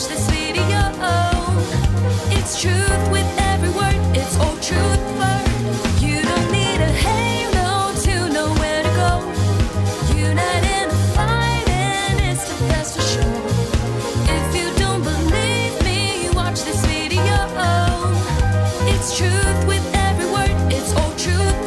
watch this video. It's truth with every word, it's Old Trafford. You don't need a halo to know where to go. Unite in the fight and it's the best for sure. If you don't believe me, watch this video. It's truth with every word, it's Old Trafford.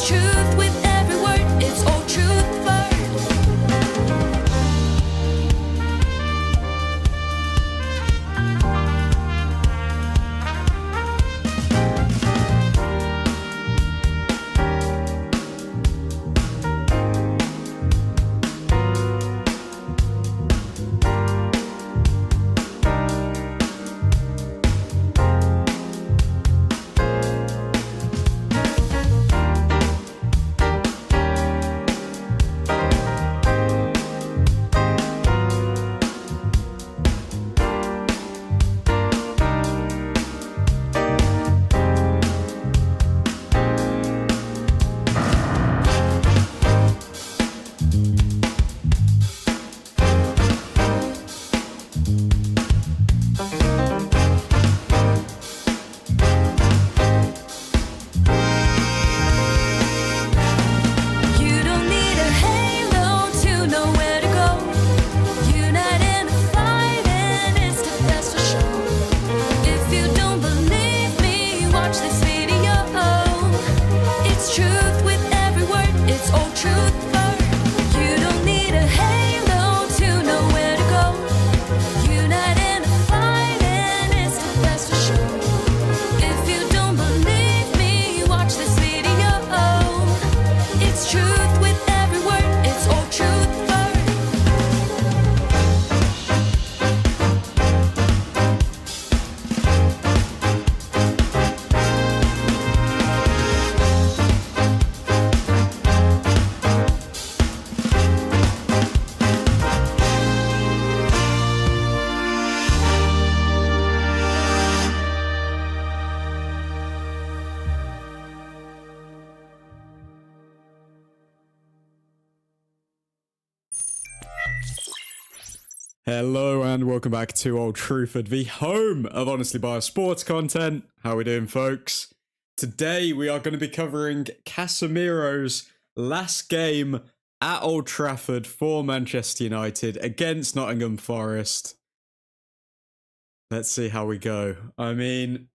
It's truth with every word. It's Old Trafford. You don't need a halo to know where to go. Unite in a fight, and it's the best for show. If you don't believe me, watch this video. It's truth with every word. It's Old Trafford. You don't need a halo to know where to go. Unite in a fight, and it's the best for show. If you don't believe me, watch this video. It's truth with every word. It's Old Trafford. Hello and welcome back to Old Trafford, the home of honestly biased sports content. How we doing, folks? Today we are going to be covering Casemiro's last game at Old Trafford for Manchester United against Nottingham Forest. Let's see how we go. I mean,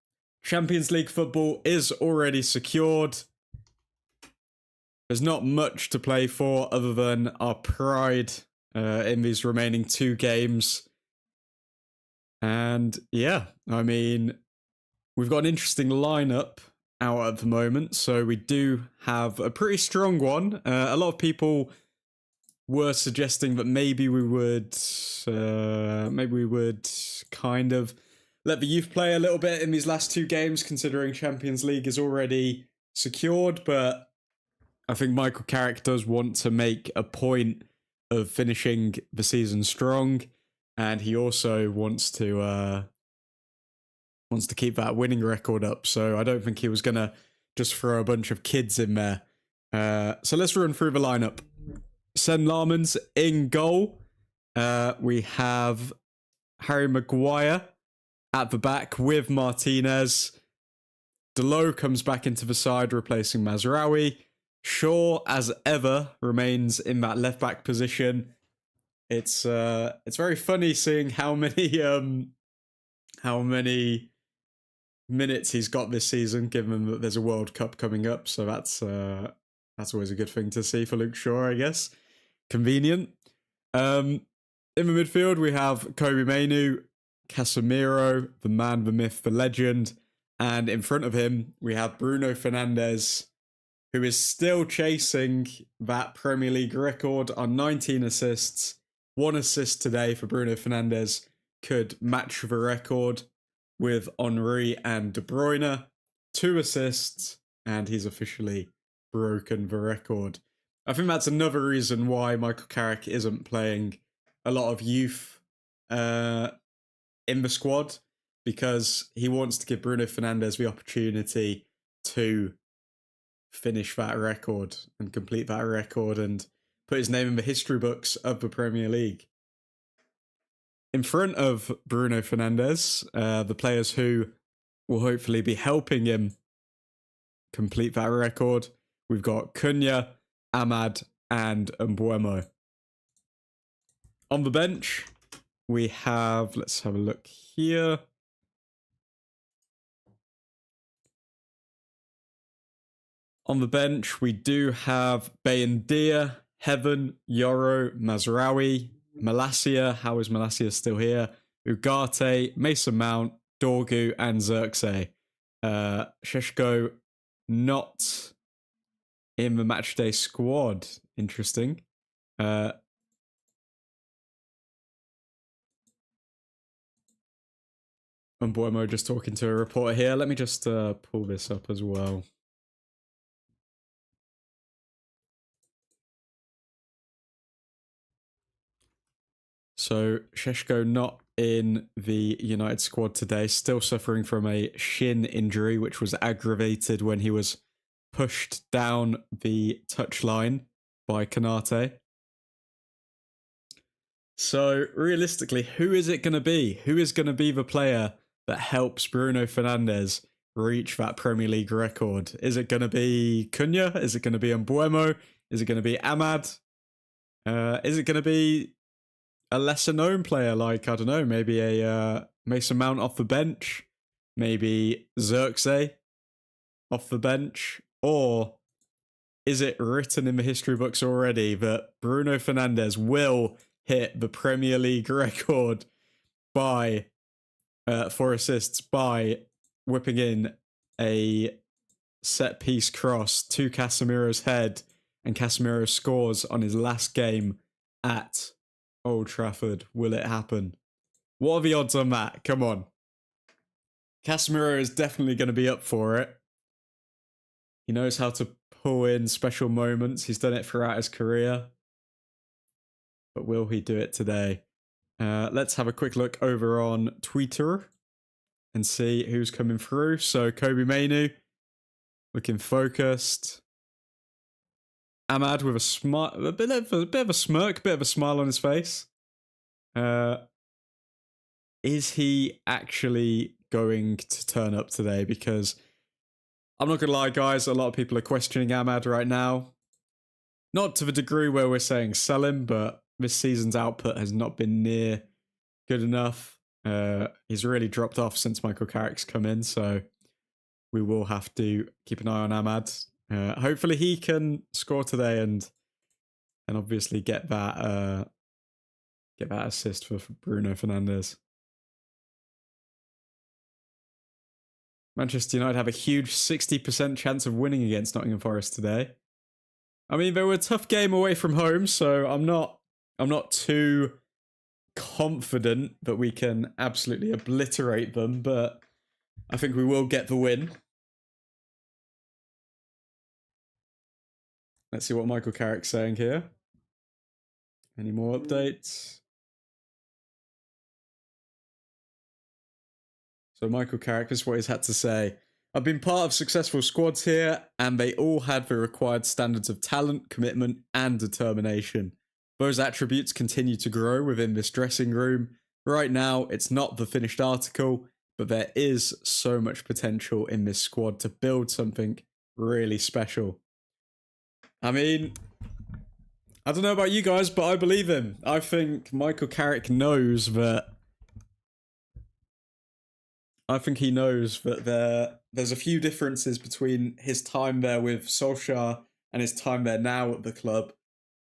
Champions League football is already secured. There's not much to play for other than our pride in these remaining 2 games. And yeah, I mean, we've got an interesting lineup out at the moment. So we do have a pretty strong one. A lot of people were suggesting that maybe we would kind of let the youth play a little bit in these last 2 games, considering Champions League is already secured. But I think Michael Carrick does want to make a point of finishing the season strong, and he also wants to keep that winning record up. So I don't think he was gonna just throw a bunch of kids in there. So let's run through the lineup. Sen Larmans in goal. We have Harry Maguire at the back with Martinez. Delo comes back into the side, replacing Mazraoui. Shaw, as ever, remains in that left-back position. It's very funny seeing how many minutes he's got this season, given that there's a World Cup coming up. So that's always a good thing to see for Luke Shaw, I guess. Convenient. In the midfield, we have Kobe Mainoo, Casemiro, the man, the myth, the legend. And in front of him, we have Bruno Fernandes, who is still chasing that Premier League record on 19 assists. 1 assist today for Bruno Fernandes could match the record with Henry and De Bruyne. 2 assists, and he's officially broken the record. I think that's another reason why Michael Carrick isn't playing a lot of youth in the squad, because he wants to give Bruno Fernandes the opportunity to finish that record and complete that record and put his name in the history books of the Premier League. In front of Bruno Fernandes, the players who will hopefully be helping him complete that record, we've got Cunha, Ahmad, and Mbuemo. On the bench, we have, let's have a look here. On the bench, we do have Bayendia, Heaven, Yoro, Mazraoui, Malacia. How is Malacia still here? Ugarte, Mason Mount, Dorgu, and Xerxes. Sheshko not in the matchday squad. Interesting. Mbuemo just talking to a reporter here. Let me just pull this up as well. So Sheshko not in the United squad today, still suffering from a shin injury, which was aggravated when he was pushed down the touchline by Kanate. So realistically, who is it going to be? Who is going to be the player that helps Bruno Fernandes reach that Premier League record? Is it going to be Cunha? Is it going to be Mbuemo? Is it going to be Ahmad? Is it going to be a lesser known player like, I don't know, maybe a Mason Mount off the bench? Maybe Xerxes off the bench? Or is it written in the history books already that Bruno Fernandes will hit the Premier League record by for assists by whipping in a set piece cross to Casemiro's head, and Casemiro scores on his last game at Old Trafford? Will it happen? What are the odds on that? Come on. Casemiro is definitely going to be up for it. He knows how to pull in special moments. He's done it throughout his career. But will he do it today? Let's have a quick look over on Twitter and see who's coming through. So Kobe Mainu looking focused. Ahmad with a bit of a smirk, bit of a smile on his face. Is he actually going to turn up today? Because I'm not going to lie, guys, a lot of people are questioning Ahmad right now. Not to the degree where we're saying sell him, but this season's output has not been near good enough. He's really dropped off since Michael Carrick's come in, so we will have to keep an eye on Ahmad. Hopefully he can score today and obviously get that assist for Bruno Fernandes. Manchester United have a huge 60% chance of winning against Nottingham Forest today. I mean, they were a tough game away from home, so I'm not too confident that we can absolutely obliterate them, but I think we will get the win. Let's see what Michael Carrick's saying here. Any more updates? So Michael Carrick, this is what he's had to say. I've been part of successful squads here, and they all had the required standards of talent, commitment, and determination. Those attributes continue to grow within this dressing room. Right now, it's not the finished article, but there is so much potential in this squad to build something really special. I mean, I don't know about you guys, but I believe him. I think Michael Carrick knows that... he knows that there's a few differences between his time there with Solskjaer and his time there now at the club.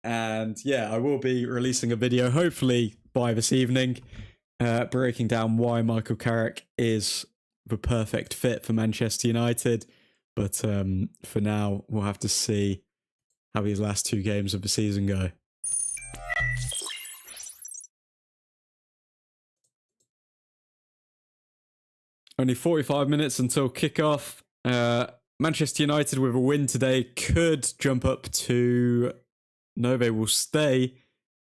And yeah, I will be releasing a video, hopefully by this evening, breaking down why Michael Carrick is the perfect fit for Manchester United. But for now, we'll have to see how these last two games of the season go. Only 45 minutes until kickoff. Manchester United with a win today could jump up to... No, they will stay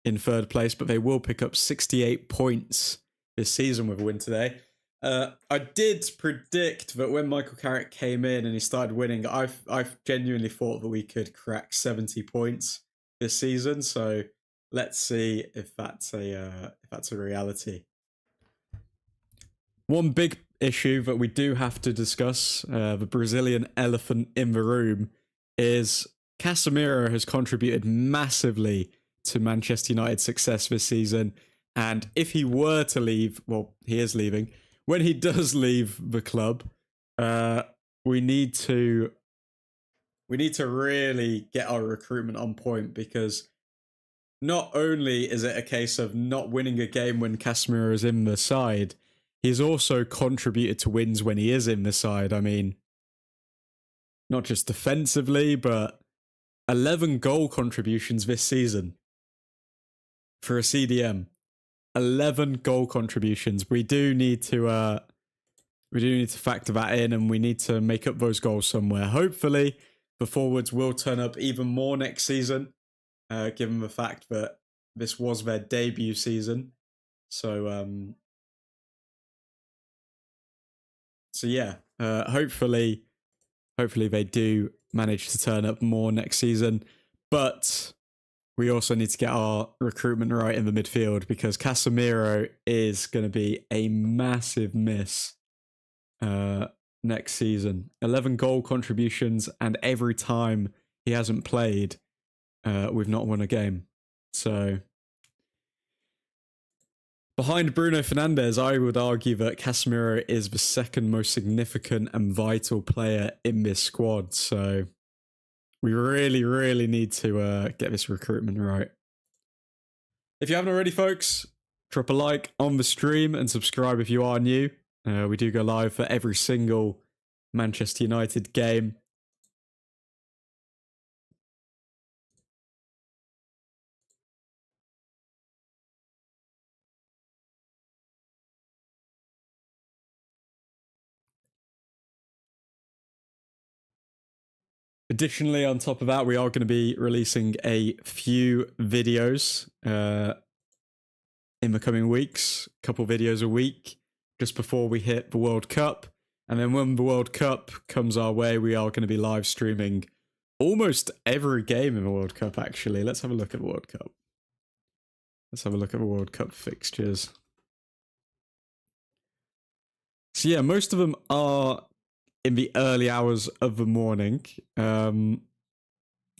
in third place, but they will pick up 68 points this season with a win today. I did predict that when Michael Carrick came in and he started winning, I genuinely thought that we could crack 70 points this season. So let's see if that's a reality. One big issue that we do have to discuss, the Brazilian elephant in the room, is Casemiro has contributed massively to Manchester United's success this season. And if he were to leave, well, he is leaving. When he does leave the club, we need to we need to really get our recruitment on point, because not only is it a case of not winning a game when Casemiro is in the side, he's also contributed to wins when he is in the side. I mean, not just defensively, but 11 goal contributions this season for a CDM. 11 goal contributions. We do need to factor that in, and we need to make up those goals somewhere. Hopefully, the forwards will turn up even more next season, given the fact that this was their debut season. So yeah, hopefully they do manage to turn up more next season. But we also need to get our recruitment right in the midfield, because Casemiro is going to be a massive miss next season. 11 goal contributions, and every time he hasn't played, we've not won a game. So behind Bruno Fernandes, I would argue that Casemiro is the second most significant and vital player in this squad. So we really, really need to get this recruitment right. If you haven't already, folks, drop a like on the stream and subscribe if you are new. We do go live for every single Manchester United game. Additionally, on top of that, we are going to be releasing a few videos in the coming weeks, a couple videos a week, just before we hit the World Cup. And then when the World Cup comes our way, we are going to be live streaming almost every game in the World Cup, actually. Let's have a look at the World Cup. Let's have a look at the World Cup fixtures. So yeah, most of them are in the early hours of the morning,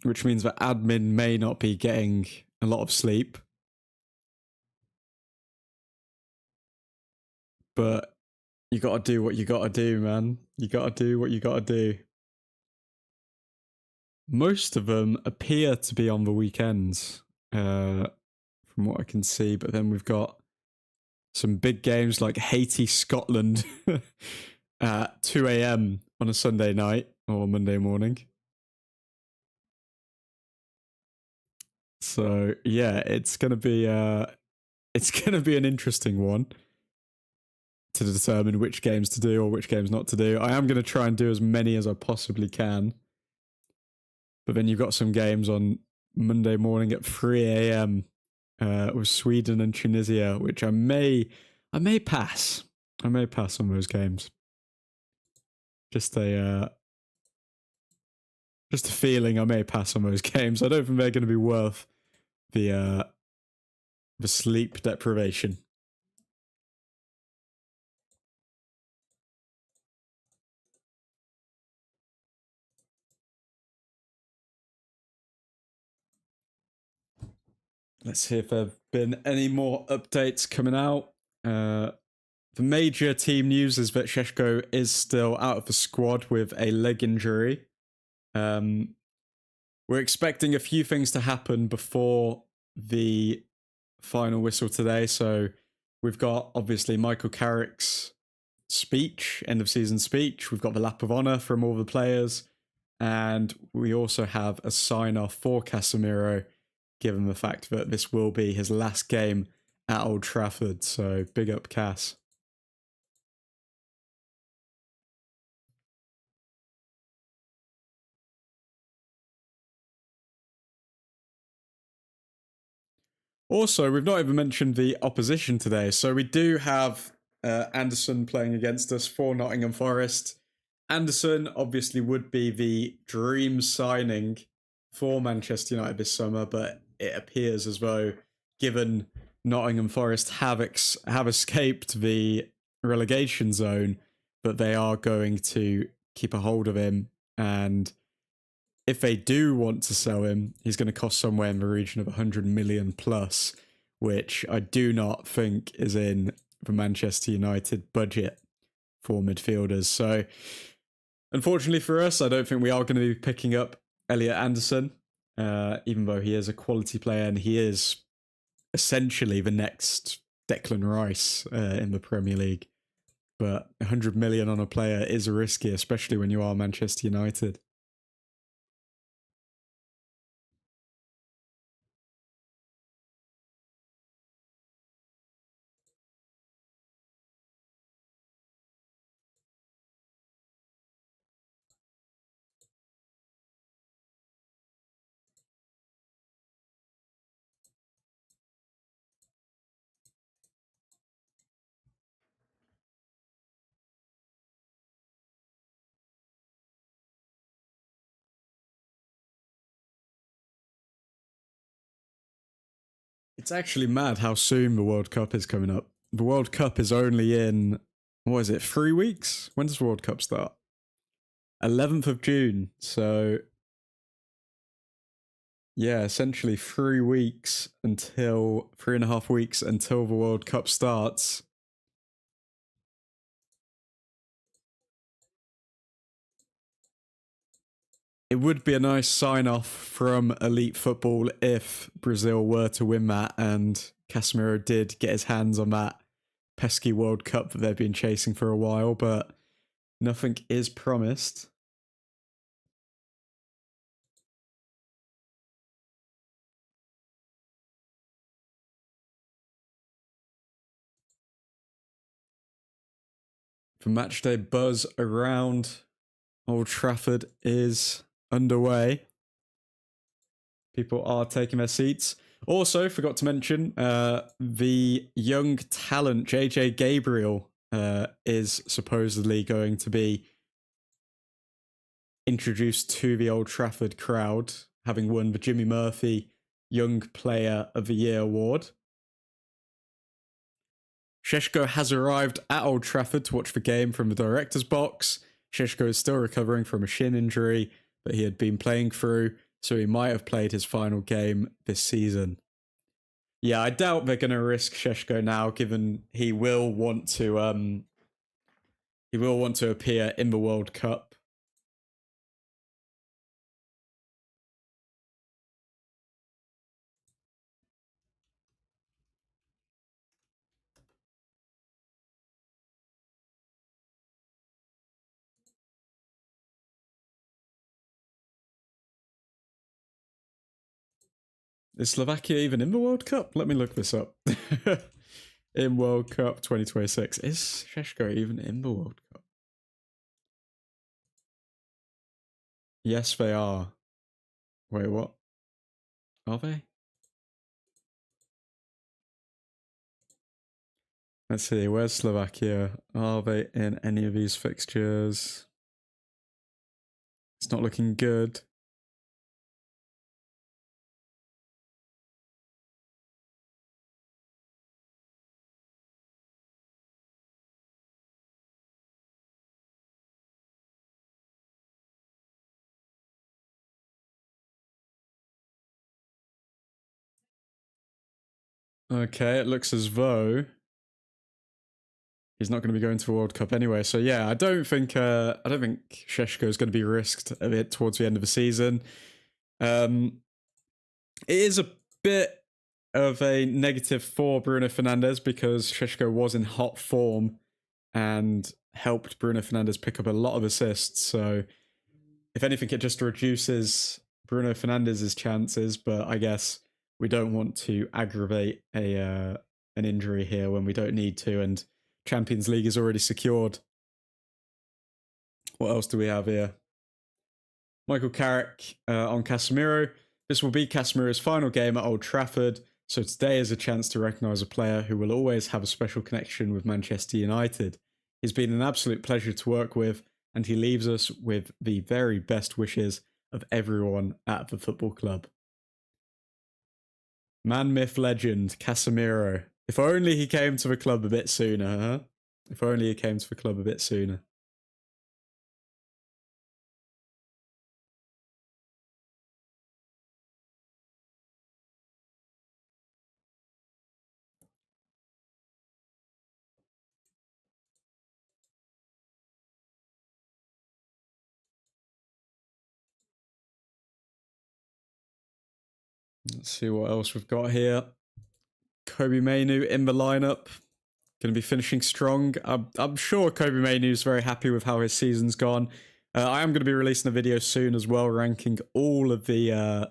which means that admin may not be getting a lot of sleep. But you gotta do what you gotta do, man. You gotta do what you gotta do. Most of them appear to be on the weekends, from what I can see, but then we've got some big games like Haiti, Scotland at 2 a.m. on a Sunday night or Monday morning. So yeah, it's gonna be an interesting one to determine which games to do or which games not to do. I am going to try and do as many as I possibly can. But then you've got some games on Monday morning at 3 a.m. With Sweden and Tunisia, which I may pass. I may pass on those games. Just a feeling I may pass on those games. I don't think they're going to be worth the sleep deprivation. Let's see if there have been any more updates coming out. The major team news is that Šeško is still out of the squad with a leg injury. We're expecting a few things to happen before the final whistle today. So we've got, obviously, Michael Carrick's speech, end of season speech. We've got the lap of honour from all the players. And we also have a sign-off for Casemiro, given the fact that this will be his last game at Old Trafford. So big up Cass. Also, we've not even mentioned the opposition today. So we do have Anderson playing against us for Nottingham Forest. Anderson obviously would be the dream signing for Manchester United this summer, but it appears as though, given Nottingham Forest have escaped the relegation zone, that they are going to keep a hold of him. And if they do want to sell him, he's going to cost somewhere in the region of 100 million plus, which I do not think is in the Manchester United budget for midfielders. So Unfortunately for us, I don't think we are going to be picking up Elliot Anderson, even though he is a quality player and he is essentially the next Declan Rice in the Premier League. But 100 million on a player is risky, especially when you are Manchester United. It's actually mad how soon the World Cup is coming up. The World Cup is only in, what is it, 3 weeks? When does the World Cup start? 11th of June. So, yeah, essentially 3 weeks until, 3.5 weeks until the World Cup starts. It would be a nice sign off from elite football if Brazil were to win that and Casemiro did get his hands on that pesky World Cup that they've been chasing for a while, but nothing is promised. The matchday buzz around Old Trafford is underway. People are taking their seats. Also, forgot to mention, the young talent JJ Gabriel is supposedly going to be introduced to the Old Trafford crowd, having won the Jimmy Murphy Young Player of the Year award. Šeško has arrived at Old Trafford to watch the game from the director's box. Šeško is still recovering from a shin injury that he had been playing through, so he might have played his final game this season. Yeah, I doubt they're going to risk Šeško now, given he will want to appear in the World Cup. Is Slovakia even in the World Cup? Let me look this up. In World Cup 2026. Is Šeško even in the World Cup? Yes, they are. Wait, what? Are they? Let's see, where's Slovakia? Are they in any of these fixtures? It's not looking good. Okay, it looks as though he's not going to be going to the World Cup anyway. So yeah, I don't think Šeško is going to be risked a bit towards the end of the season. It is a bit of a negative for Bruno Fernandes because Šeško was in hot form and helped Bruno Fernandes pick up a lot of assists. So if anything, it just reduces Bruno Fernandes' chances. But I guess we don't want to aggravate an injury here when we don't need to, and Champions League is already secured. What else do we have here? Michael Carrick on Casemiro. This will be Casemiro's final game at Old Trafford, so today is a chance to recognise a player who will always have a special connection with Manchester United. He's been an absolute pleasure to work with, and he leaves us with the very best wishes of everyone at the football club. Man, myth, legend, Casemiro. If only he came to the club a bit sooner, huh? If only he came to the club a bit sooner. Let's see what else we've got here. Kobe Mainu in the lineup. Going to be finishing strong. I'm sure Kobe Mainu is very happy with how his season's gone. I am going to be releasing a video soon as well, ranking all of the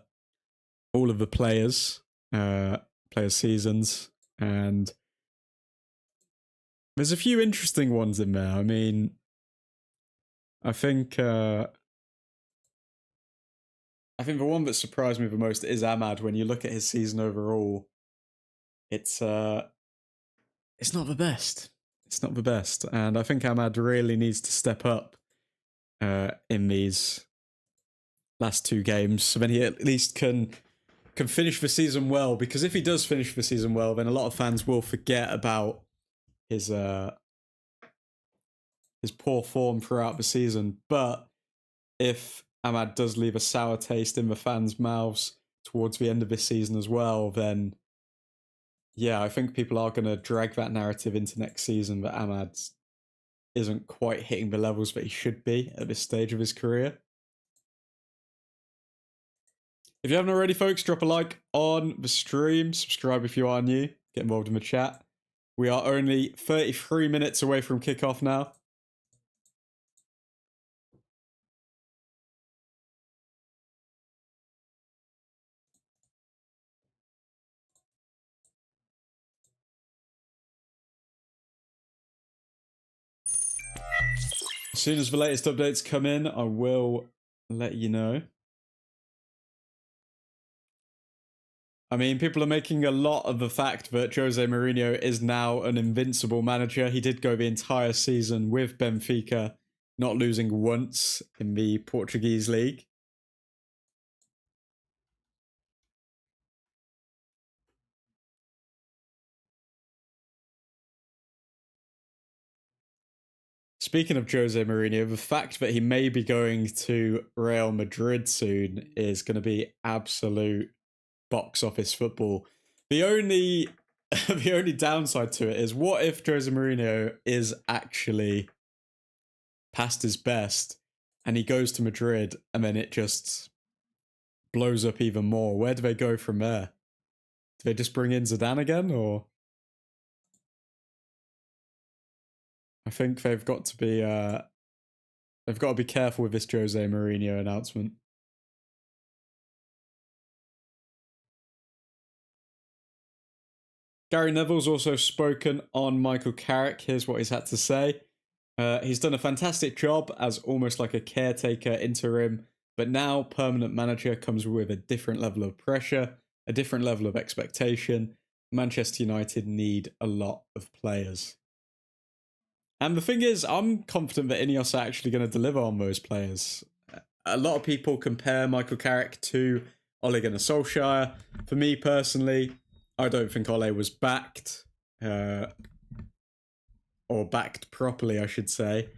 players' seasons, and there's a few interesting ones in there. I mean, I think the one that surprised me the most is Ahmad. When you look at his season overall, it's not the best. It's not the best, and I think Ahmad really needs to step up in these last two games, so then he at least can finish the season well. Because if he does finish the season well, then a lot of fans will forget about his poor form throughout the season. But if Ahmad does leave a sour taste in the fans' mouths towards the end of this season as well, then yeah, I think people are going to drag that narrative into next season that Ahmad isn't quite hitting the levels that he should be at this stage of his career. If you haven't already, folks, drop a like on the stream, subscribe if you are new, get involved in the chat. We are only 33 minutes away from kickoff now. As soon as the latest updates come in, I will let you know. I mean, people are making a lot of the fact that Jose Mourinho is now an invincible manager. He did go the entire season with Benfica, not losing once in the Portuguese league. Speaking of Jose Mourinho, the fact that he may be going to Real Madrid soon is going to be absolute box office football. The only downside to it is, what if Jose Mourinho is actually past his best and he goes to Madrid and then it just blows up even more? Where do they go from there? Do they just bring in Zidane again, or? I think they've got to be careful with this Jose Mourinho announcement. Gary Neville's also spoken on Michael Carrick. Here's what he's had to say. He's done a fantastic job as almost like a caretaker interim, but now permanent manager comes with a different level of pressure, a different level of expectation. Manchester United need a lot of players. And the thing is, I'm confident that Ineos are actually going to deliver on those players. A lot of people compare Michael Carrick to Ole Gunnar Solskjaer. For me personally, I don't think Ole was backed, or backed properly, I should say.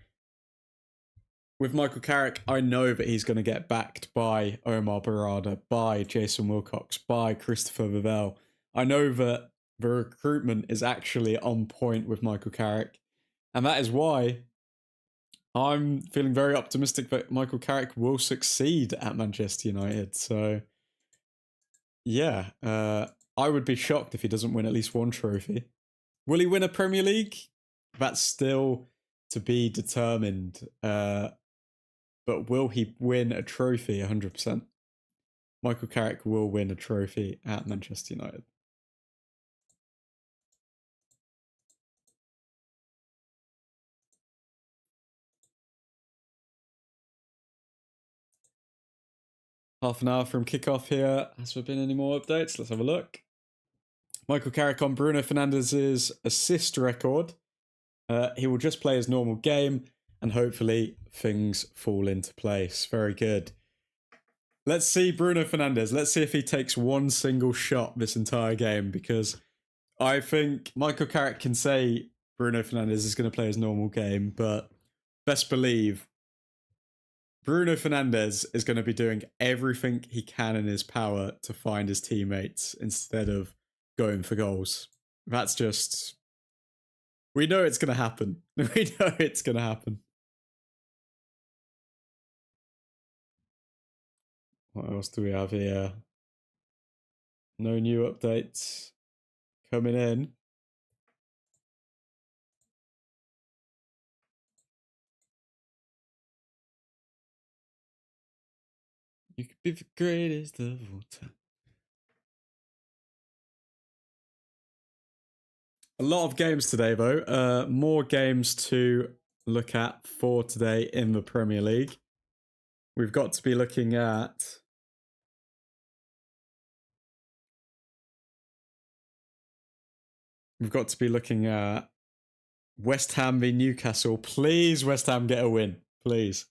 With Michael Carrick, I know that he's going to get backed by Omar Barada, by Jason Wilcox, by Christopher Vivell. I know that the recruitment is actually on point with Michael Carrick. And that is why I'm feeling very optimistic that Michael Carrick will succeed at Manchester United. So, yeah, I would be shocked if he doesn't win at least one trophy. Will he win a Premier League? That's still to be determined. But will he win a trophy? 100%. Michael Carrick will win a trophy at Manchester United. Half an hour from kickoff here. Has there been any more updates? Let's have a look. Michael Carrick on Bruno Fernandes's assist record. He will just play his normal game and hopefully things fall into place. Very good. Let's see Bruno Fernandes. Let's see if he takes one single shot this entire game, because I think Michael Carrick can say Bruno Fernandes is going to play his normal game, but best believe Bruno Fernandes is going to be doing everything he can in his power to find his teammates instead of going for goals. That's just... we know it's going to happen. We know it's going to happen. What else do we have here? No new updates coming in. You could be the greatest of all time. A lot of games today, though. More games to look at for today in the Premier League. We've got to be looking at... We've got to be looking at West Ham v Newcastle. Please, West Ham get a win. Please.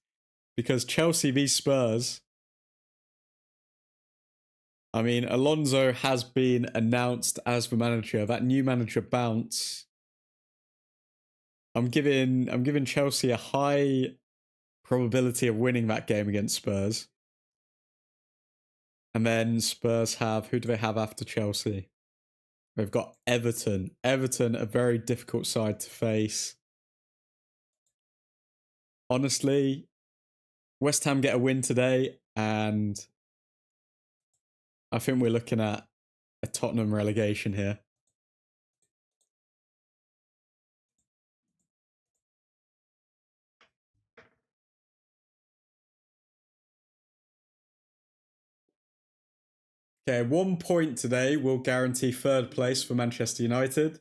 Because Chelsea v Spurs... I mean, Alonso has been announced as the manager. That new manager bounce. I'm giving Chelsea a high probability of winning that game against Spurs. And then Spurs have, who do they have after Chelsea? They've got Everton. Everton, a very difficult side to face. Honestly, West Ham get a win today, and I think we're looking at a Tottenham relegation here. Okay, 1 point today will guarantee third place for Manchester United.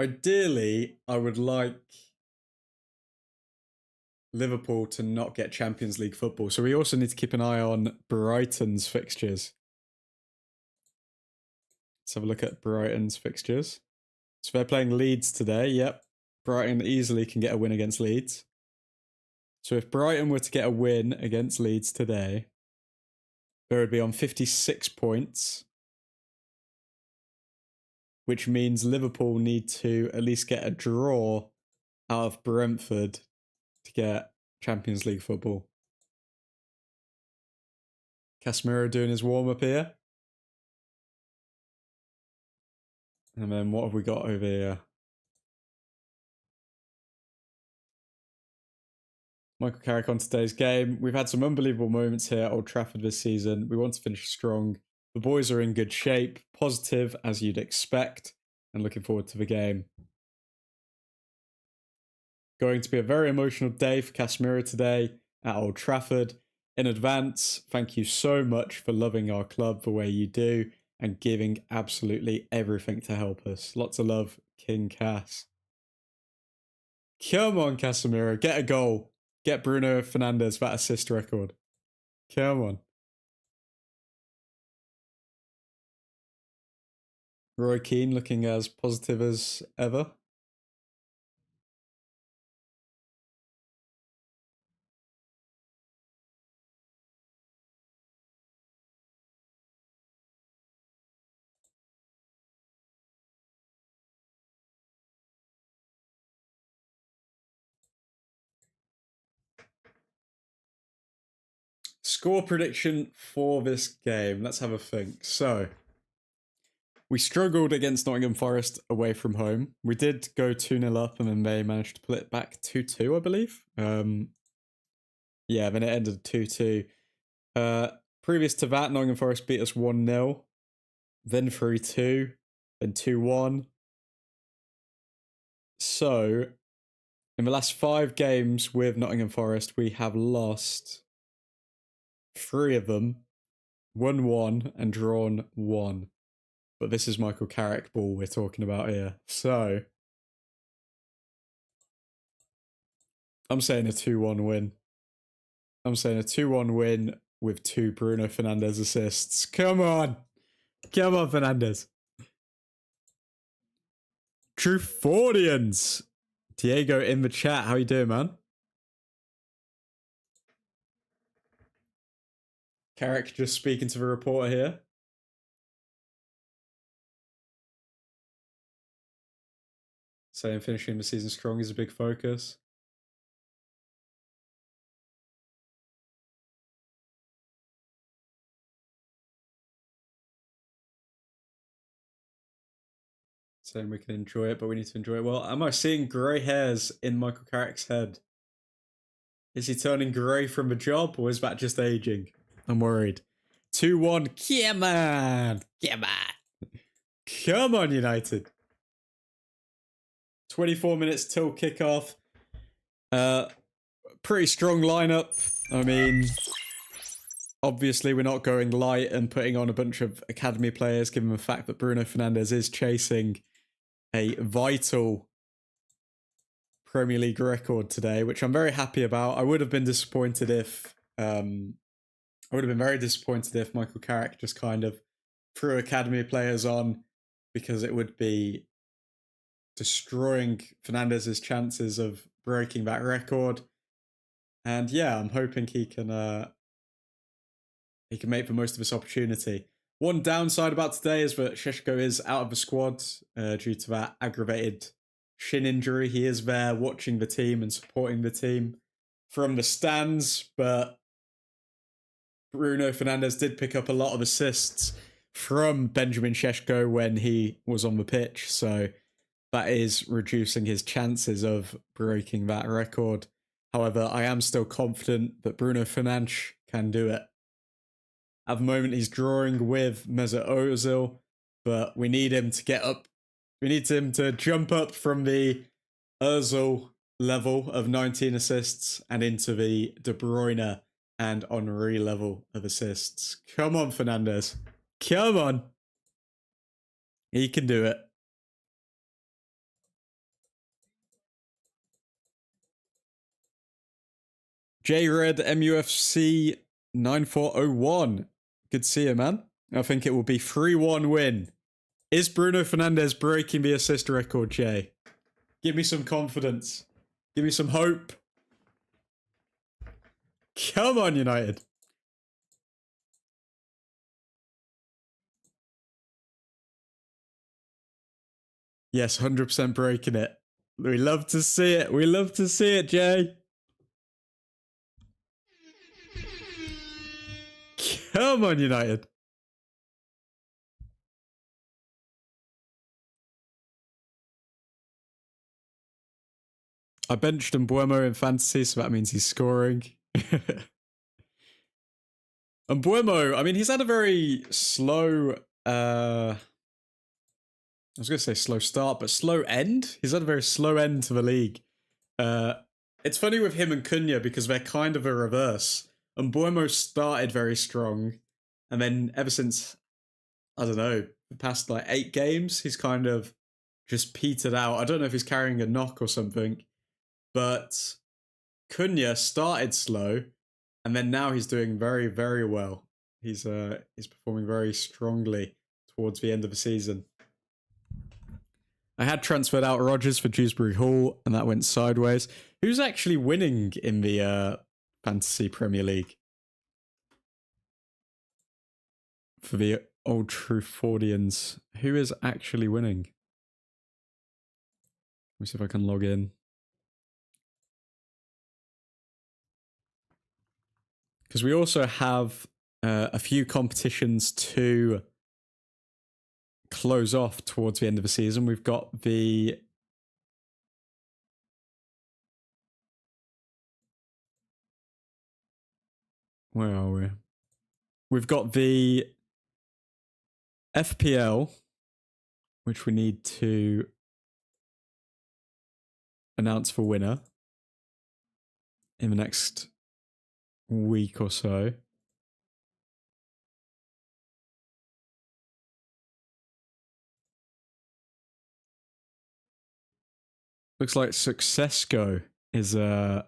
Ideally, I would like Liverpool to not get Champions League football. So we also need to keep an eye on Brighton's fixtures. Let's have a look at Brighton's fixtures. So they're playing Leeds today. Yep. Brighton easily can get a win against Leeds. So if Brighton were to get a win against Leeds today, they would be on 56 points. Which means Liverpool need to at least get a draw out of Brentford to get Champions League football. Casemiro doing his warm-up here. And then what have we got over here? Michael Carrick on today's game. We've had some unbelievable moments here at Old Trafford this season. We want to finish strong. The boys are in good shape, positive as you'd expect, and looking forward to the game. Going to be a very emotional day for Casemiro today at Old Trafford. In advance, thank you so much for loving our club the way you do and giving absolutely everything to help us. Lots of love, King Cass. Come on, Casemiro, get a goal. Get Bruno Fernandes that assist record. Come on. Roy Keane looking as positive as ever. Score prediction for this game. Let's have a think. So, we struggled against Nottingham Forest away from home. We did go 2-0 up and then they managed to pull it back 2-2, I believe. Yeah, then it ended 2-2. Previous to that, Nottingham Forest beat us 1-0, then 3-2, then 2-1. So, in the last 5 games with Nottingham Forest, we have lost 3 of them, won 1 and drawn 1. But this is Michael Carrick ball we're talking about here. So, I'm saying a 2-1 win. I'm saying a 2-1 win with 2 Bruno Fernandes assists. Come on! Come on, Fernandes. Trufordians! Diego in the chat. How you doing, man? Carrick just speaking to the reporter here. Saying finishing the season strong is a big focus. saying we can enjoy it, but we need to enjoy it well. Am I seeing grey hairs in Michael Carrick's head? Is he turning grey from the job, or is that just aging? I'm worried. 2-1. Come on. Come on. Come on, United. 24 minutes till kickoff. Pretty strong lineup. I mean, obviously we're not going light and putting on a bunch of academy players, given the fact that Bruno Fernandes is chasing a vital Premier League record today, which I'm very happy about. I would have been disappointed if very disappointed if Michael Carrick just kind of threw academy players on, because it would be destroying Fernandez's chances of breaking that record. And yeah, I'm hoping he can make the most of this opportunity. One downside about today is that Šeško is out of the squad due to that aggravated shin injury. He is there watching the team and supporting the team from the stands, but Bruno Fernandes did pick up a lot of assists from Benjamin Šeško when he was on the pitch, so that is reducing his chances of breaking that record. However, I am still confident that Bruno Fernandes can do it. At the moment, he's drawing with Mesut Ozil, but we need him to get up. We need him to jump up from the Ozil level of 19 assists and into the De Bruyne and Henry level of assists. Come on, Fernandes. Come on. He can do it. J-Red MUFC 9401. Good to see you, man. I think it will be 3-1 win. Is Bruno Fernandes breaking the assist record, Jay? Give me some confidence. Give me some hope. Come on, United. Yes, 100% breaking it. We love to see it. We love to see it, Jay. Come on, United. I benched Mbuemo in fantasy, so that means he's scoring. Mbuemo, I mean, he's had a very slow... I was going to say slow start, but slow end? He's had a very slow end to the league. It's funny with him and Cunha because they're kind of a reverse. Mbuemo started very strong, and then ever since, I don't know, the past like 8 games, he's kind of just petered out. I don't know if he's carrying a knock or something, but Cunha started slow, and then now he's doing very, very well. He's performing very strongly towards the end of the season. I had transferred out Rodgers for Dewsbury Hall, and that went sideways. Who's actually winning in the Fantasy Premier League? For the Old Traffordians, who is actually winning? Let me see if I can log in. Because we also have a few competitions to close off towards the end of the season. We've got the... Where are we? We've got the FPL, which we need to announce for winner in the next week or so. Looks like Successco is top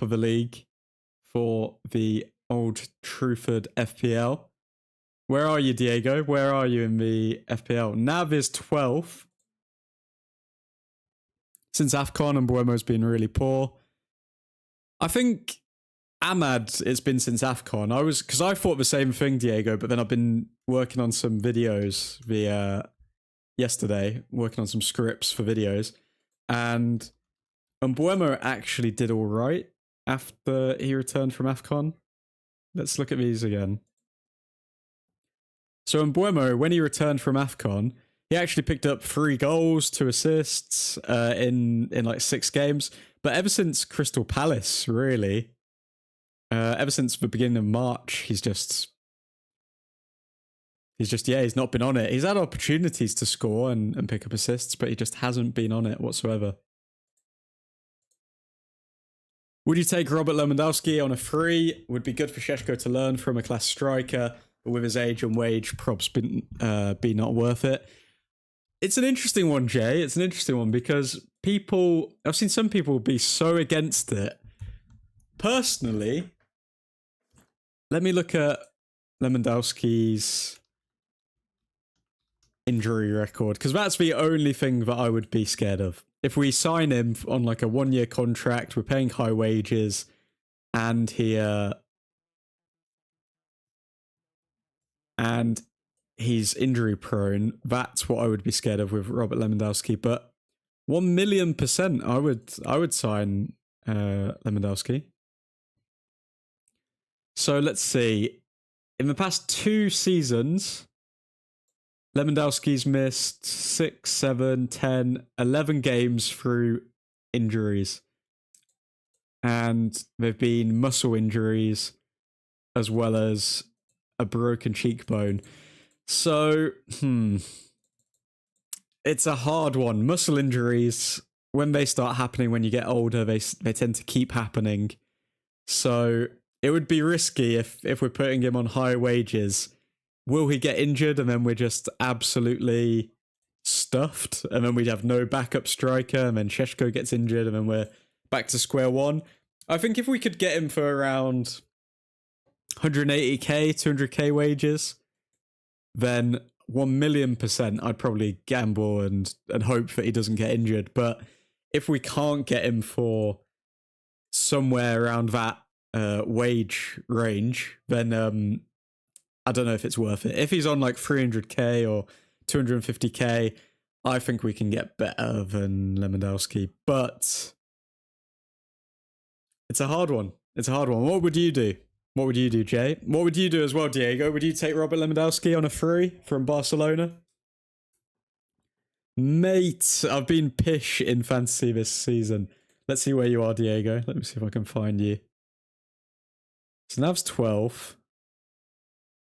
of the league for the Old Trafford FPL. Where are you, Diego? Where are you in the FPL? Nav is 12th. Since AFCON, and Mbuemo's been really poor. I think Ahmad, it's been since AFCON. Because I thought the same thing, Diego, but then I've been working on some videos yesterday, working on some scripts for videos, and Mbuemo actually did all right after he returned from AFCON. Let's look at these again. So Mbuemo, when he returned from AFCON, He actually picked up 3 goals, 2 assists in like 6 games. But ever since Crystal Palace, really, ever since the beginning of March, he's not been on it. He's had opportunities to score and pick up assists, but he just hasn't been on it whatsoever. Would you take Robert Lewandowski on a free? Would be good for Šeško to learn from a class striker, but with his age and wage, props be not worth it. It's an interesting one, Jay. It's an interesting one because I've seen some people be so against it. Personally, let me look at Lewandowski's injury record, because that's the only thing that I would be scared of. If we sign him on like a 1-year contract, we're paying high wages, and he's injury prone, that's what I would be scared of with Robert Lewandowski. But 1,000,000%, I would sign Lewandowski. So let's see. In the past 2 seasons, Lewandowski's missed 6, 7, 10, 11 games through injuries. And they've been muscle injuries as well as a broken cheekbone. So, it's a hard one. Muscle injuries, when they start happening when you get older, they tend to keep happening. So it would be risky if we're putting him on high wages. Will he get injured and then we're just absolutely stuffed? And then we'd have no backup striker, and then Šeško gets injured, and then we're back to square one. I think if we could get him for around 180k, 200k wages, then 1,000,000% I'd probably gamble and hope that he doesn't get injured. But if we can't get him for somewhere around that wage range, then I don't know if it's worth it. If he's on like 300k or 250k, I think we can get better than Lewandowski. But it's a hard one. It's a hard one. What would you do? What would you do, Jay? What would you do as well, Diego? Would you take Robert Lewandowski on a free from Barcelona? Mate, I've been pish in fantasy this season. Let's see where you are, Diego. Let me see if I can find you. So Nav's 12th.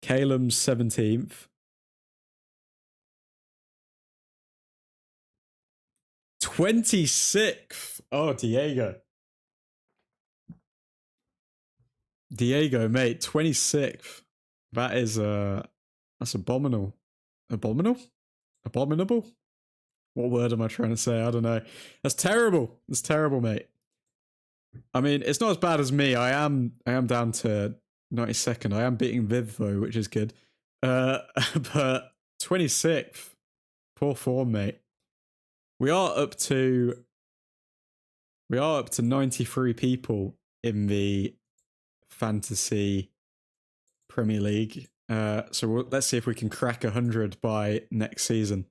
Calum's 17th. 26th. Oh, Diego. Diego, mate, 26th. That is that's abominable. Abominable? What word am I trying to say? I don't know. That's terrible. That's terrible, mate. I mean, it's not as bad as me. I am down to 92nd. I am beating Viv though, which is good. But 26th. Poor form, mate. We are up to 93 people in the Fantasy Premier League. So let's see if we can crack 100 by next season.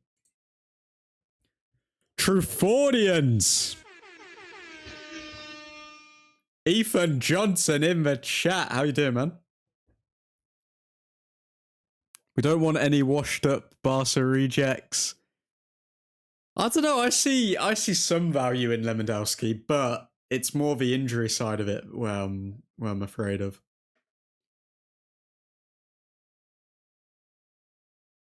Trufordians! Ethan Johnson in the chat. How you doing, man? We don't want any washed up Barca rejects. I don't know. I see some value in Lewandowski, but it's more the injury side of it where I'm afraid of.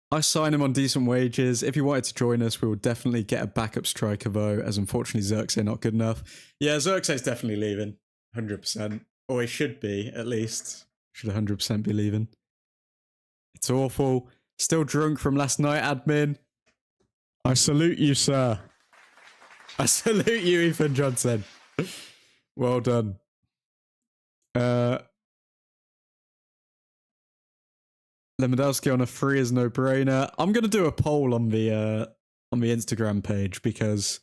I sign him on decent wages. If he wanted to join us, we will definitely get a backup striker though, as unfortunately Xerxes not good enough. Yeah, Xerxes definitely leaving. 100%. Or he should be, at least. Should 100% be leaving. It's awful. Still drunk from last night, admin. I salute you, sir. I salute you, Ethan Johnson. Well done. Lewandowski on a free is no brainer. I'm gonna do a poll on the Instagram page because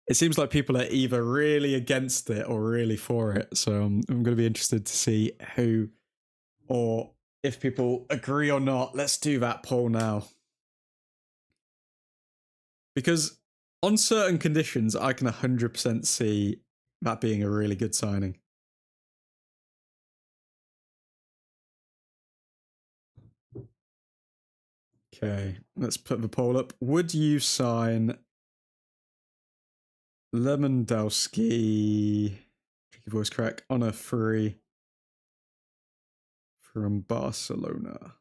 it seems like people are either really against it or really for it. So I'm gonna be interested to see who or if people agree or not. Let's do that poll now. Because on certain conditions, I can 100% see that being a really good signing. Okay, let's put the poll up. Would you sign Lewandowski, tricky voice crack, on a free from Barcelona?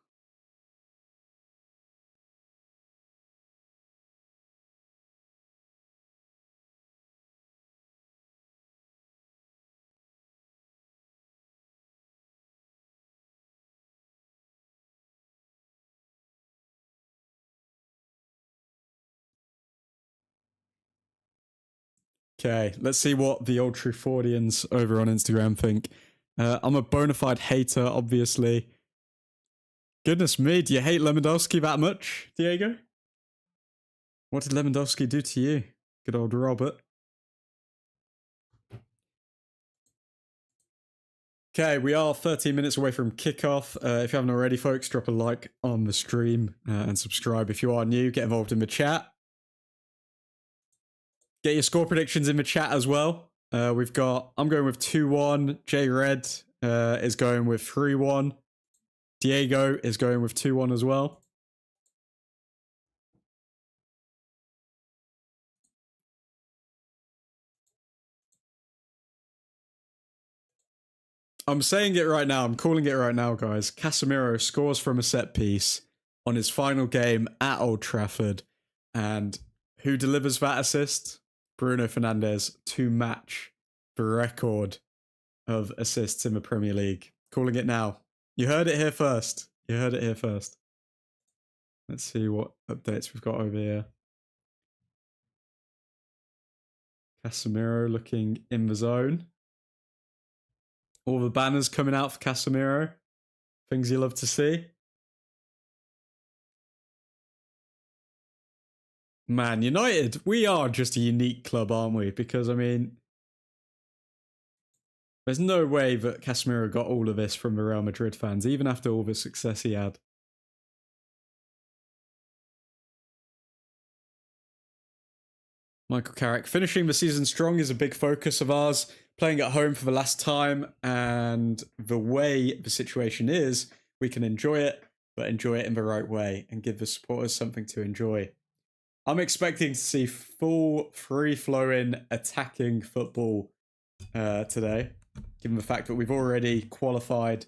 Okay, let's see what the Old Traffordians over on Instagram think. I'm a bona fide hater, obviously. Goodness me, do you hate Lewandowski that much, Diego? What did Lewandowski do to you? Good old Robert. Okay, we are 13 minutes away from kickoff. If you haven't already, folks, drop a like on the stream and subscribe if you are new. Get involved in the chat. Get your score predictions in the chat as well. I'm going with 2-1. J Red is going with 3-1. Diego is going with 2-1 as well. I'm saying it right now. I'm calling it right now, guys. Casemiro scores from a set piece on his final game at Old Trafford. And who delivers that assist? Bruno Fernandes, to match the record of assists in the Premier League. Calling it now. You heard it here first. You heard it here first. Let's see what updates we've got over here. Casemiro looking in the zone. All the banners coming out for Casemiro. Things you love to see. Man United, we are just a unique club, aren't we? Because, I mean, there's no way that Casemiro got all of this from the Real Madrid fans, even after all the success he had. Michael Carrick, finishing the season strong is a big focus of ours. Playing at home for the last time, and the way the situation is, we can enjoy it, but enjoy it in the right way and give the supporters something to enjoy. I'm expecting to see full, free-flowing, attacking football today, given the fact that we've already qualified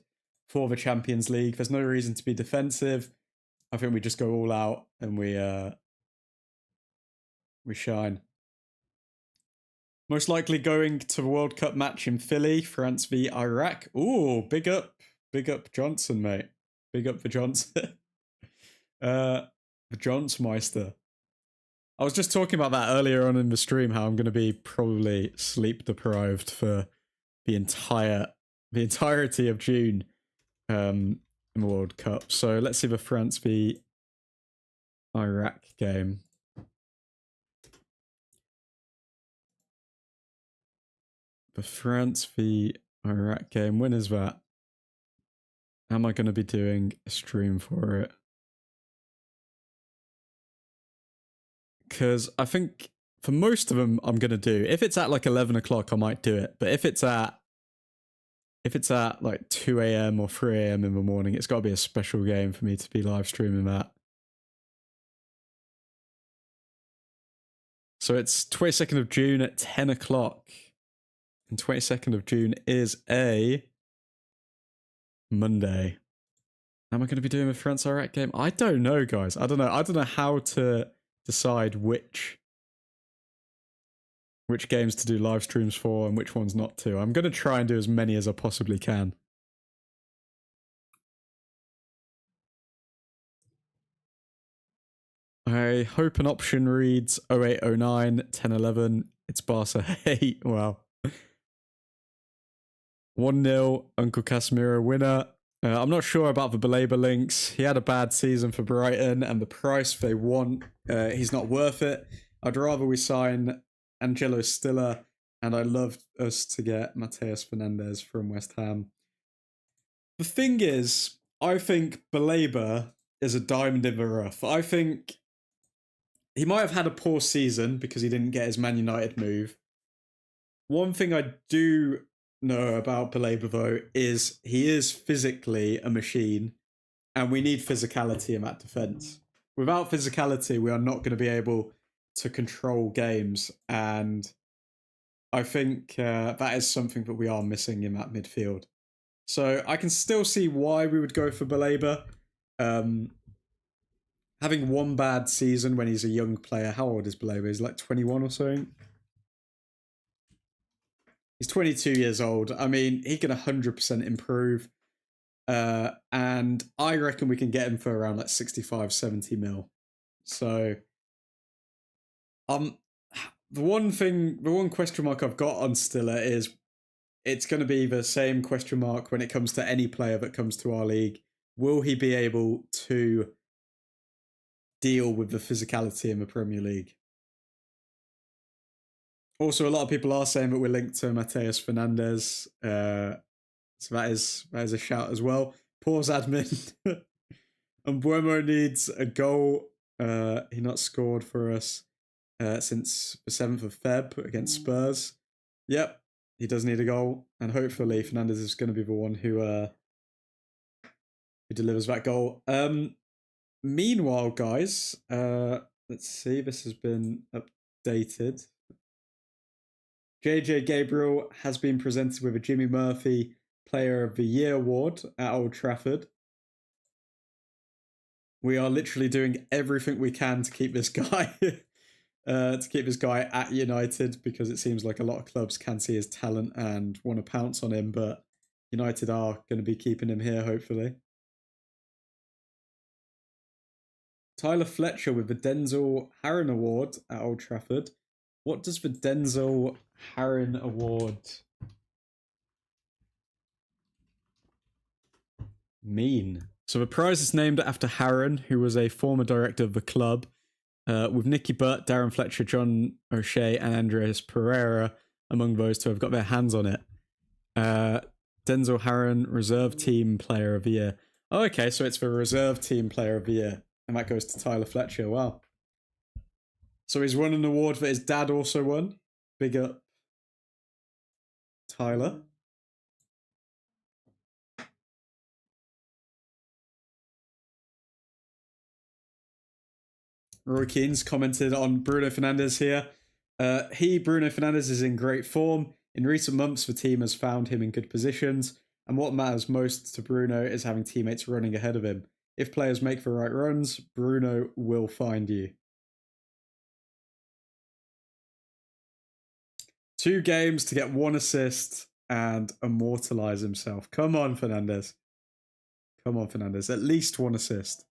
for the Champions League. There's no reason to be defensive. I think we just go all out and we shine. Most likely going to the World Cup match in Philly, France v Iraq. Ooh, big up Johnson, mate. Big up for Johnson. The Johnsmeister. I was just talking about that earlier on in the stream, how I'm going to be probably sleep deprived for the entirety of June in the World Cup. So let's see the France v Iraq game. The France v Iraq game. When is that? Am I going to be doing a stream for it? Because I think for most of them, I'm going to do. If it's at like 11 o'clock, I might do it. But if it's at like 2 a.m. or 3 a.m. in the morning, it's got to be a special game for me to be live streaming that. So it's 22nd of June at 10 o'clock. And 22nd of June is a Monday. Am I going to be doing a France-Iraq game? I don't know, guys. I don't know. I don't know how to decide which games to do live streams for and which ones not to. I'm going to try and do as many as I possibly can. I hope an option reads 0809 1011. It's Barca 8. Wow. 1-0, Uncle Casemiro winner. I'm not sure about the Belabor links. He had a bad season for Brighton, and the price they want, he's not worth it. I'd rather we sign Angelo Stiller, and I'd love us to get Mateus Fernandes from West Ham. The thing is, I think Belabor is a diamond in the rough. I think he might have had a poor season because he didn't get his Man United move. One thing I do know about Belabor, though, is he is physically a machine, and we need physicality in that defence. without physicality, we are not going to be able to control games. And I think that is something that we are missing in that midfield. So I can still see why we would go for Baleba. Having one bad season when he's a young player. How old is Baleba? He's like 21 or something. He's 22 years old. I mean, he can 100% improve. And I reckon we can get him for around like 65, 70 mil. So, the one question mark I've got on Stiller is it's going to be the same question mark when it comes to any player that comes to our league. Will he be able to deal with the physicality in the Premier League? Also, a lot of people are saying that we're linked to Mateus Fernandes. So that is a shout as well. Pause admin. And Buemo needs a goal. He not scored for us since the 7th of Feb against Spurs. Yep, he does need a goal. And hopefully Fernandes is going to be the one who delivers that goal. Meanwhile, guys, let's see. This has been updated. JJ Gabriel has been presented with a Jimmy Murphy Player of the Year award at Old Trafford. We are literally doing everything we can to keep this guy at United, because it seems like a lot of clubs can see his talent and want to pounce on him, but United are going to be keeping him here, hopefully. Tyler Fletcher with the Denzel Harron Award at Old Trafford. What does the Denzel Harron Award mean? So the prize is named after Harron, who was a former director of the club, with Nicky Butt, Darren Fletcher, John O'Shea, and Andreas Pereira among those to have got their hands on it. Denzel Harron, Reserve Team Player of the Year. Oh, okay, so it's the Reserve Team Player of the Year. And that goes to Tyler Fletcher. Wow. So he's won an award that his dad also won. Big up, Tyler. Roy Keane's commented on Bruno Fernandes here. Bruno Fernandes, is in great form. In recent months, the team has found him in good positions. And what matters most to Bruno is having teammates running ahead of him. If players make the right runs, Bruno will find you. 2 games to get 1 assist and immortalise himself. Come on, Fernandes. Come on, Fernandes. At least 1 assist.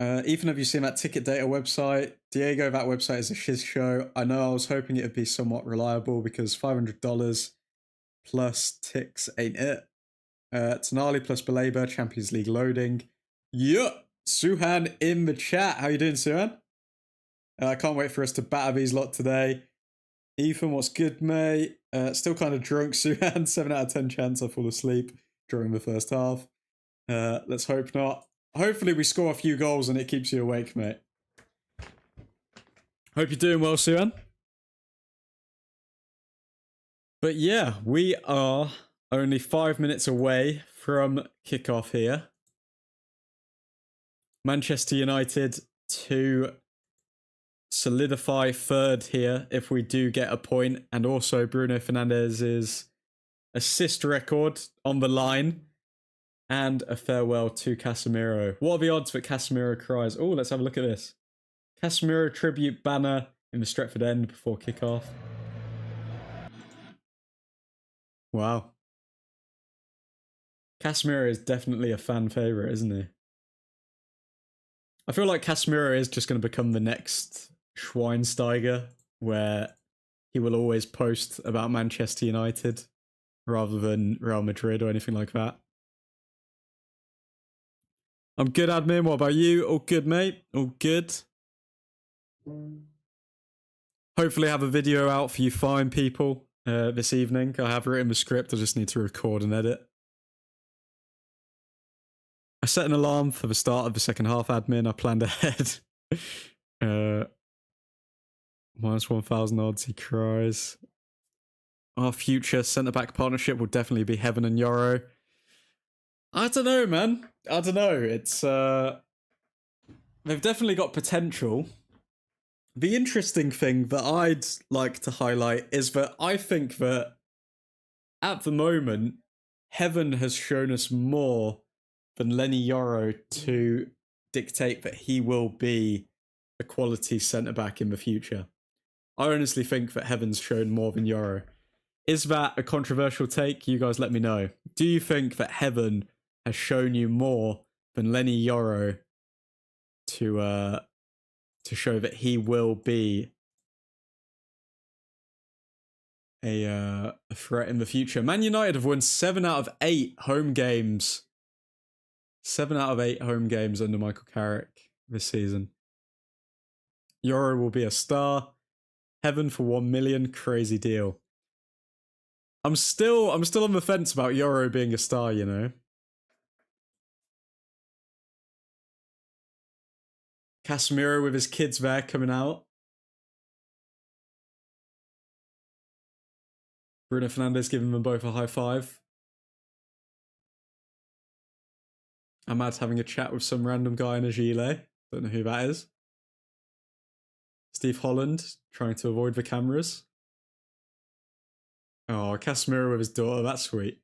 Ethan, have you seen that ticket data website? Diego, that website is a shiz show. I know I was hoping it would be somewhat reliable because $500 plus ticks ain't it. Tonali plus Baleba, Champions League loading. Yup! Suhan in the chat. How you doing, Suhan? I can't wait for us to batter these lot today. Ethan, what's good, mate? Still kind of drunk, Suhan. 7 out of 10 chance I fall asleep during the first half. Let's hope not. Hopefully we score a few goals and it keeps you awake, mate. Hope you're doing well, Suhan. But yeah, we are only 5 minutes away from kickoff here. Manchester United to solidify 3rd here if we do get a point, and also Bruno Fernandes' assist record on the line, and a farewell to Casemiro. What are the odds that Casemiro cries? Oh, let's have a look at this. Casemiro tribute banner in the Stretford end before kickoff. Wow. Casemiro is definitely a fan favourite, isn't he? I feel like Casemiro is just going to become the next Schweinsteiger, where he will always post about Manchester United rather than Real Madrid or anything like that. I'm good, admin. What about you? All good, mate? All good? Hopefully I have a video out for you fine people this evening. I have written the script. I just need to record and edit. I set an alarm for the start of the second half, admin. I planned ahead. Minus 1,000 odds, he cries. Our future centre-back partnership will definitely be Heaven and Yoro. I don't know, man. I don't know. It's they've definitely got potential. The interesting thing that I'd like to highlight is that I think that at the moment, Heaven has shown us more than Lenny Yoro to dictate that he will be a quality centre back in the future. I honestly think that Heaven's shown more than Yoro. Is that a controversial take? You guys let me know. Do you think that Heaven has shown you more than Lenny Yoro to show that he will be a threat in the future? Man United have won 7 out of 8 home games. 7 out of 8 home games under Michael Carrick this season. Yoro will be a star. Heaven for 1 million, crazy deal. I'm still on the fence about Yoro being a star, you know. Casemiro with his kids there coming out. Bruno Fernandes giving them both a high five. Ahmad having a chat with some random guy in a gilet. Don't know who that is. Steve Holland trying to avoid the cameras. Oh, Casemiro with his daughter. That's sweet.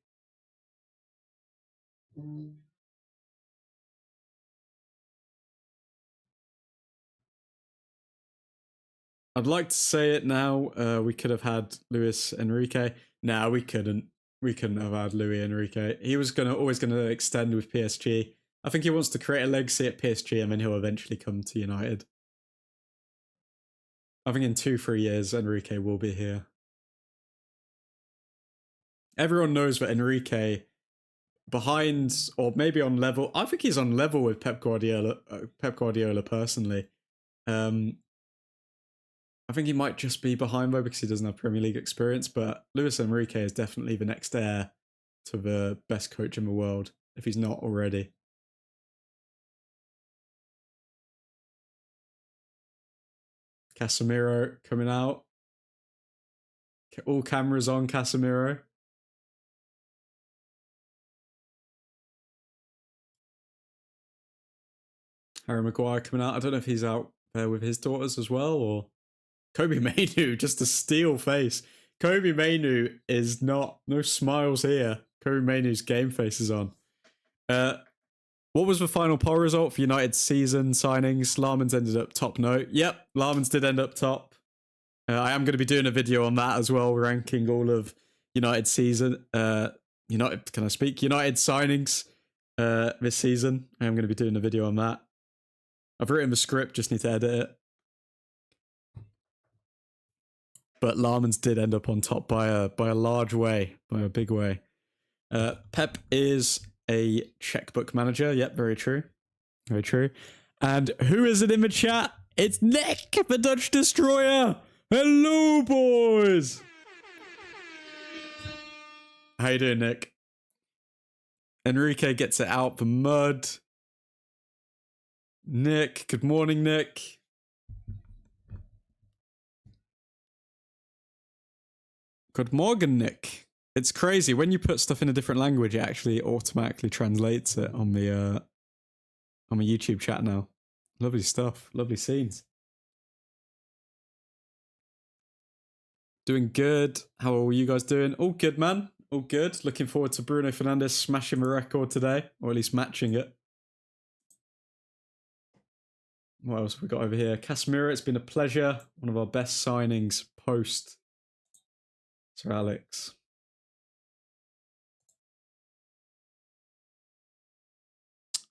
I'd like to say it now. We could have had Luis Enrique. Nah, we couldn't. We couldn't have had Luis Enrique. He was always gonna extend with PSG. I think he wants to create a legacy at PSG and then he'll eventually come to United. I think in 2-3 years, Enrique will be here. Everyone knows that Enrique, behind or maybe on level, I think he's on level with Pep Guardiola. Pep Guardiola personally. I think he might just be behind though because he doesn't have Premier League experience. But Luis Enrique is definitely the next heir to the best coach in the world if he's not already. Casemiro coming out. All cameras on Casemiro. Harry Maguire coming out. I don't know if he's out there with his daughters as well or... Kobe Mainu, just a steel face. Kobe Mainu is not... No smiles here. Kobe Mainu's game face is on. What was the final poll result for United's season signings? Lahrmann's ended up top note. Yep, Lahrmann's did end up top. I am going to be doing a video on that as well, ranking all of United's season. United signings this season. I am going to be doing a video on that. I've written the script, just need to edit it. But Lahrmann's did end up on top by a large way, by a big way. Pep is a checkbook manager. Yep, very true. Very true. And who is it in the chat? It's Nick, the Dutch Destroyer. Hello, boys. How you doing, Nick? Enrique gets it out the mud. Nick, good morning, Nick. Good morning, Nick. It's crazy. When you put stuff in a different language, it actually automatically translates it on the YouTube chat now. Lovely stuff. Lovely scenes. Doing good. How are you guys doing? All good, man. All good. Looking forward to Bruno Fernandes smashing the record today, or at least matching it. What else have we got over here? Casemiro, it's been a pleasure. One of our best signings post Sir Alex.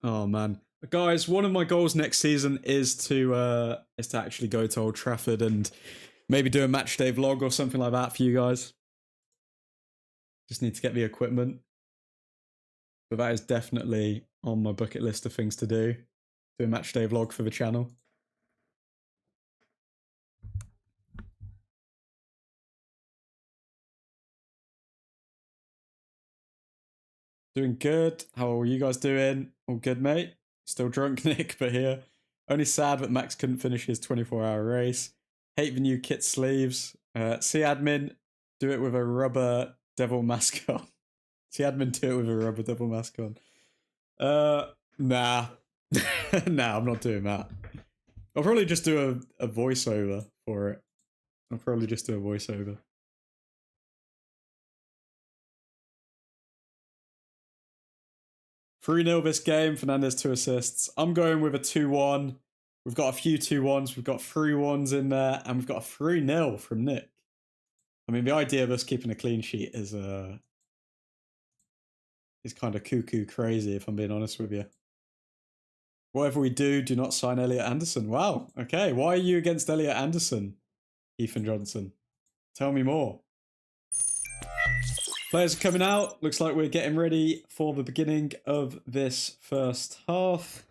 Oh man, guys! One of my goals next season is to actually go to Old Trafford and maybe do a match day vlog or something like that for you guys. Just need to get the equipment, but that is definitely on my bucket list of things to do. Do a match day vlog for the channel. Doing good. How are you guys doing? All good, mate? Still drunk, Nick, but here. Only sad that Max couldn't finish his 24-hour race. Hate the new kit sleeves. See admin, do it with a rubber devil mask on. See admin, do it with a rubber devil mask on. Nah. Nah, I'm not doing that. I'll probably just do a voiceover for it. I'll probably just do a voiceover. Three 0 this game. Fernandez 2 assists. I'm going with a 2-1. We've got a few 2-1s. We've got 3-1s in there, and we've got a 3-0 from Nick. I mean, the idea of us keeping a clean sheet is kind of cuckoo crazy, if I'm being honest with you. Whatever we do not sign Elliot Anderson. Wow. Okay. Why are you against Elliot Anderson, Ethan Johnson? Tell me more. Players are coming out. Looks like we're getting ready for the beginning of this first half.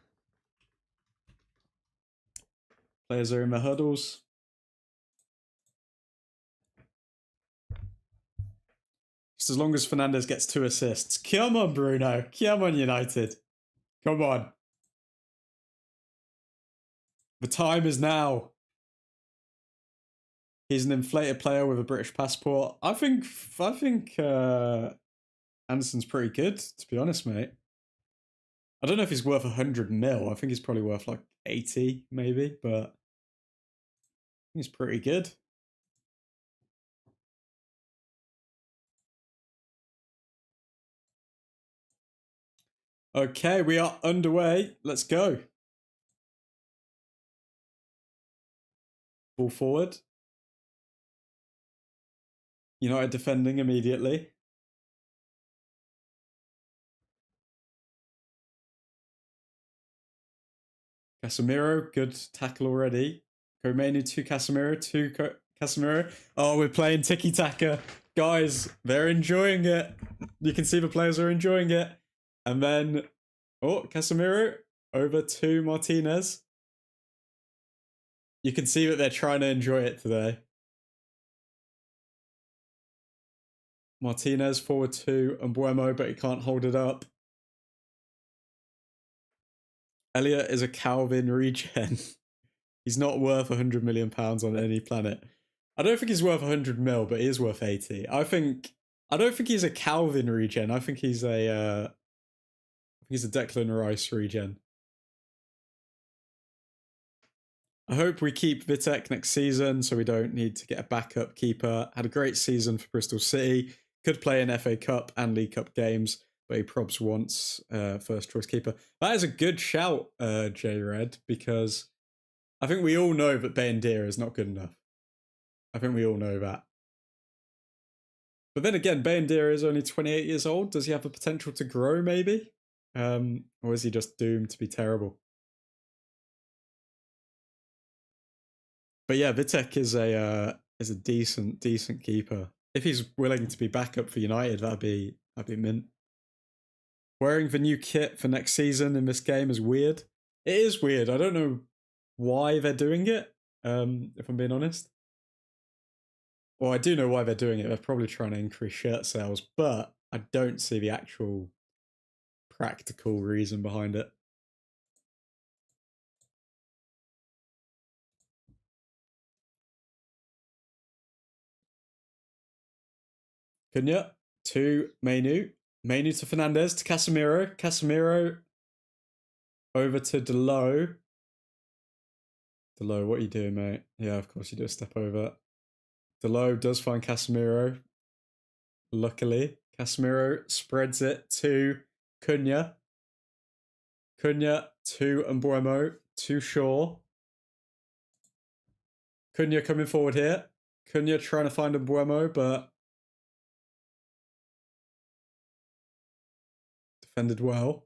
Players are in the huddles. Just as long as Fernandez gets 2 assists. Come on, Bruno. Come on, United. Come on. The time is now. He's an inflated player with a British passport. I think Anderson's pretty good, to be honest, mate. I don't know if he's worth 100 mil. I think he's probably worth like 80, maybe, but he's pretty good. Okay, we are underway. Let's go. Ball forward. United defending immediately. Casemiro, good tackle already. Komenu to Casemiro, Casemiro. Oh, we're playing tiki-taka. Guys, they're enjoying it. You can see the players are enjoying it. And then, oh, Casemiro over to Martinez. You can see that they're trying to enjoy it today. Martinez forward to Mbuemo, but he can't hold it up. Elliot is a Calvin regen. He's not worth £100 million on any planet. I don't think he's worth 100 mil, but he is worth 80. I don't think he's a Calvin regen. I think he's a Declan Rice regen. I hope we keep Vitek next season so we don't need to get a backup keeper. Had a great season for Bristol City. Could play in FA Cup and League Cup games, but he probs once first choice keeper. That is a good shout, J-Red, because I think we all know that Bayandira is not good enough. I think we all know that. But then again, Bayandira is only 28 years old. Does he have the potential to grow, maybe? Or is he just doomed to be terrible? But yeah, Vitek is a decent keeper. If he's willing to be backup for United, that'd be mint. Wearing the new kit for next season in this game is weird. It is weird. I don't know why they're doing it, if I'm being honest. Well, I do know why they're doing it. They're probably trying to increase shirt sales, but I don't see the actual practical reason behind it. Cunha to Menu. Menu to Fernandez to Casemiro. Casemiro over to Delo. Delo, what are you doing, mate? Yeah, of course you do a step over. Delo does find Casemiro. Luckily, Casemiro spreads it to Cunha. Cunha to Mbuemo to Shaw. Cunha coming forward here. Cunha trying to find Mbuemo, but defended well.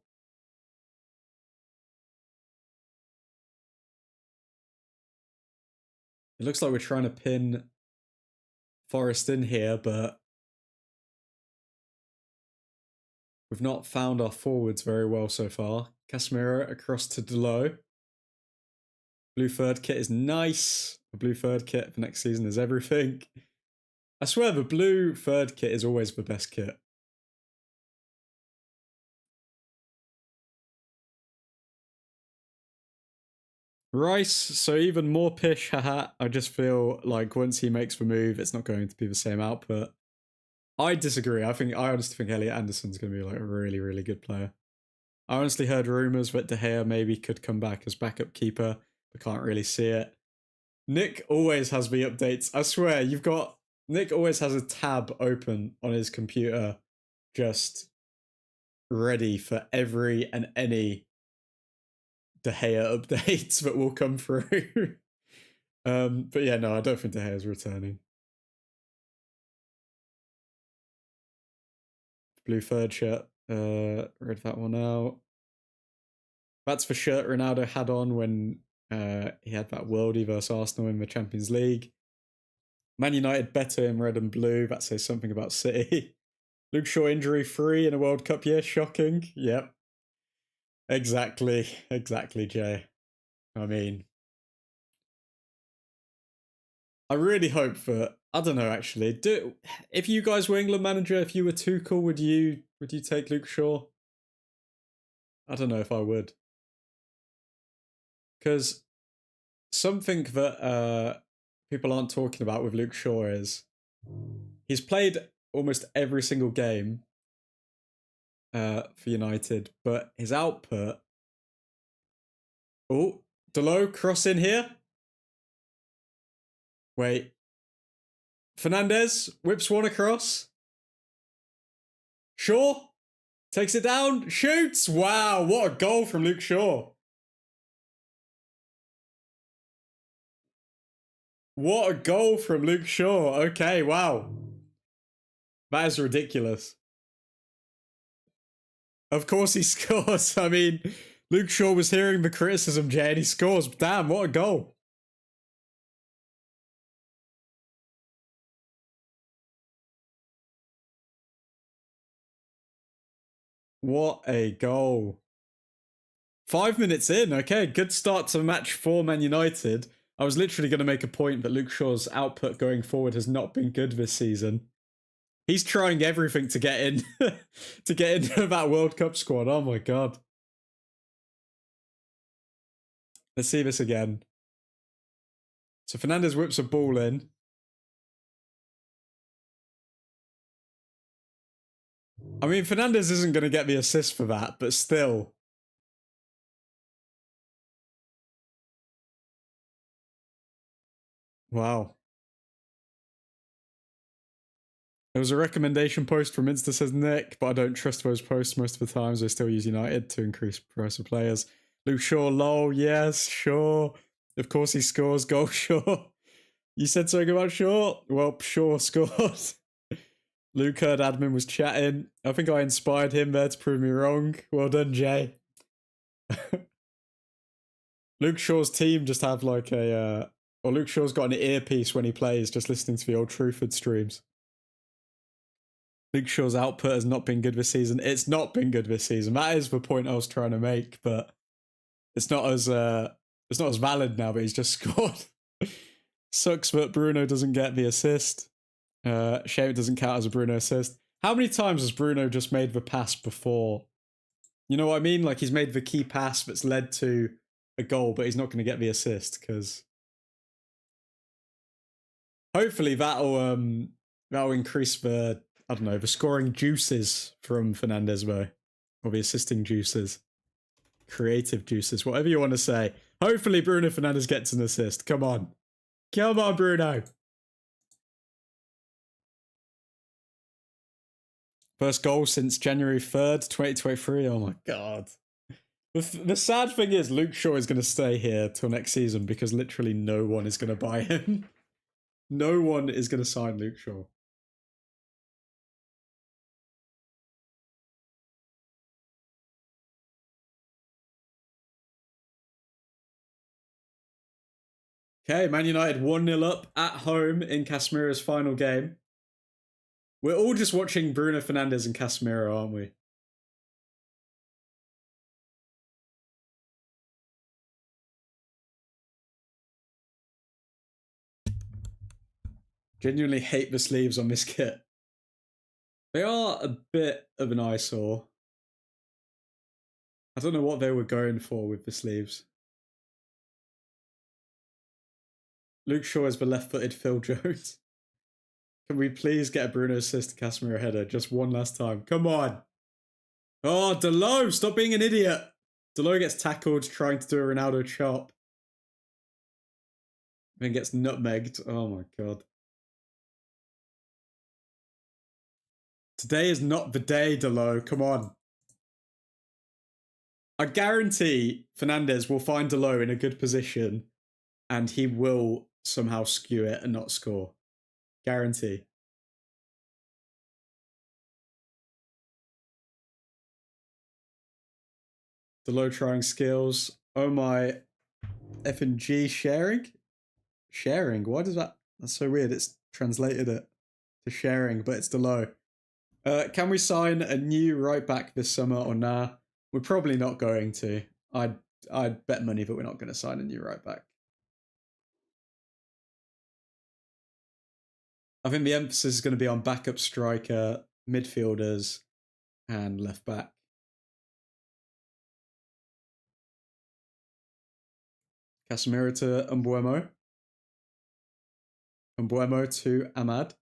It looks like we're trying to pin Forest in here, but we've not found our forwards very well so far. Casemiro across to Delo. Blue third kit is nice. The blue third kit for next season is everything. I swear the blue third kit is always the best kit. Rice, so even more pish, haha. I just feel like once he makes the move, it's not going to be the same output. I disagree. I honestly think Elliot Anderson's going to be like a really, really good player. I honestly heard rumours that De Gea maybe could come back as backup keeper, but can't really see it. Nick always has the updates. I swear, Nick always has a tab open on his computer, just ready for every and any De Gea updates that will come through. But yeah, no, I don't think De Gea is returning. Blue third shirt. Read that one out. That's the shirt Ronaldo had on when he had that worldie versus Arsenal in the Champions League. Man United better in red and blue. That says something about City. Luke Shaw injury free in a World Cup year. Shocking. Yep. Exactly, Jay. I mean, I really hope that, I don't know actually. If you guys were England manager, if you were Tuchel, would you take Luke Shaw? I don't know if I would. Because something that people aren't talking about with Luke Shaw is he's played almost every single game for United, but his output... Oh, Delo, cross in here. Wait. Fernandez whips one across. Shaw takes it down, shoots. Wow, what a goal from Luke Shaw. What a goal from Luke Shaw. Okay, wow. That is ridiculous. Of course he scores. I mean, Luke Shaw was hearing the criticism, Jay, and he scores. Damn, what a goal. What a goal. 5 minutes in. Okay, good start to match for Man United. I was literally going to make a point that Luke Shaw's output going forward has not been good this season. He's trying everything to get in, to get into that World Cup squad. Oh my god. Let's see this again. So Fernandez whips a ball in. I mean, Fernandez isn't going to get the assist for that, but still. Wow. There was a recommendation post from Insta, says Nick, but I don't trust those posts most of the times. I still use United to increase price of players. Luke Shaw, lol, yes, sure. Of course he scores, goal Shaw. You said something about Shaw? Well, Shaw scored. Luke heard admin was chatting. I think I inspired him there to prove me wrong. Well done, Jay. Luke Shaw's team just have like a... or Luke Shaw's got an earpiece when he plays, just listening to the Old Trafford streams. Luke Shaw's output has not been good this season. It's not been good this season. That is the point I was trying to make, but it's not as valid now that he's just scored. Sucks that Bruno doesn't get the assist. Shame it doesn't count as a Bruno assist. How many times has Bruno just made the pass before? You know what I mean? Like he's made the key pass that's led to a goal, but he's not going to get the assist because hopefully that'll increase the, I don't know, the scoring juices from Fernandez though, or the assisting juices, creative juices, whatever you want to say. Hopefully Bruno Fernandes gets an assist. Come on, Bruno. First goal since January 3rd, 2023. Oh my god. The sad thing is Luke Shaw is going to stay here till next season because literally no one is going to buy him. No one is going to sign Luke Shaw. Okay, Man United 1-0 up at home in Casemiro's final game. We're all just watching Bruno Fernandes and Casemiro, aren't we? Genuinely hate the sleeves on this kit. They are a bit of an eyesore. I don't know what they were going for with the sleeves. Luke Shaw is the left-footed Phil Jones. Can we please get a Bruno assist to Casemiro header just one last time? Come on. Oh, Delo, stop being an idiot. Delo gets tackled trying to do a Ronaldo chop. Then gets nutmegged. Oh my god. Today is not the day, Delo. Come on. I guarantee Fernandez will find Delo in a good position and he will somehow skew it and not score. Guarantee. Delo trying skills. Oh my. F&G sharing? Sharing? Why does that... That's so weird. It's translated it to sharing, but it's Delo. Can we sign a new right back this summer or nah? We're probably not going to. I'd bet money, but we're not going to sign a new right back. I think the emphasis is going to be on backup striker, midfielders, and left back. Casemiro to Mbuemo. Mbuemo to Ahmad.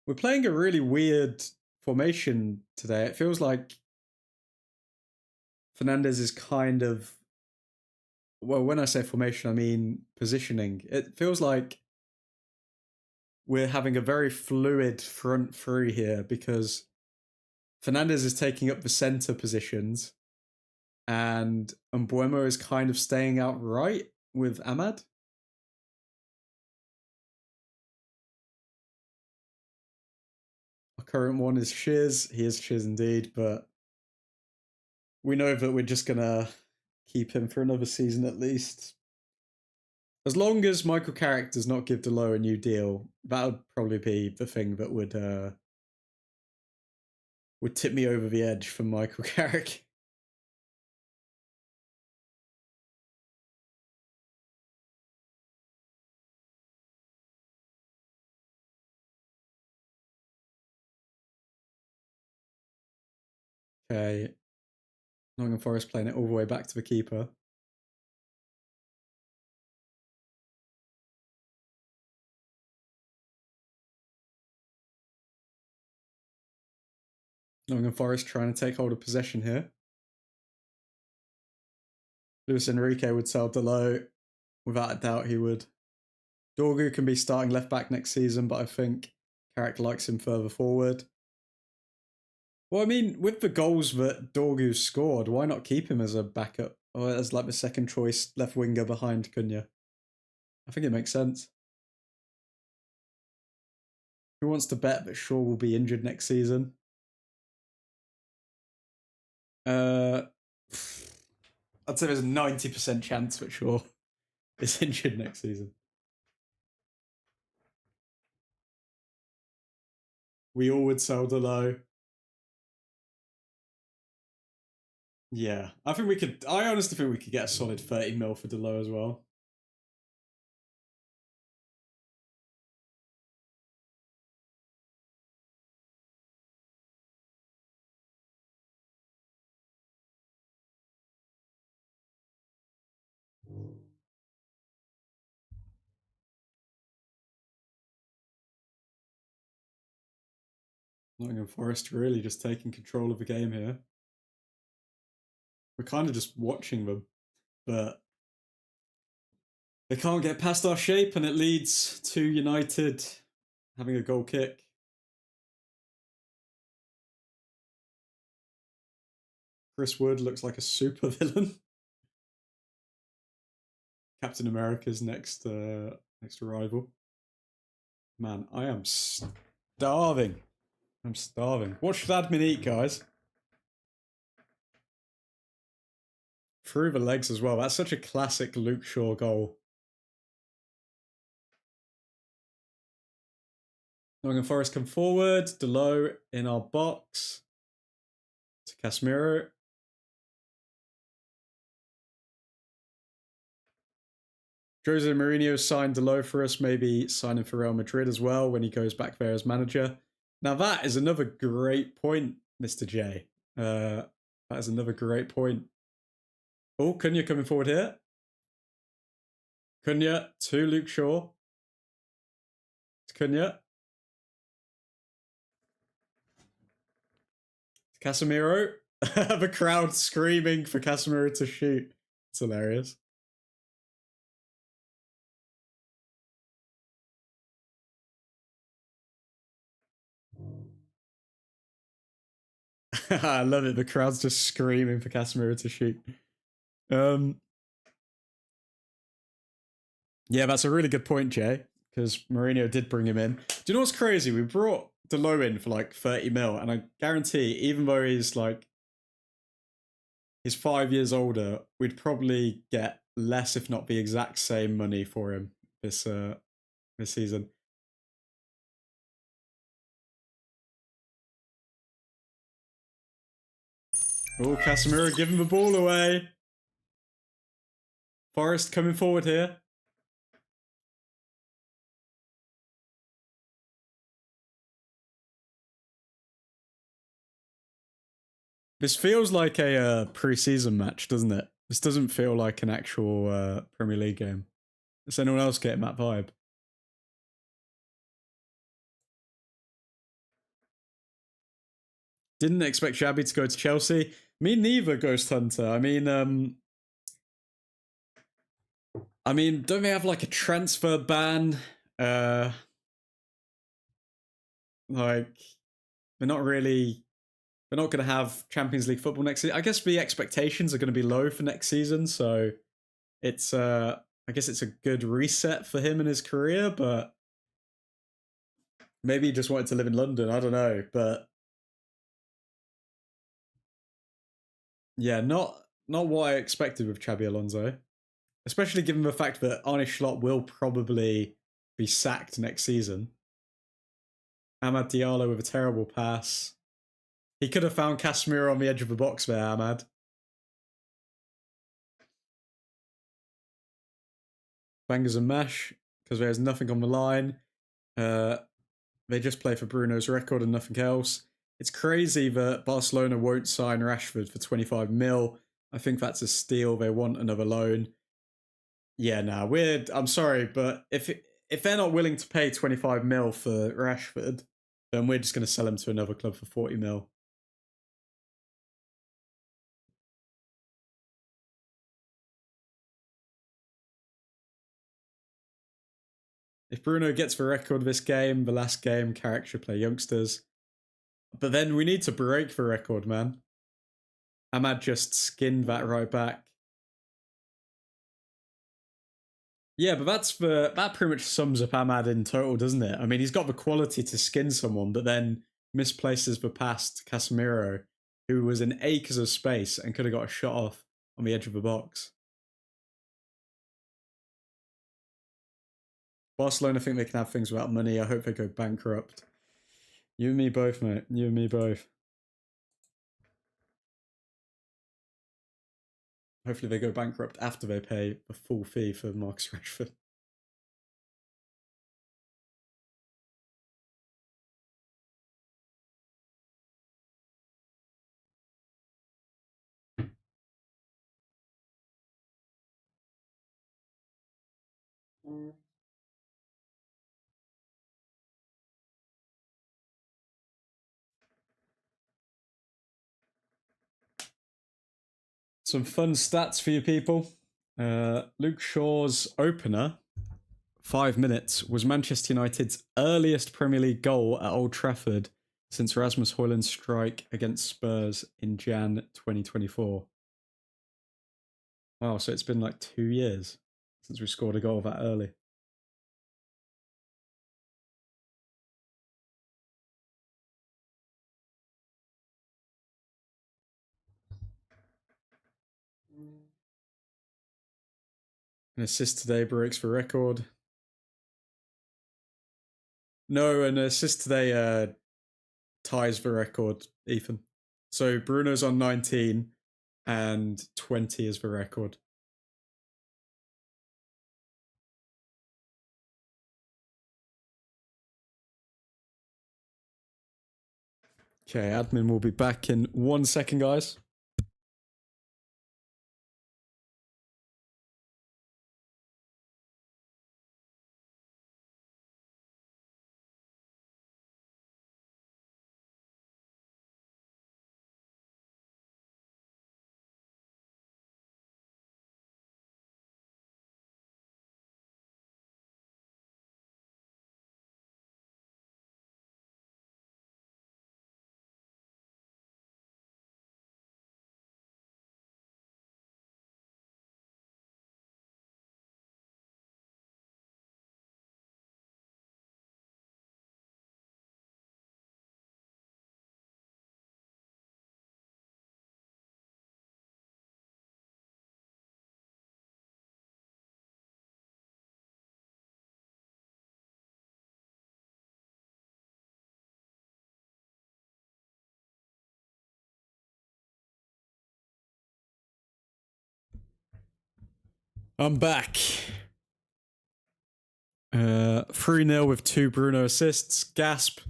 We're playing a really weird formation today. It feels like Fernandez is kind of... Well, when I say formation, I mean positioning. It feels like we're having a very fluid front three here because Fernandez is taking up the centre positions and Mbuemo is kind of staying out right with Ahmad. Our current one is Shiz. He is Shiz indeed, but we know that we're just going to keep him for another season at least. As long as Michael Carrick does not give Delo a new deal, that would probably be the thing that would tip me over the edge for Michael Carrick. Okay. Nottingham Forest playing it all the way back to the keeper. Nottingham Forest trying to take hold of possession here. Luis Enrique would sell Delo. Without a doubt, he would. Dorgu can be starting left back next season, but I think Carrick likes him further forward. Well, I mean, with the goals that Dorgu scored, why not keep him as a backup or as like the second choice left winger behind Cunha? I think it makes sense. Who wants to bet that Shaw will be injured next season? I'd say there's a 90% chance that Shaw is injured next season. We all would sell Delo. Yeah, I think we could. I honestly think we could get a solid 30 mil for Delo as well. Nottingham Forest really just taking control of the game here. We're kind of just watching them, but they can't get past our shape, and it leads to United having a goal kick. Chris Wood looks like a super villain. Captain America's next arrival. Man, I am starving. I'm starving. What should admin eat, guys? Through the legs as well. That's such a classic Luke Shaw goal. Nottingham Forest come forward. Delo in our box. To Casemiro. Jose Mourinho signed Delo for us. Maybe sign him for Real Madrid as well when he goes back there as manager. Now that is another great point, Mr. J. That is another great point. Oh, Cunha coming forward here. Cunha to Luke Shaw. To Cunha. Casemiro. The crowd screaming for Casemiro to shoot. It's hilarious. I love it. The crowd's just screaming for Casemiro to shoot. Yeah, that's a really good point, Jay, because Mourinho did bring him in. Do you know what's crazy? We brought Delo in for like 30 mil, and I guarantee, even though he's 5 years older, we'd probably get less, if not the exact same money for him this season. Oh, Casemiro giving the ball away. Forest coming forward here. This feels like a pre-season match, doesn't it? This doesn't feel like an actual Premier League game. Is anyone else getting that vibe? Didn't expect Xabi to go to Chelsea. Me neither, Ghost Hunter. I mean, don't they have like a transfer ban? Like, they're not going to have Champions League football next season. I guess the expectations are going to be low for next season, so it's I guess it's a good reset for him in his career, but maybe he just wanted to live in London. I don't know, but yeah, not what I expected with Xabi Alonso, especially given the fact that Arne Slot will probably be sacked next season. Amad Diallo with a terrible pass. He could have found Casemiro on the edge of the box there, Amad. Bangers and mash, because there's nothing on the line. They just play for Bruno's record and nothing else. It's crazy that Barcelona won't sign Rashford for 25 mil. I think that's a steal. They want another loan. Yeah, nah, weird. I'm sorry, but if they're not willing to pay 25 mil for Rashford, then we're just going to sell him to another club for 40 mil. If Bruno gets the record this game, the last game, Carrick should play youngsters. But then we need to break the record, man. Amad just skinned that right back. Yeah, but that pretty much sums up Amad in total, doesn't it? I mean, he's got the quality to skin someone, but then misplaces the pass to Casemiro, who was in acres of space and could have got a shot off on the edge of the box. Barcelona think they can have things without money. I hope they go bankrupt. You and me both, mate. You and me both. Hopefully they go bankrupt after they pay the full fee for Marcus Rashford. Some fun stats for you people. Luke Shaw's opener, 5 minutes, was Manchester United's earliest Premier League goal at Old Trafford since Rasmus Højlund's strike against Spurs in Jan 2024. Wow, so it's been like 2 years since we scored a goal that early. An assist today breaks the record. No, an assist today ties the record, Ethan. So Bruno's on 19 and 20 is the record. Okay, admin will be back in 1 second, guys. I'm back. 3-0 with 2 Bruno assists. Gasp.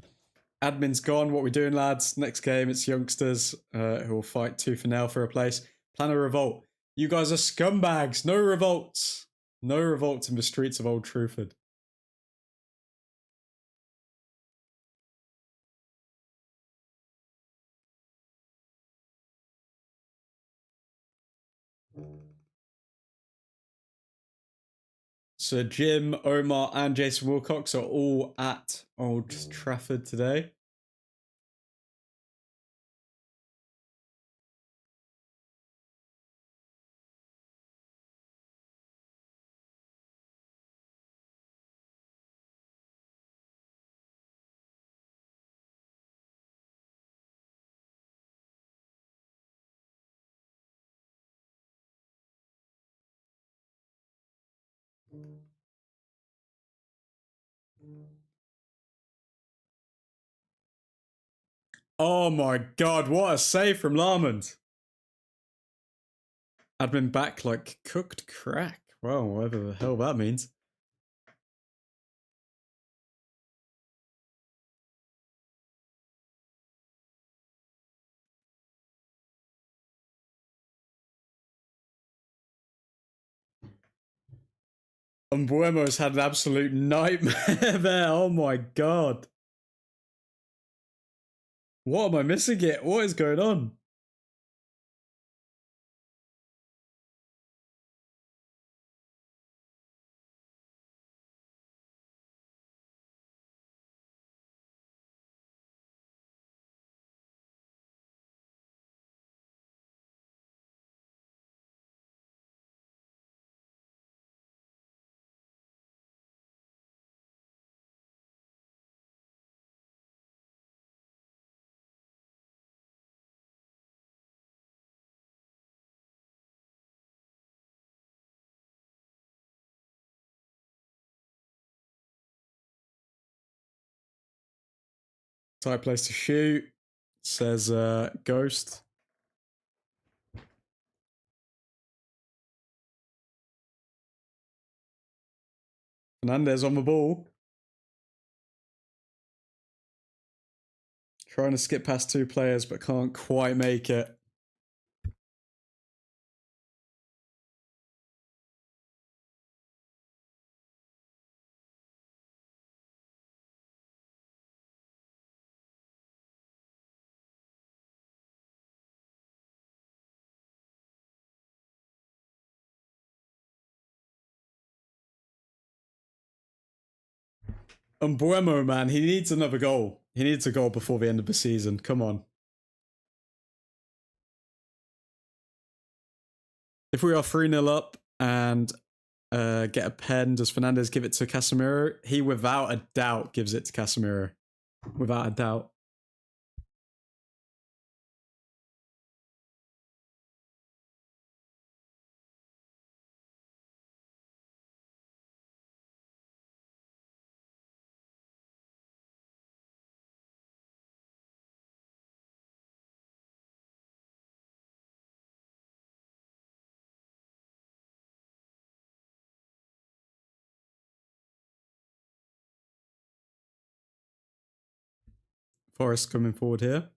Admin's gone. What we doing, lads? Next game, it's youngsters who will fight tooth and nail for a place. Plan a revolt. You guys are scumbags. No revolts. No revolts in the streets of Old Trafford. So Jim, Omar, and Jason Wilcox are all at Old Trafford today. Oh my god, what a save from Larmond. Admin back like cooked crack. Well, whatever the hell that means. Umbuemo's had an absolute nightmare there. Oh my god. What am I missing it? What is going on? Tight place to shoot. Says Ghost. Fernandez on the ball. Trying to skip past 2 players, but can't quite make it. Umbuemo, man, he needs another goal. He needs a goal before the end of the season. Come on. If we are 3-0 up and get a pen, does Fernandez give it to Casemiro? He, without a doubt, gives it to Casemiro. Without a doubt. Forest coming forward here.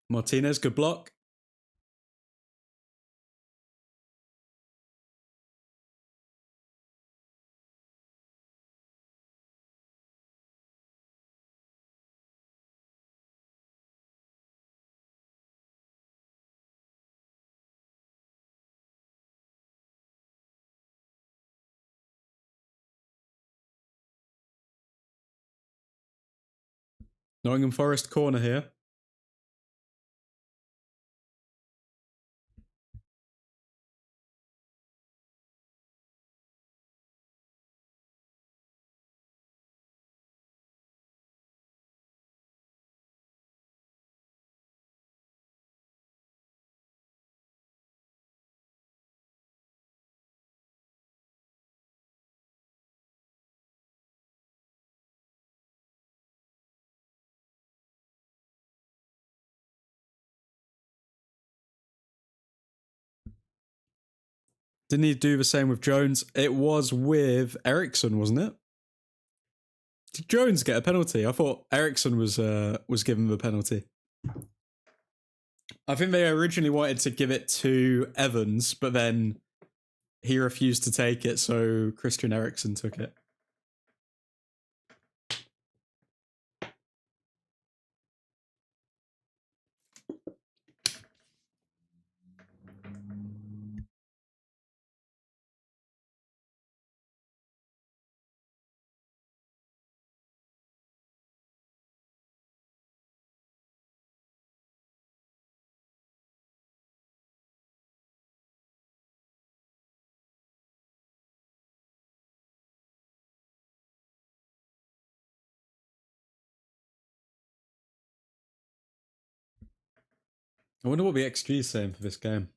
Martinez, good block. Nottingham Forest corner here. Didn't he do the same with Jones? It was with Ericsson, wasn't it? Did Jones get a penalty? I thought Ericsson was given the penalty. I think they originally wanted to give it to Evans, but then he refused to take it, so Christian Eriksen took it. I wonder what the XG is saying for this game.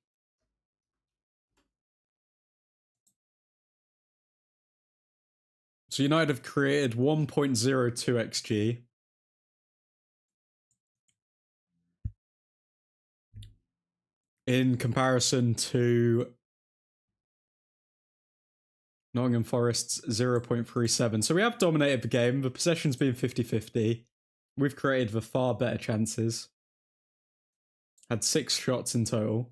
So United have created 1.02 XG. In comparison to Nottingham Forest's 0.37. So we have dominated the game. The possession's been 50-50. We've created the far better chances. Had 6 shots in total.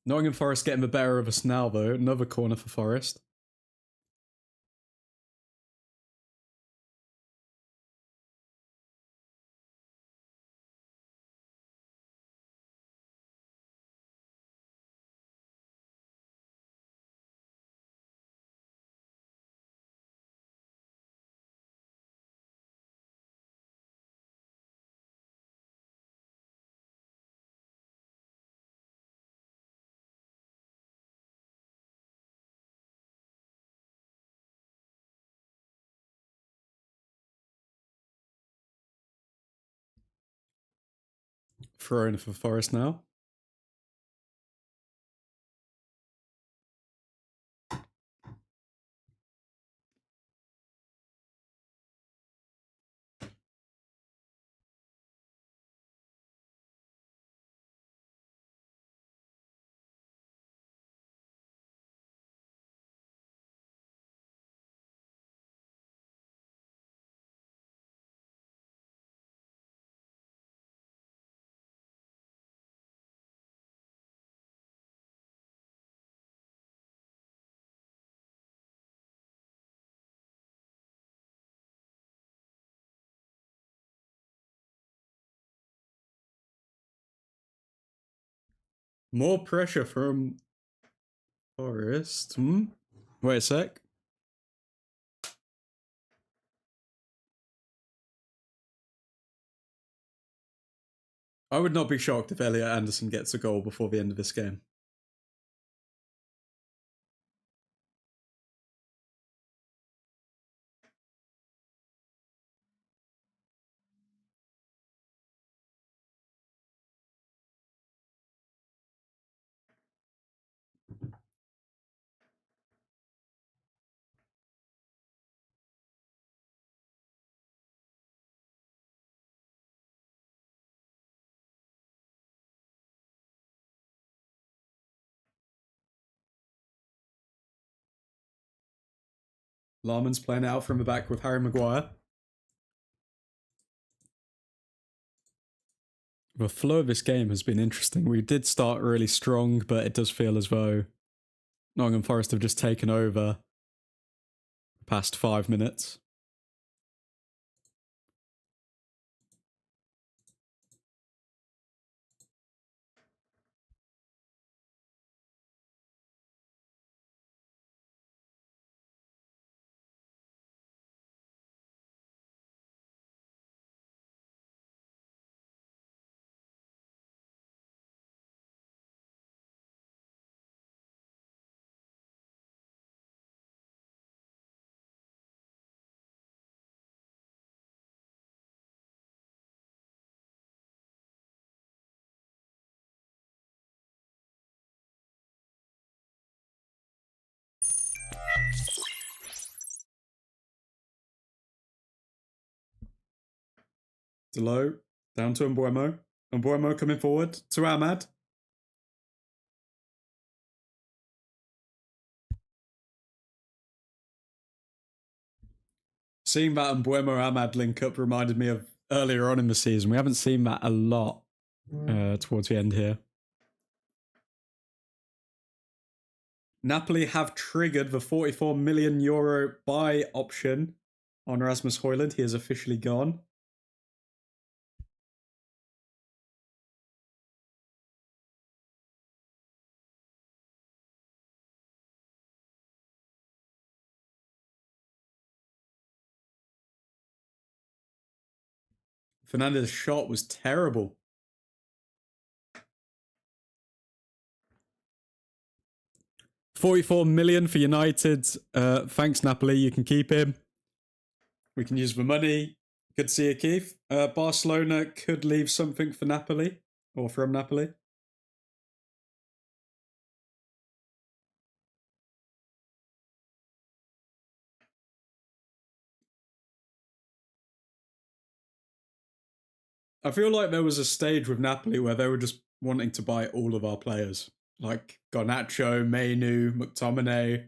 Nottingham Forest getting the better of us now, though. Another corner for Forest. Throw in for Forest now. More pressure from Forest. Wait a sec. I would not be shocked if Elliot Anderson gets a goal before the end of this game. Larman's playing out from the back with Harry Maguire. The flow of this game has been interesting. We did start really strong, but it does feel as though Nottingham Forest have just taken over the past 5 minutes. Delo, down to Mbuemo. Mbuemo coming forward to Ahmad. Seeing that Mbuemo Ahmad link up reminded me of earlier on in the season. We haven't seen that a lot towards the end here. Napoli have triggered the €44 million buy option on Rasmus Højlund. He is officially gone. Fernandes' shot was terrible. $44 million for United. Thanks, Napoli. You can keep him. We can use the money. Good to see you, Keith. Barcelona could leave something for Napoli or from Napoli. I feel like there was a stage with Napoli where they were just wanting to buy all of our players. Like Garnacho, Mainu, McTominay,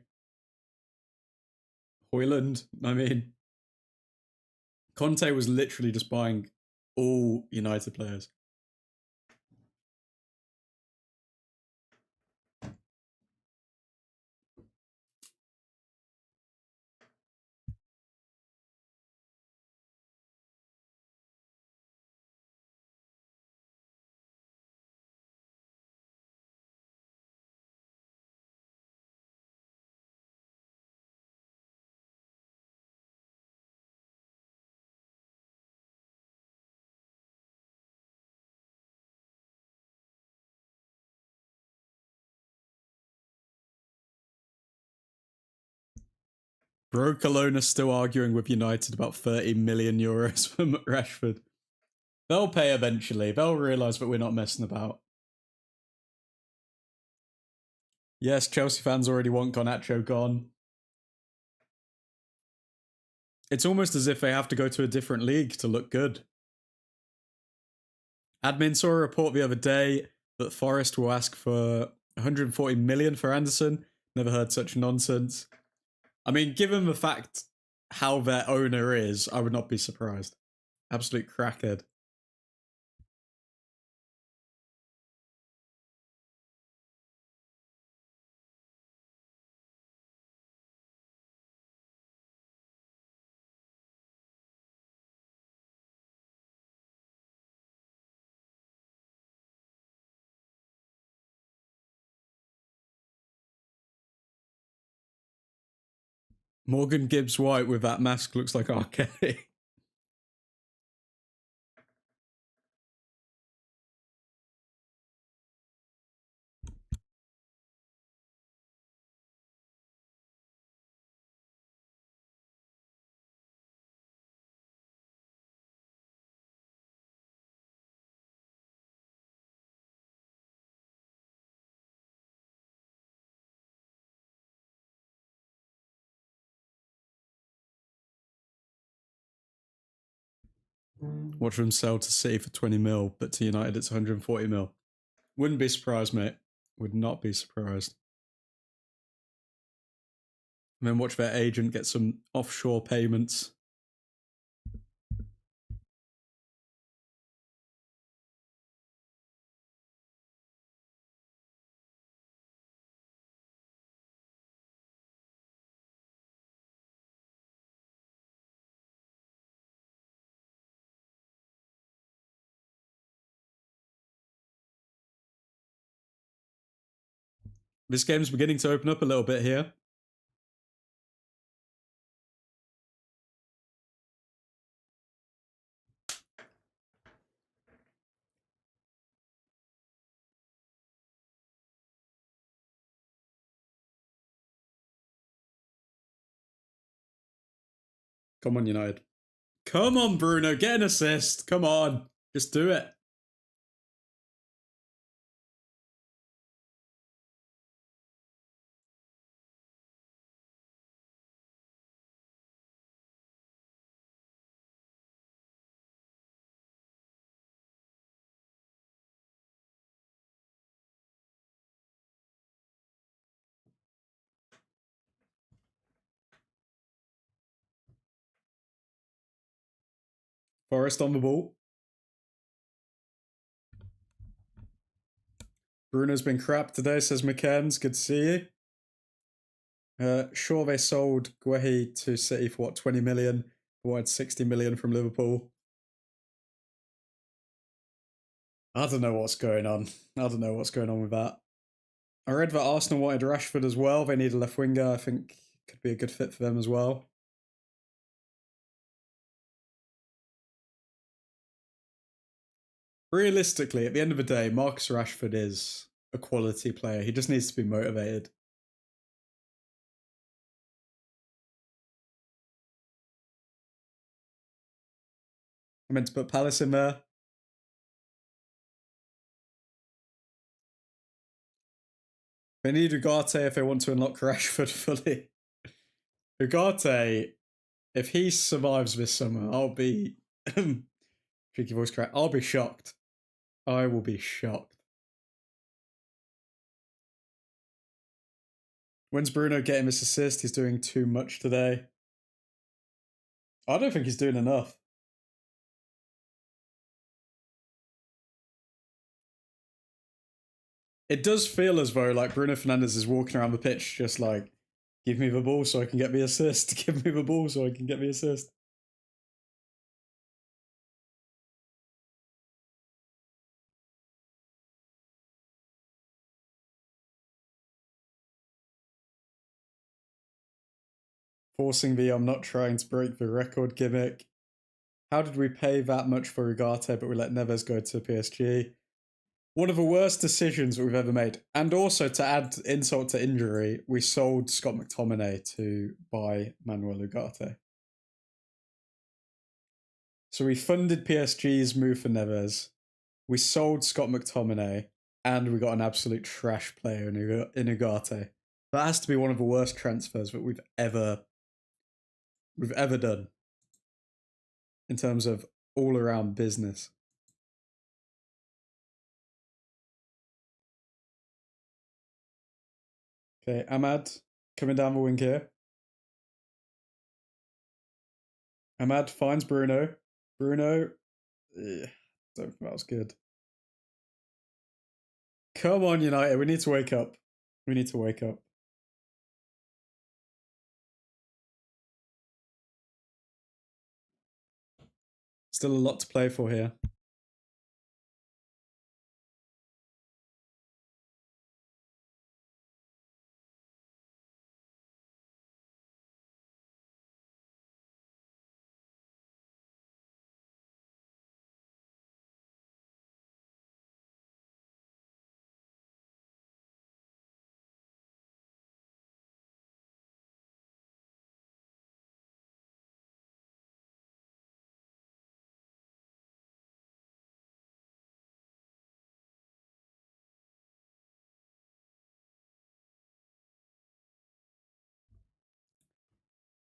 Højlund. I mean, Conte was literally just buying all United players. Bro, Cologne are still arguing with United about €30 million for Rashford. They'll pay eventually. They'll realise that we're not messing about. Yes, Chelsea fans already want Garnacho gone. It's almost as if they have to go to a different league to look good. Admin saw a report the other day that Forest will ask for 140 million for Anderson. Never heard such nonsense. I mean, given the fact how their owner is, I would not be surprised. Absolute crackhead. Morgan Gibbs White with that mask looks like R. Kelly. Watch them sell to City for 20 mil, but to United it's 140 mil. Wouldn't be surprised, mate. Would not be surprised. And then watch their agent get some offshore payments. This game's beginning to open up a little bit here. Come on, United. Come on, Bruno. Get an assist. Come on. Just do it. Forest on the ball. Bruno's been crap today, says McCanns. Good to see you. Sure, they sold Guehi to City for what, 20 million? Wanted 60 million from Liverpool. I don't know what's going on. I don't know what's going on with that. I read that Arsenal wanted Rashford as well. They need a left winger. I think could be a good fit for them as well. Realistically, at the end of the day, Marcus Rashford is a quality player. He just needs to be motivated. I meant to put Palace in there. They need Ugarte if they want to unlock Rashford fully. Ugarte, if he survives this summer, I'll be cheeky voice crack. I'll be shocked. I will be shocked. When's Bruno getting this assist? He's doing too much today. I don't think he's doing enough. It does feel as though like Bruno Fernandes is walking around the pitch just like, give me the ball so I can get the assist. Give me the ball so I can get the assist. Forcing the I'm not trying to break the record gimmick. How did we pay that much for Ugarte but we let Neves go to PSG? One of the worst decisions we've ever made. And also, to add insult to injury, we sold Scott McTominay to buy Manuel Ugarte. So we funded PSG's move for Neves, we sold Scott McTominay, and we got an absolute trash player in Ugarte. That has to be one of the worst transfers that we've ever done in terms of all-around business. Okay, Ahmad coming down the wing here. Ahmad finds Bruno. Bruno, don't think that was good. Come on, United. We need to wake up. We need to wake up. Still a lot to play for here.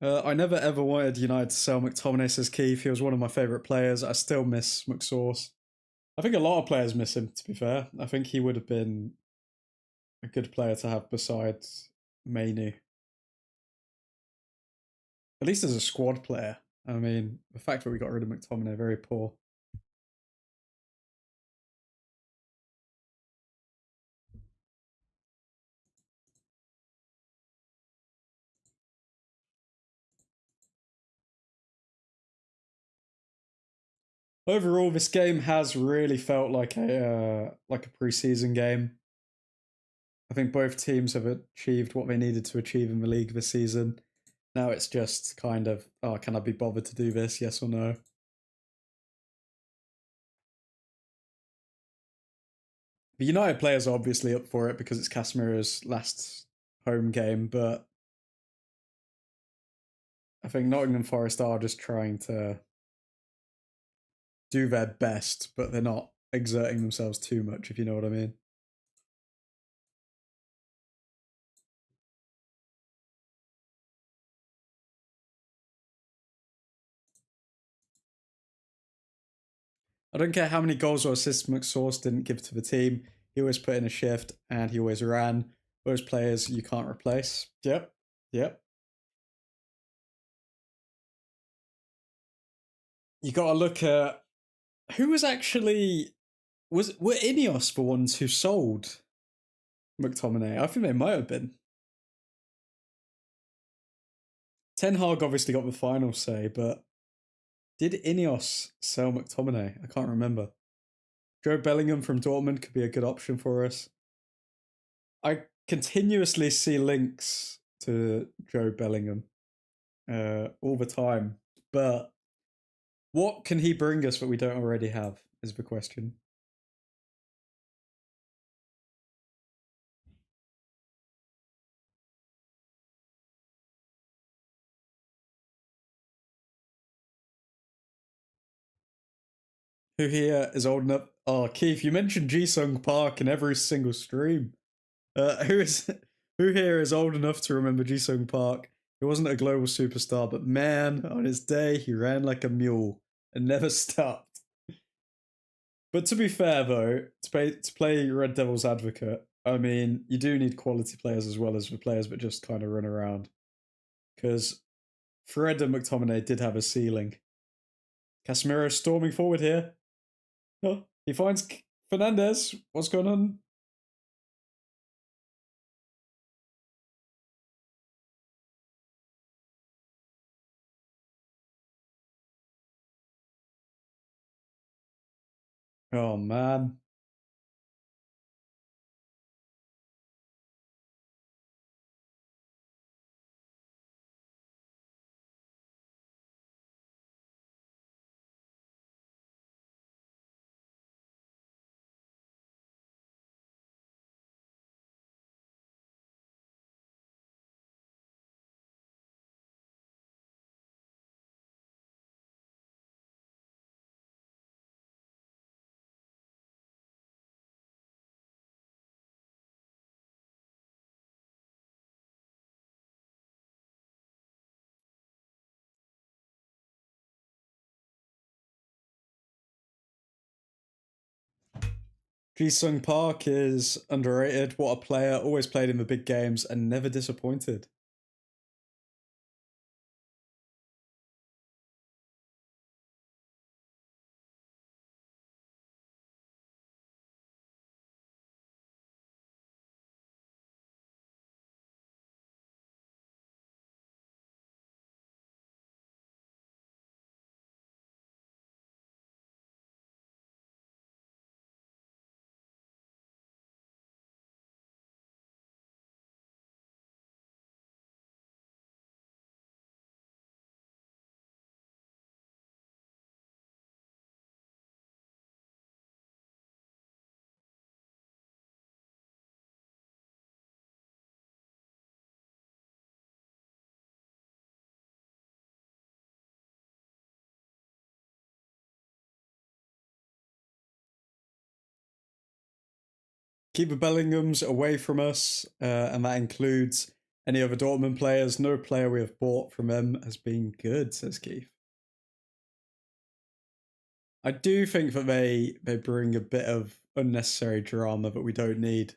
I never ever wanted United to sell McTominay, says Keith. He was one of my favourite players. I still miss McSauce. I think a lot of players miss him, to be fair. I think he would have been a good player to have besides Mainu. At least as a squad player. I mean, the fact that we got rid of McTominay, very poor. Overall, this game has really felt like a preseason game. I think both teams have achieved what they needed to achieve in the league this season. Now it's just kind of, oh, can I be bothered to do this? Yes or no? The United players are obviously up for it because it's Casemiro's last home game, but I think Nottingham Forest are just trying to do their best, but they're not exerting themselves too much, if you know what I mean. I don't care how many goals or assists McSauce didn't give to the team. He always put in a shift and he always ran. Those players you can't replace. Yep. Yep. you got to look at who was actually were Ineos the ones who sold McTominay? I think they might have been. Ten Hag obviously got the final say, but did Ineos sell McTominay? I can't remember. Joe Bellingham from Dortmund could be a good option for us. I continuously see links to Joe Bellingham all the time, but what can he bring us that we don't already have is the question. Who here is old enough? Oh, Keith, you mentioned Ji-Sung Park in every single stream. Who is who here is old enough to remember Ji-Sung Park? He wasn't a global superstar, but man, on his day, he ran like a mule and never stopped. But to be fair, though, to play Red Devil's advocate, I mean, you do need quality players as well as the players that just kind of run around. Because Fred and McTominay did have a ceiling. Casemiro storming forward here. Oh, he finds Fernandez. What's going on? Oh, man. Ji-Sung Park is underrated. What a player. Always played in the big games and never disappointed. Keep the Bellinghams away from us, and that includes any other Dortmund players. No player we have bought from them has been good, says Keith. I do think that they bring a bit of unnecessary drama that we don't need.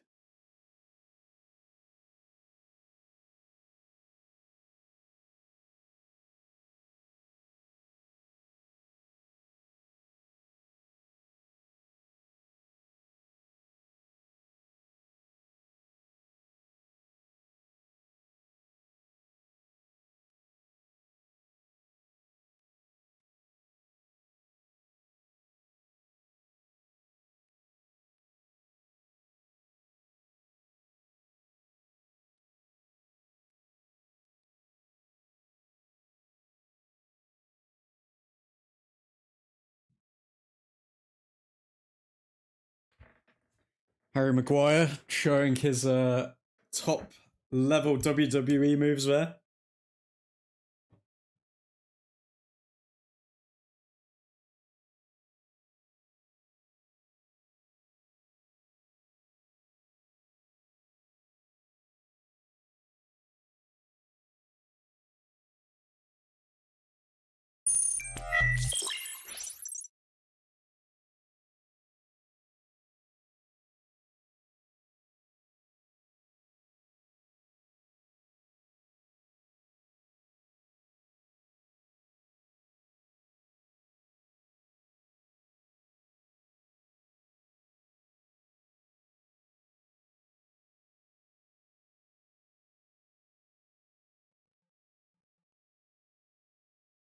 Harry Maguire showing his top level WWE moves there.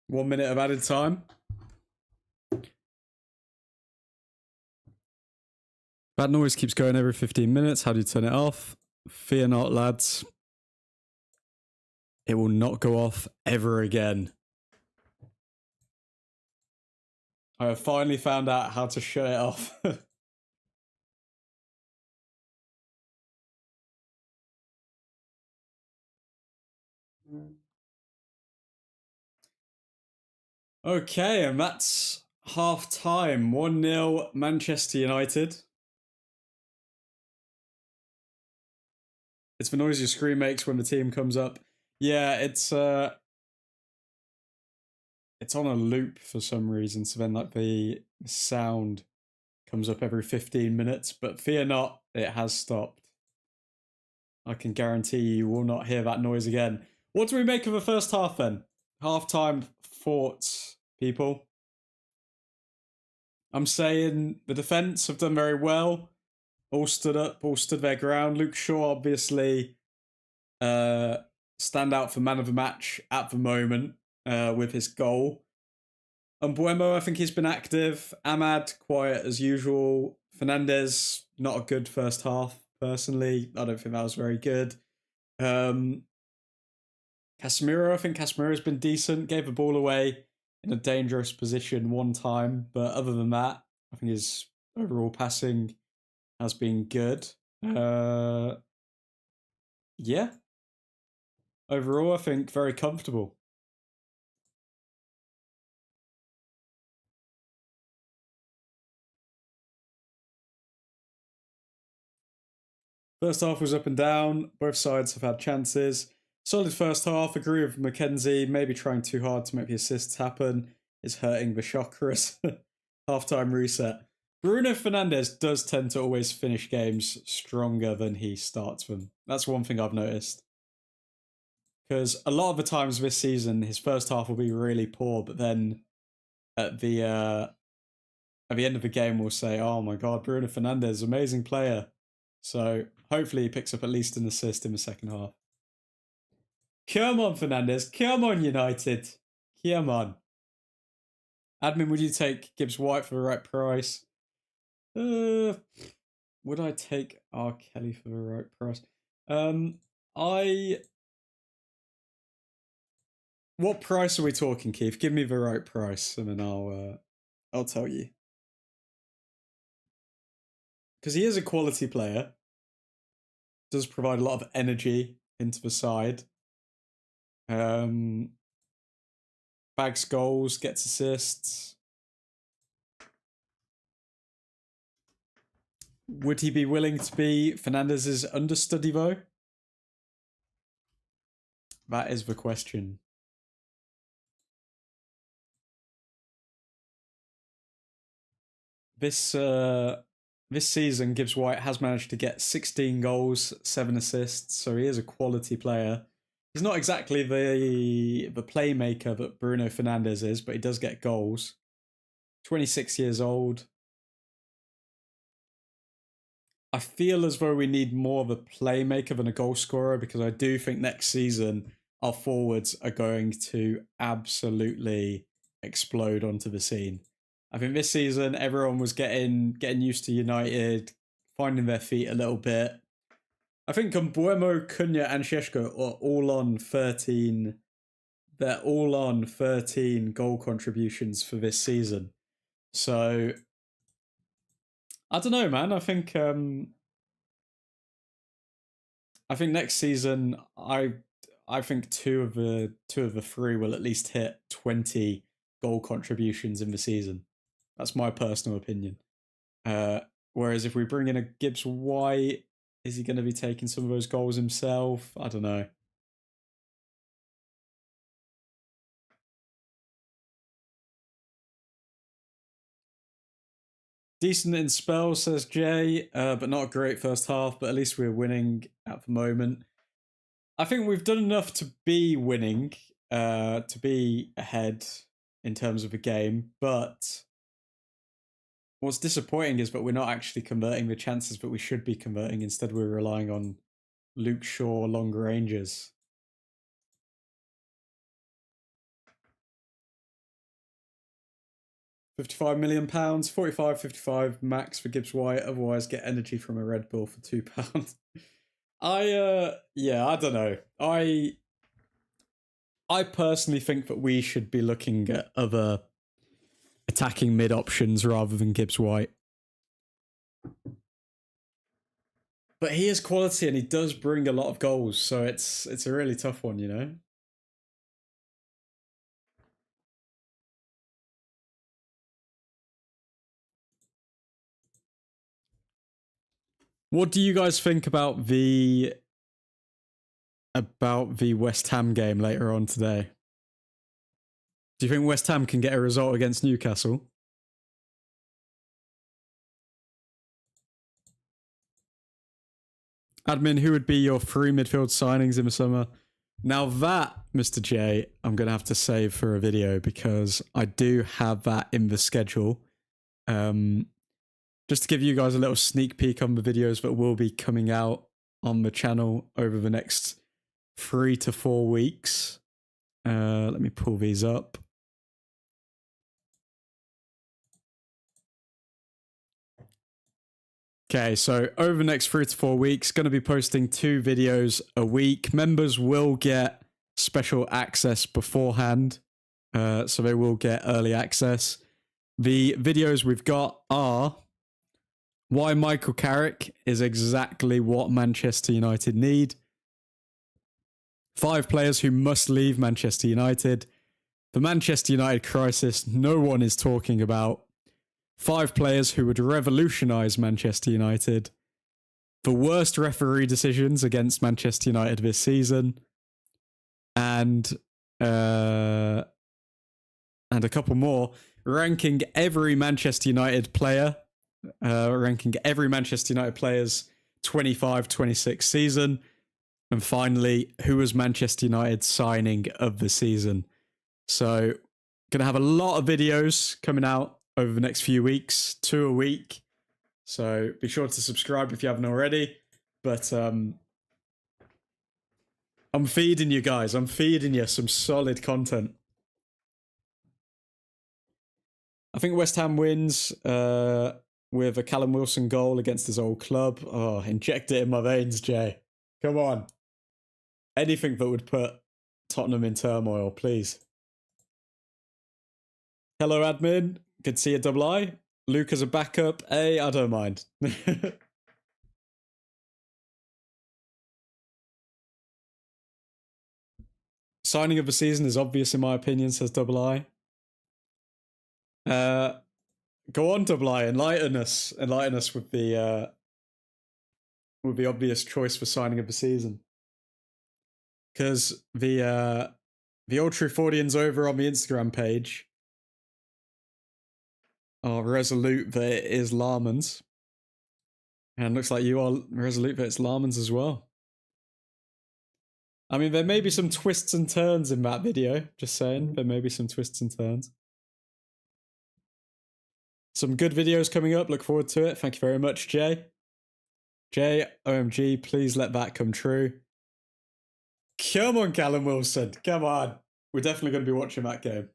1 minute of added time. That noise keeps going every 15 minutes. How do you turn it off? Fear not, lads. It will not go off ever again. I have finally found out how to shut it off. Okay, and that's half time. 1-0 Manchester United. It's the noise your screen makes when the team comes up. Yeah, it's on a loop for some reason, so then like the sound comes up every 15 minutes, but fear not, it has stopped. I can guarantee you will not hear that noise again. What do we make of the first half then? Half-time thoughts, people. I'm saying the defence have done very well. All stood up, all stood their ground. Luke Shaw, obviously, stand out for man of the match at the moment with his goal. And Buemo, I think he's been active. Ahmad, quiet as usual. Fernandez, not a good first half, personally. I don't think that was very good. Casemiro, I think Casemiro's been decent. Gave the ball away in a dangerous position one time. But other than that, I think his overall passing has been good. Yeah. Overall, I think very comfortable. First half was up and down. Both sides have had chances. Solid first half. Agree with Mackenzie. Maybe trying too hard to make the assists happen is hurting the chakras. Halftime reset. Bruno Fernandes does tend to always finish games stronger than he starts them. That's one thing I've noticed. Because a lot of the times this season, his first half will be really poor, but then at the end of the game, we'll say, "Oh my God, Bruno Fernandes, amazing player." So hopefully he picks up at least an assist in the second half. Come on, Fernandes. Come on, United. Come on. Admin, would you take Gibbs White for the right price? Would I take R. Kelly for the right price? What price are we talking, Keith? Give me the right price, and then I'll tell you. Because he is a quality player. Does provide a lot of energy into the side. Bags goals, gets assists. Would he be willing to be Fernandez's understudy though? That is the question. This season, Gibbs White has managed to get 16 goals, 7 assists, so he is a quality player. He's not exactly the playmaker that Bruno Fernandes is, but he does get goals. 26 years old. I feel as though we need more of a playmaker than a goal scorer, because I do think next season our forwards are going to absolutely explode onto the scene. I think this season everyone was getting used to United, finding their feet a little bit. I think Buemo, Cunha, and Šeško are all on 13. They're all on 13 goal contributions for this season. So I don't know, man. I think next season I think two of the three will at least hit 20 goal contributions in the season. That's my personal opinion. Whereas if we bring in a Gibbs White, is he going to be taking some of those goals himself? I don't know. Decent in spells, says Jay, but not a great first half, but at least we're winning at the moment. I think we've done enough to be winning, to be ahead in terms of the game, but what's disappointing is that we're not actually converting the chances that we should be converting. Instead, we're relying on Luke Shaw long ranges. £55 million, 45, 55 max for Gibbs White. Otherwise, get energy from a Red Bull for £2. I don't know. I personally think that we should be looking at other attacking mid options rather than Gibbs White. But he has quality and he does bring a lot of goals, so it's a really tough one, you know? What do you guys think about the West Ham game later on today? Do you think West Ham can get a result against Newcastle? Admin, who would be your free midfield signings in the summer? Now that, Mr. J, I'm going to have to save for a video because I do have that in the schedule. Just to give you guys a little sneak peek on the videos that will be coming out on the channel over the next 3 to 4 weeks. Let me pull these up. Okay, so over the next 3 to 4 weeks, going to be posting 2 videos a week. Members will get special access beforehand, so they will get early access. The videos we've got are why Michael Carrick is exactly what Manchester United need, 5 players who must leave Manchester United, the Manchester United crisis no one is talking about, 5 players who would revolutionise Manchester United, the worst referee decisions against Manchester United this season, and a couple more, ranking every Manchester United player, ranking every Manchester United player's 25-26 season, and finally, who was Manchester United's signing of the season. So, going to have a lot of videos coming out over the next few weeks, 2 a week. So be sure to subscribe if you haven't already. But I'm feeding you guys. I'm feeding you some solid content. I think West Ham wins with a Callum Wilson goal against his old club. Oh, inject it in my veins, Jay. Come on. Anything that would put Tottenham in turmoil, please. Hello, admin. Good to see a double I. Luke as a backup. I don't mind. Signing of the season is obvious in my opinion, says double I. Go on, double I. Enlighten us. Enlighten us with the obvious choice for signing of the season. Because the Old Traffordians over on the Instagram page are resolute that it is Larman's. And looks like you are resolute that it's Larman's as well. I mean, there may be some twists and turns in that video. Just saying, there may be some twists and turns. Some good videos coming up. Look forward to it. Thank you very much, Jay. Jay, OMG, please let that come true. Come on, Callum Wilson. Come on. We're definitely going to be watching that game.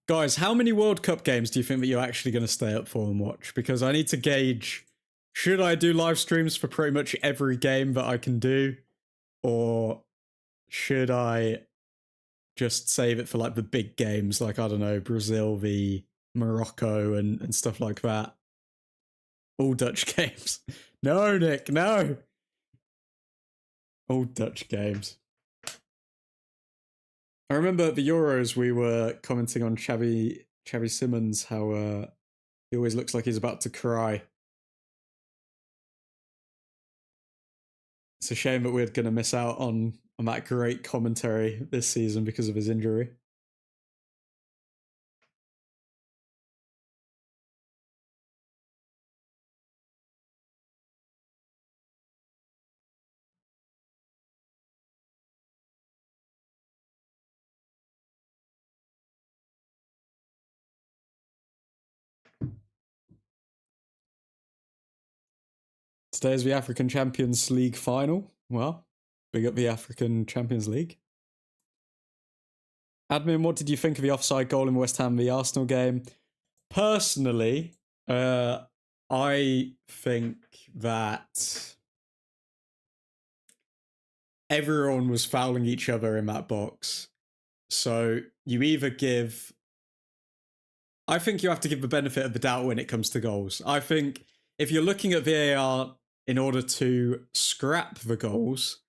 Guys, how many World Cup games do you think that you're actually going to stay up for and watch? Because I need to gauge, should I do live streams for pretty much every game that I can do? Or should I just save it for like the big games, like, I don't know, Brazil v Morocco and stuff like that? All Dutch games. No, Nick, no. All Dutch games. I remember at the Euros we were commenting on Xavi Simons, how he always looks like he's about to cry. It's a shame that we're going to miss out on that great commentary this season because of his injury. Today is the African Champions League final. Well, big up the African Champions League. Admin, what did you think of the offside goal in the West Ham v Arsenal game? Personally, I think that everyone was fouling each other in that box. So you either give... I think you have to give the benefit of the doubt when it comes to goals. I think if you're looking at VAR in order to scrap the goals,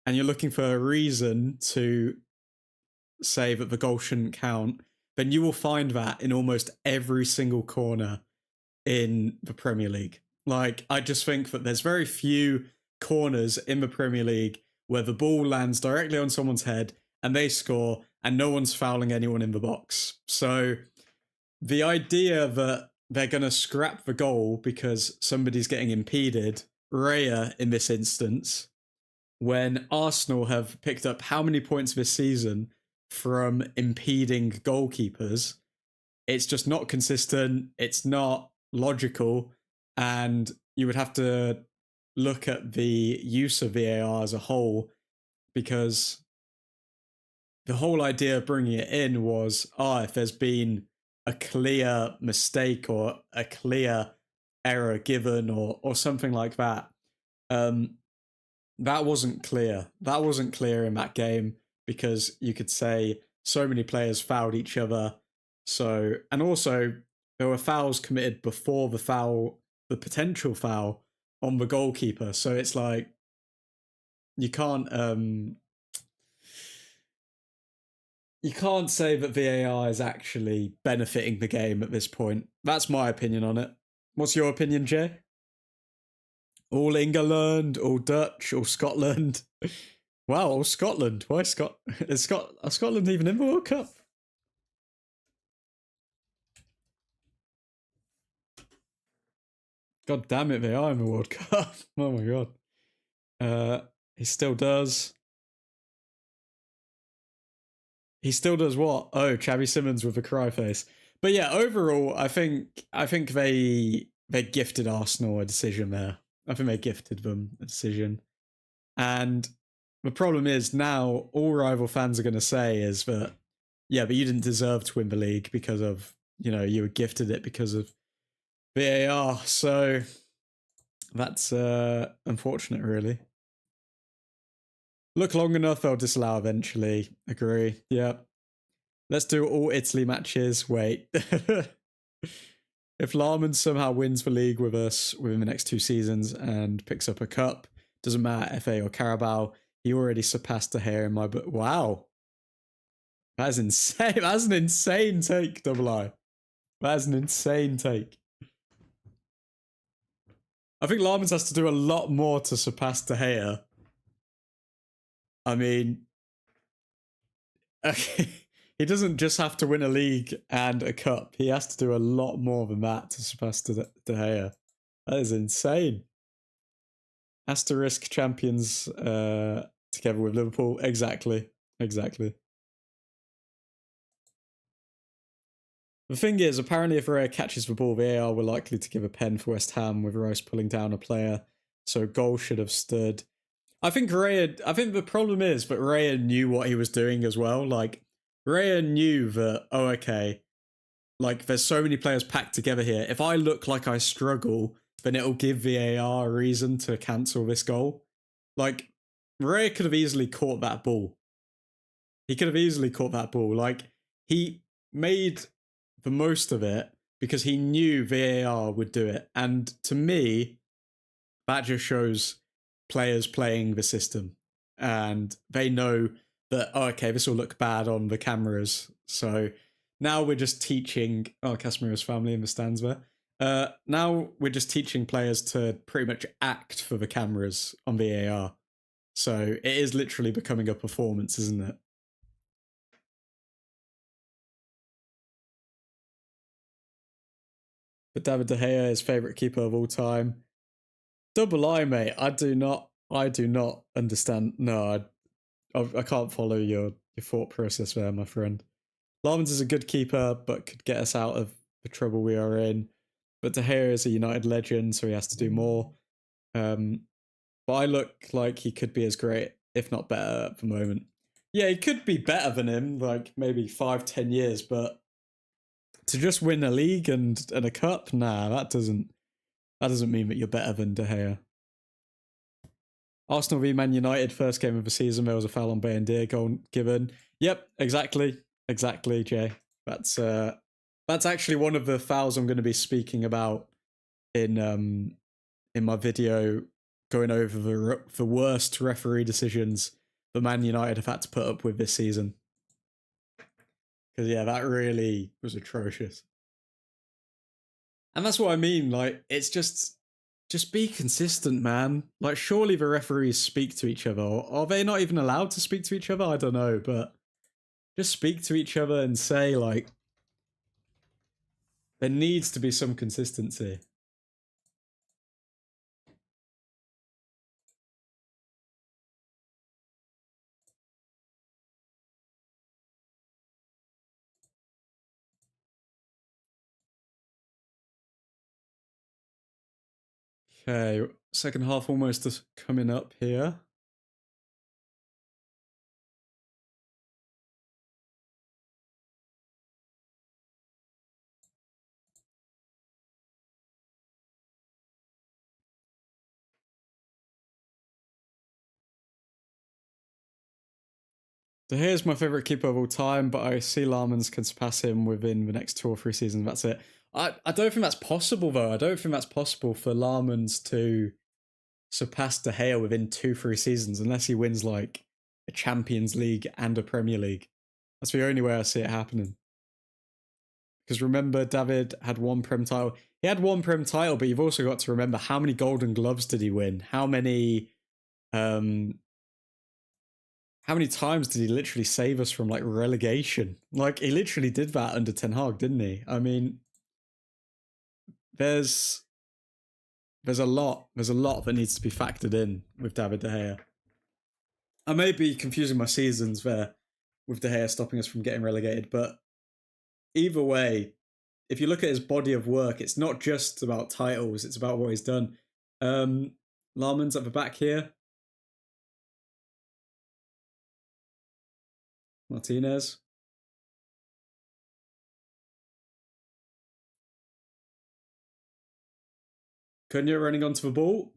and you're looking for a reason to say that the goal shouldn't count, then you will find that in almost every single corner in the Premier League. Like, I just think that there's very few corners in the Premier League where the ball lands directly on someone's head and they score and no one's fouling anyone in the box. So the idea that they're going to scrap the goal because somebody's getting impeded, Raya in this instance, when Arsenal have picked up how many points this season from impeding goalkeepers, it's just not consistent, it's not logical, and you would have to look at the use of VAR as a whole, because the whole idea of bringing it in was, if there's been a clear mistake or a clear error given or something like that, that wasn't clear. That wasn't clear in that game, because you could say so many players fouled each other. So, and also there were fouls committed before the potential foul on the goalkeeper. So it's like, you can't say that VAR is actually benefiting the game at this point. That's my opinion on it. What's your opinion, Jay? All England, all Dutch, all Scotland. Wow, all Scotland. Why Are Scotland even in the World Cup? God damn it, they are in the World Cup. Oh my god. He still does. He still does what? Oh, Xavi Simons with a cry face. But yeah, overall, I think they gifted Arsenal a decision there. I think they gifted them a decision. And the problem is now all rival fans are going to say is that, yeah, but you didn't deserve to win the league because of, you were gifted it because of VAR. So that's unfortunate, really. Look long enough, they'll disallow eventually. Agree. Yeah. Let's do all Italy matches. Wait. If Larman somehow wins the league with us within the next 2 seasons and picks up a cup, doesn't matter FA or Carabao, he already surpassed De Gea in my book. Wow. That is insane. That's an insane take, Double I. That is an insane take. I think Larman's has to do a lot more to surpass De Gea. I mean, okay. He doesn't just have to win a league and a cup. He has to do a lot more than that to surpass De Gea. That is insane. Asterisk champions together with Liverpool. Exactly. The thing is, apparently if Raya catches the ball, VAR were likely to give a pen for West Ham with Rice pulling down a player. So goal should have stood. I think the problem is that Raya knew what he was doing as well. Like, Raya knew that, okay, like, there's so many players packed together here. If I look like I struggle, then it'll give VAR a reason to cancel this goal. Like, Raya could have easily caught that ball. Like, he made the most of it because he knew VAR would do it. And to me, that just shows players playing the system. And they know that, okay, this will look bad on the cameras. So now we're just teaching... Casemiro's family in the stands there. Now we're just teaching players to pretty much act for the cameras on VAR. So it is literally becoming a performance, isn't it? But David De Gea is favourite keeper of all time. Double I, mate. I do not understand. No, I can't follow your thought process there, my friend. Larmans is a good keeper, but could get us out of the trouble we are in. But De Gea is a United legend, so he has to do more. But I look like he could be as great, if not better, at the moment. Yeah, he could be better than him, like maybe 5, 10 years, but to just win a league and a cup, nah, that doesn't mean that you're better than De Gea. Arsenal v Man United, first game of the season, there was a foul on Bayindir goal given. Yep, exactly, Jay. That's actually one of the fouls I'm going to be speaking about in my video, going over the worst referee decisions the Man United have had to put up with this season. Because yeah, that really was atrocious. And that's what I mean. Like, it's just be consistent, man. Like, surely the referees speak to each other. Or are they not even allowed to speak to each other? I don't know, but just speak to each other and say, like, there needs to be some consistency. Okay, second half almost coming up here. So here's my favourite keeper of all time, but I see Larmans can surpass him within the next 2 or 3 seasons. That's it. I don't think that's possible, though. I don't think that's possible for Larmans to surpass De Gea within 2, 3 seasons unless he wins, like, a Champions League and a Premier League. That's the only way I see it happening. Because remember, David had 1 Prem title. He had 1 Prem title, but you've also got to remember how many Golden Gloves did he win? How many times did he literally save us from, like, relegation? Like, he literally did that under Ten Hag, didn't he? I mean, there's a lot that needs to be factored in with David De Gea. I may be confusing my seasons there with De Gea stopping us from getting relegated, but either way, if you look at his body of work, it's not just about titles, it's about what he's done. Larman's at the back here. Martinez. Cunha running onto the ball.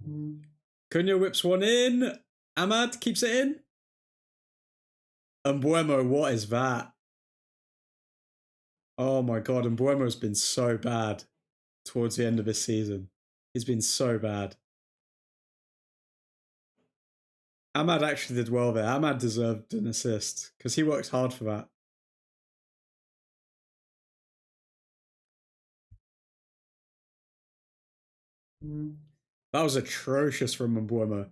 Cunha whips one in. Ahmad keeps it in. And Mbuemo, what is that? Oh my god, and Mbuemo's been so bad towards the end of this season. He's been so bad. Ahmad actually did well there. Ahmad deserved an assist because he worked hard for that. That was atrocious from Mbuemo.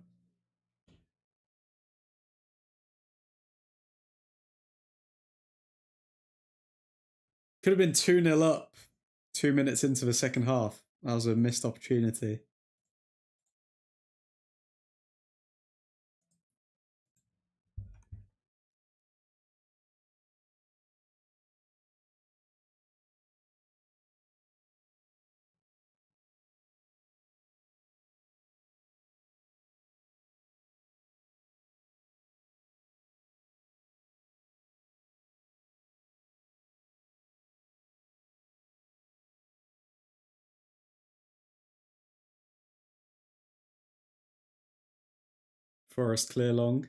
Could have been 2-0 up 2 minutes into the second half. That was a missed opportunity. Forest clear long.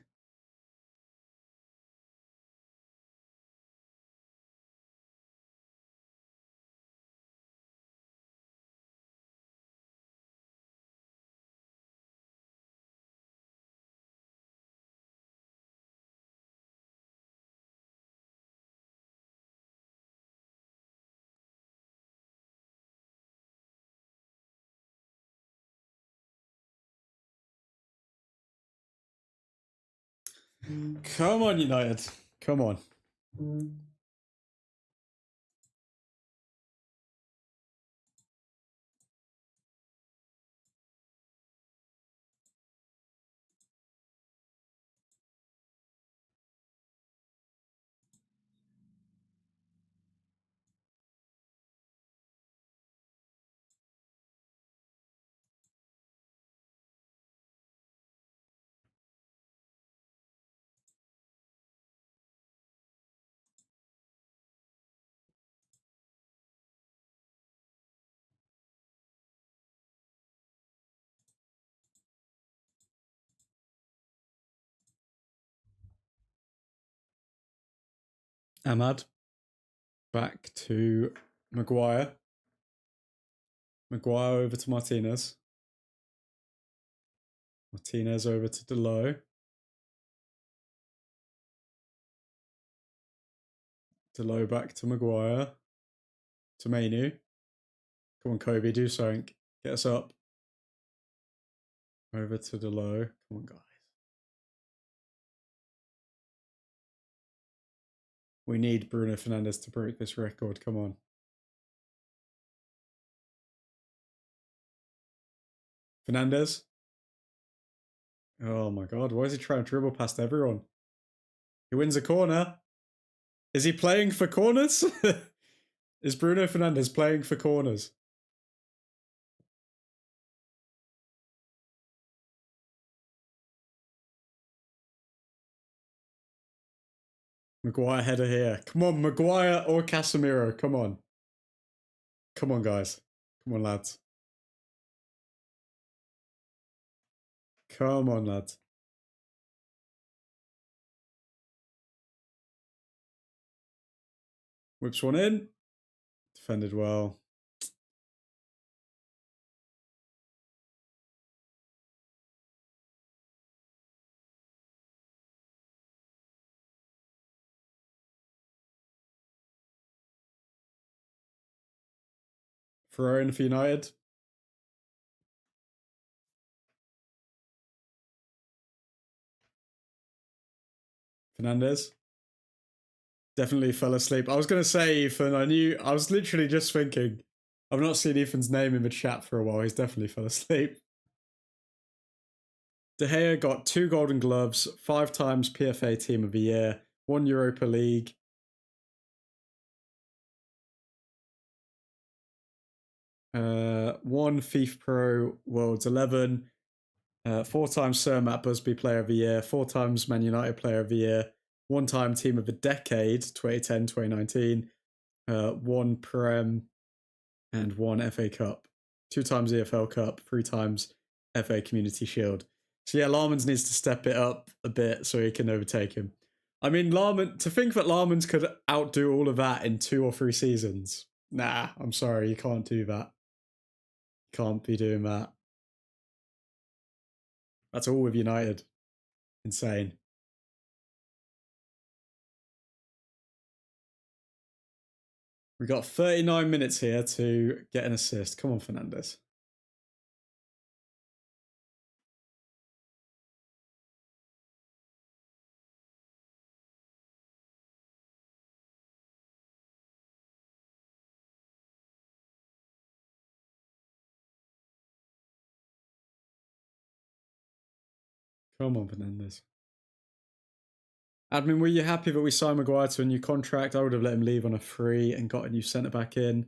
Come on, United. Come on. Ahmad. Back to Maguire. Maguire over to Martinez. Martinez over to Delo. Delo back to Maguire. To Mainu. Come on, Kobe, do something. Get us up. Over to Delo. Come on, guys. We need Bruno Fernandes to break this record. Come on. Fernandes. Oh my god, why is he trying to dribble past everyone? He wins a corner. Is he playing for corners? Is Bruno Fernandes playing for corners? Maguire header here. Come on, Maguire or Casemiro. Come on. Come on, guys. Come on, lads. Come on, lads. Whips one in. Defended well. Throw in for United. Fernandes. Definitely fell asleep. I was going to say Ethan, I was literally just thinking, I've not seen Ethan's name in the chat for a while. He's definitely fell asleep. De Gea got 2 Golden Gloves, 5 times PFA Team of the Year, 1 Europa League. One FIFA Pro Worlds 11, 4 times Sir Matt Busby Player of the Year, 4 times Man United Player of the Year, 1 time Team of the Decade, 2010, 2019, 1 Prem, and 1 FA Cup, 2 times EFL Cup, 3 times FA Community Shield. So yeah, Larmans needs to step it up a bit so he can overtake him. I mean, to think that Larmans could outdo all of that in 2 or 3 seasons. Nah, I'm sorry, you can't do that. Can't be doing that. That's all with United. Insane. We got 39 minutes here to get an assist. Come on, Fernandes. Come on, Fernandes. Admin, were you happy that we signed Maguire to a new contract? I would have let him leave on a free and got a new centre back in.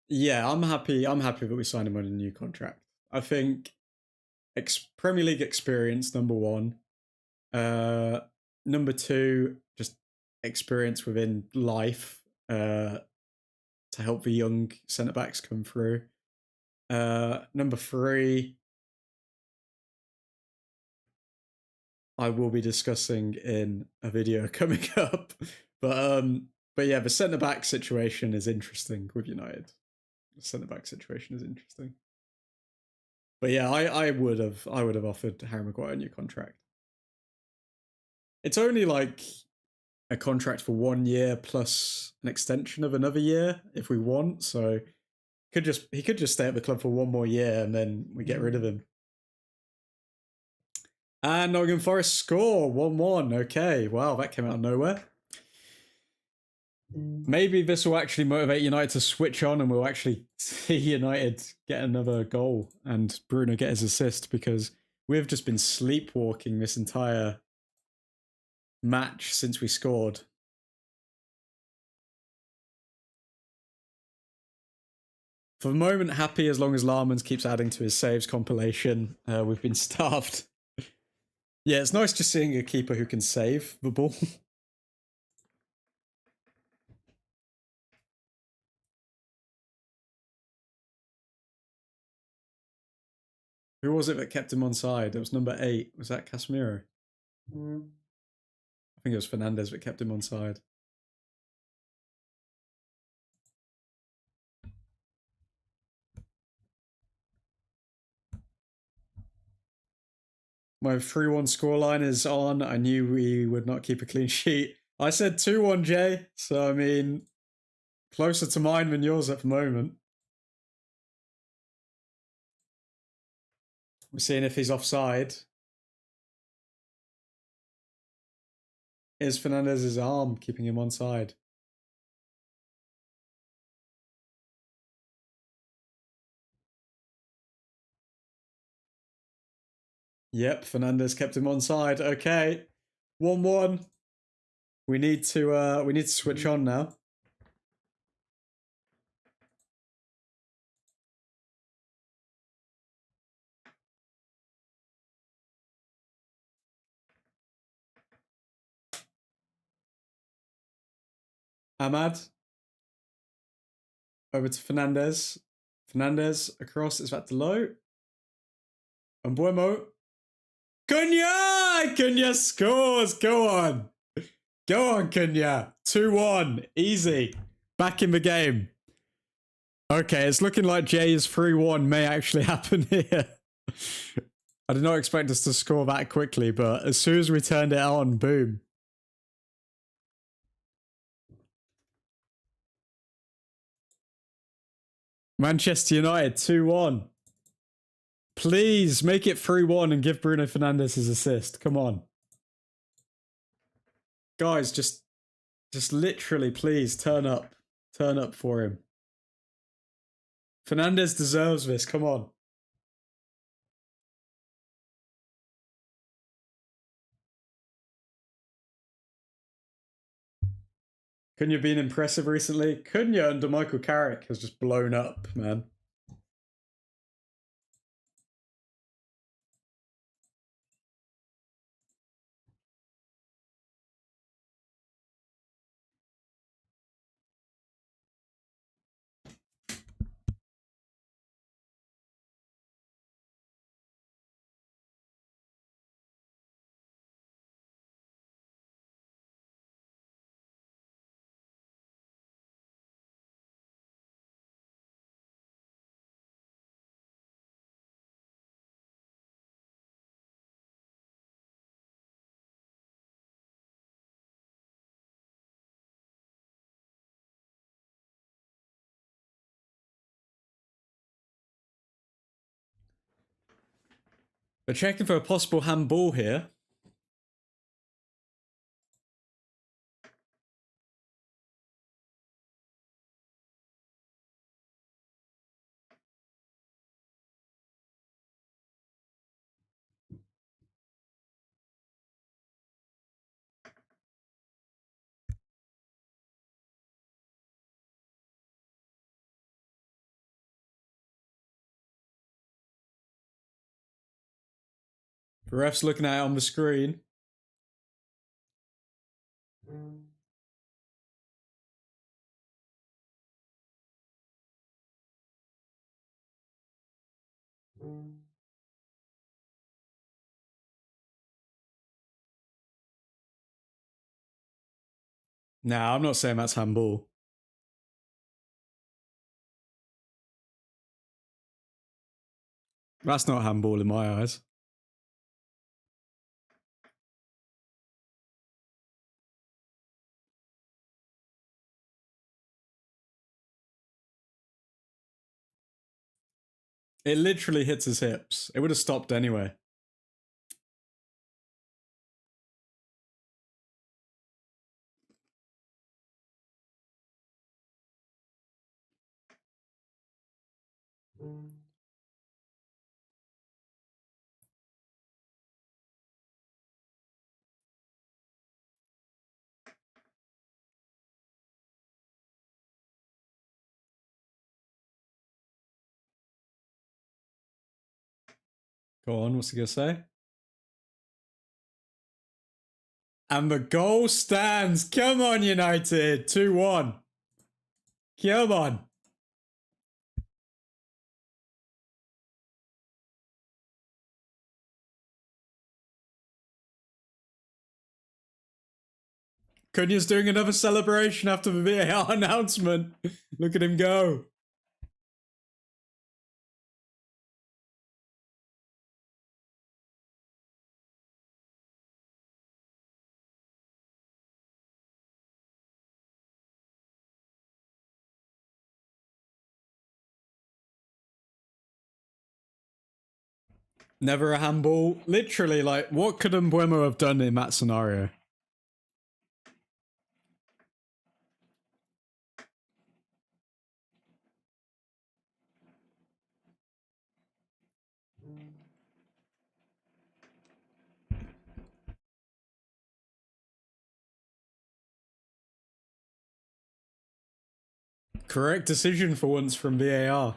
Yeah, I'm happy. I'm happy that we signed him on a new contract. I think Premier League experience, number 1. Number 2, just experience within life to help the young centre backs come through. Number 3, I will be discussing in a video coming up. But yeah, the centre back situation is interesting with United. The centre back situation is interesting. But yeah, I would have offered Harry Maguire a new contract. It's only like a contract for 1 year plus an extension of another year if we want. So he could just stay at the club for 1 more year and then we get rid of him. And Nottingham Forest score 1-1. Okay, wow, that came out of nowhere. Maybe this will actually motivate United to switch on and we'll actually see United get another goal and Bruno get his assist, because we've just been sleepwalking this entire match since we scored. For the moment, happy as long as Larmans keeps adding to his saves compilation. We've been starved. Yeah, it's nice just seeing a keeper who can save the ball. Who was it that kept him onside? It was number 8. Was that Casemiro? think it was Fernandez that kept him onside. My 3-1 scoreline is on. I knew we would not keep a clean sheet. I said 2-1, Jay. So, I mean, closer to mine than yours at the moment. We're seeing if he's offside. Is Fernandez's arm keeping him onside? Yep, Fernandez kept him onside. Okay. 1-1. We need to switch on now. Ahmad. Over to Fernandez. Fernandez across. Is that low? And Buemo. Cunha! Cunha scores! Go on! Go on, Cunha! 2-1. Easy. Back in the game. Okay, it's looking like Jay's 3-1 may actually happen here. I did not expect us to score that quickly, but as soon as we turned it on, boom. Manchester United 2-1. Please make it 3-1 and give Bruno Fernandes his assist. Come on. Guys, just literally please turn up. Turn up for him. Fernandes deserves this. Come on. Cunha been impressive recently? Cunha under Michael Carrick has just blown up, man. We're checking for a possible handball here. The ref's looking at it on the screen. Nah, I'm not saying that's handball. That's not handball in my eyes. It literally hits his hips. It would have stopped anyway. Go on, what's he gonna say? And the goal stands. Come on, United. 2-1. Come on. Cunha's doing another celebration after the VAR announcement. Look at him go. Never a handball. Literally, like, what could Mbuemo have done in that scenario? Correct decision for once from VAR.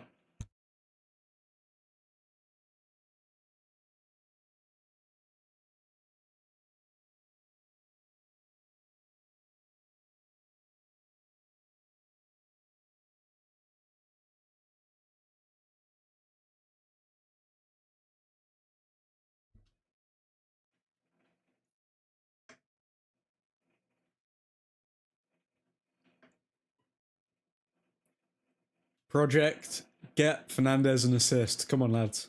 Project, get Fernandez an assist. Come on, lads.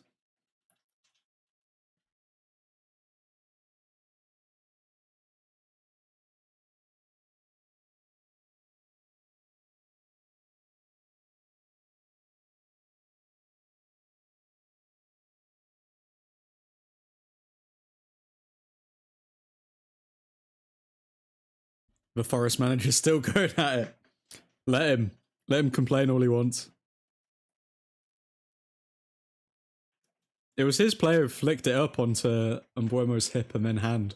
The Forest manager's still going at it. Let him. Let him complain all he wants. It was his player who flicked it up onto Mbuemo's hip and then hand.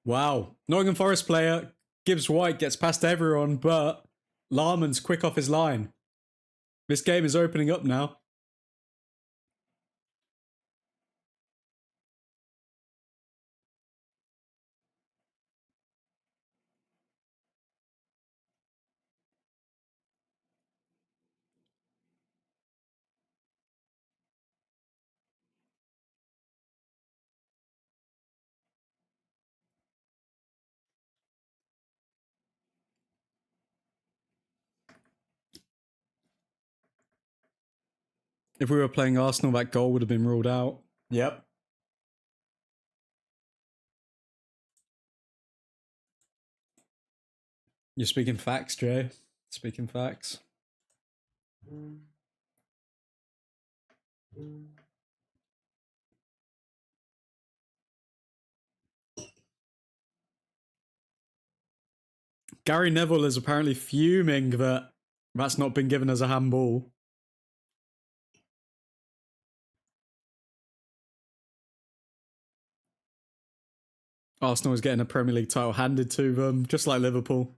Wow. Nottingham Forest player, Gibbs White gets past everyone, but Larman's quick off his line. This game is opening up now. If we were playing Arsenal, that goal would have been ruled out. Yep. You're speaking facts, Jay. Speaking facts. Gary Neville is apparently fuming that that's not been given as a handball. Arsenal is getting a Premier League title handed to them, just like Liverpool.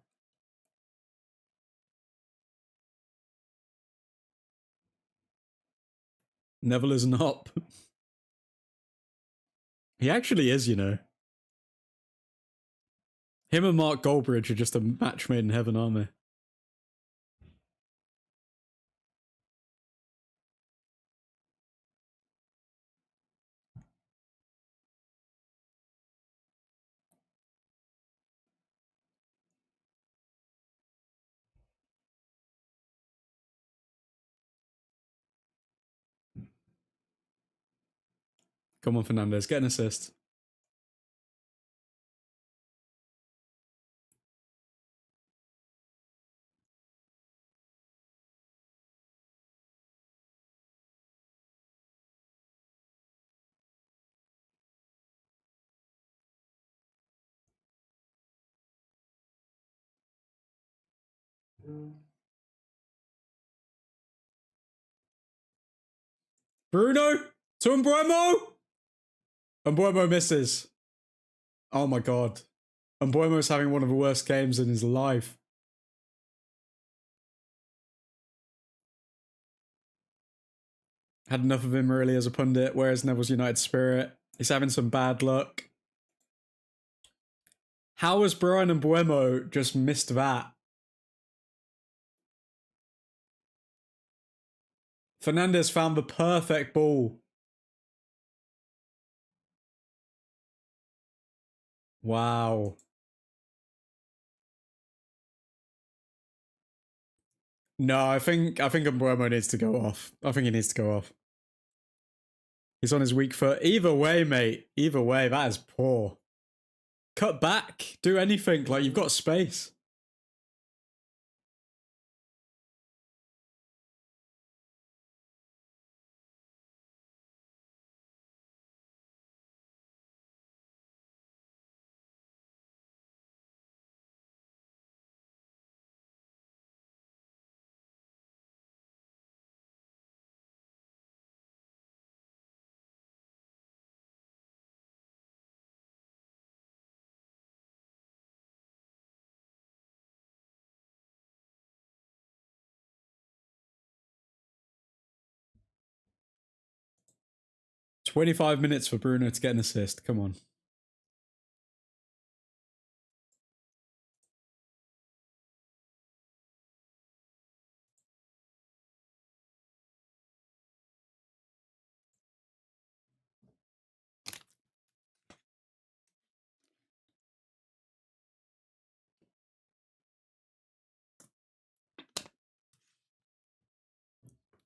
Neville is not. He actually is, you know. Him and Mark Goldbridge are just a match made in heaven, aren't they? Come on, Fernandez, get an assist. Bruno to Mbuemo. Mbuemo misses. Oh my god. Mbuemo's having one of the worst games in his life. Had enough of him really as a pundit. Where's Neville's United spirit? He's having some bad luck. How has Brian and Buemo just missed that? Fernandez found the perfect ball. Wow. No, I think Buemo needs to go off. I think he needs to go off. He's on his weak foot. Either way, mate. Either way, that is poor. Cut back. Do anything. Like, you've got space. $25 for Bruno to get an assist. Come on.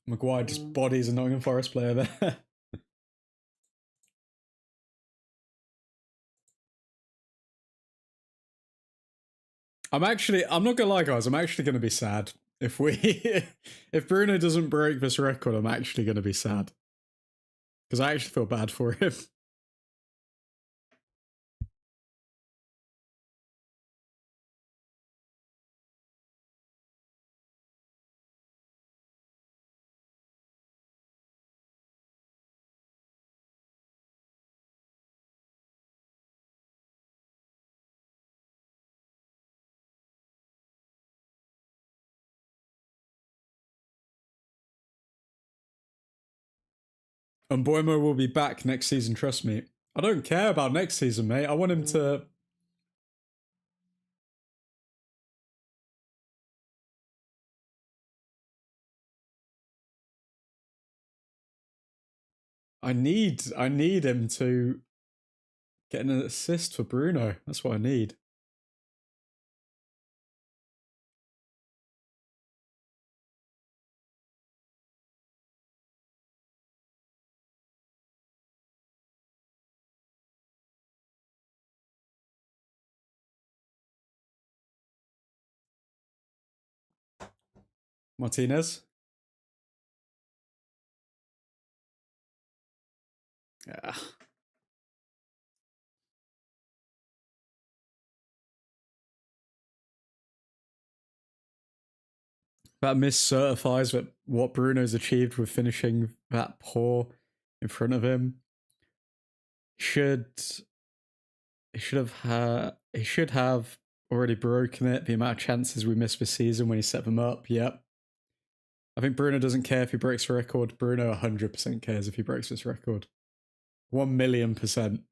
Maguire just bodies a Nottingham Forest player there. I'm not gonna lie, guys, I'm actually gonna be sad. If if Bruno doesn't break this record, I'm actually gonna be sad. Because I actually feel bad for him. And Boimo will be back next season, trust me. I don't care about next season, mate. I want him to... I need him to get an assist for Bruno. That's what I need. Martinez. Yeah. That miss certifies that what Bruno's achieved with finishing that poor in front of him. He should have already broken it. The amount of chances we missed this season when he set them up. Yep. I think Bruno doesn't care if he breaks the record. Bruno 100% cares if he breaks this record. 1,000,000%.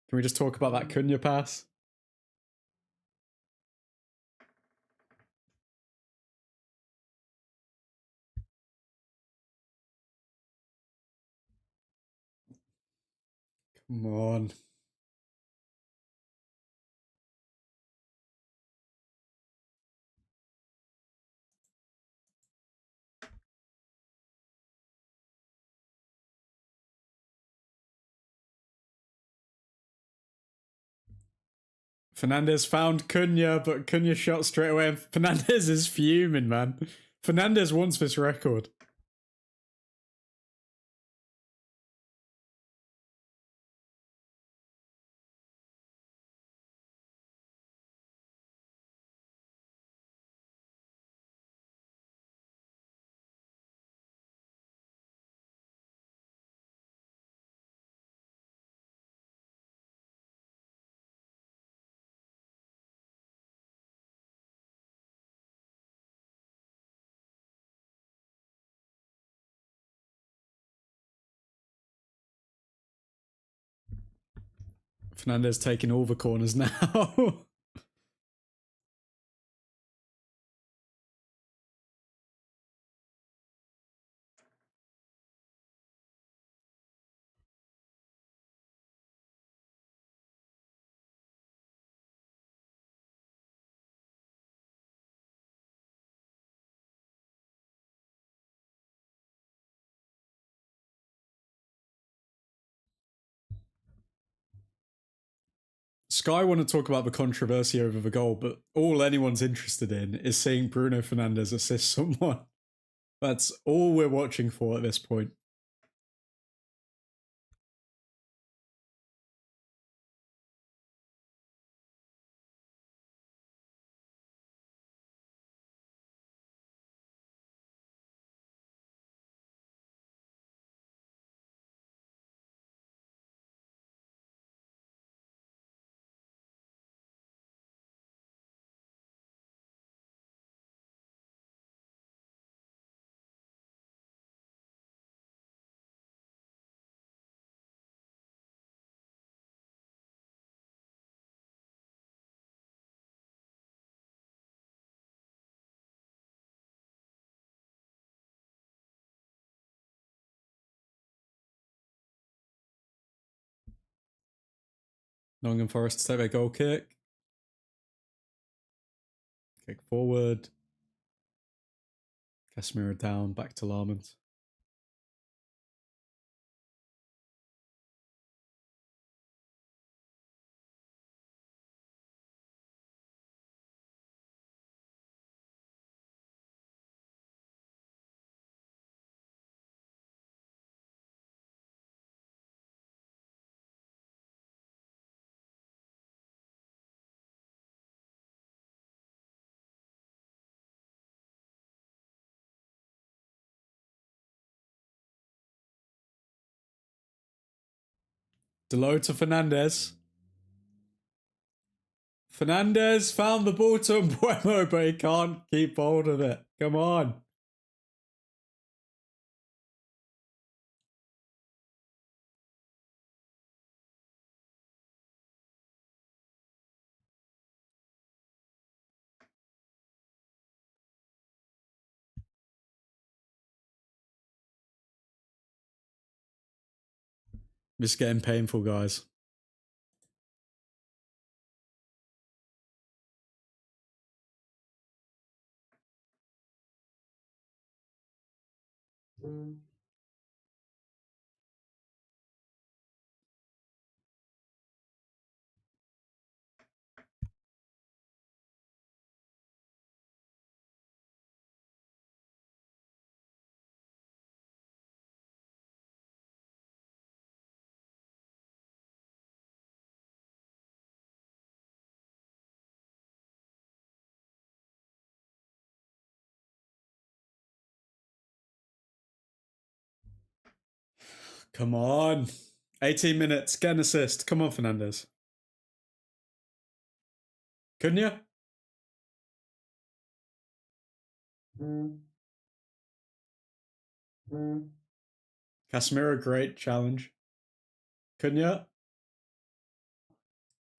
Can we just talk about that Cunha pass? Come on. Fernandez found Cunha, but Cunha shot straight away. And Fernandez is fuming, man. Fernandez wants this record. Fernandez taking all the corners now. Sky want to talk about the controversy over the goal, but all anyone's interested in is seeing Bruno Fernandes assist someone. That's all we're watching for at this point. Nottingham Forest to take their goal kick. Kick forward. Casemiro down, back to Larmont. Delo to Fernandes. Fernandes found the ball to Mbuemo, but he can't keep hold of it. Come on. This is getting painful, guys. Come on. 18 minutes. Get an assist. Come on, Fernandes. Couldn't you? Casemiro, great challenge. Couldn't you?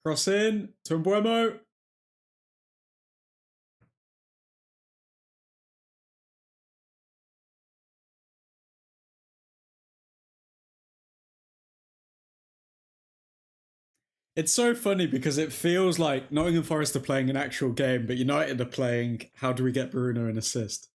Cross in to Mbuemo. It's so funny because it feels like Nottingham Forest are playing an actual game, but United are playing how do we get Bruno an assist?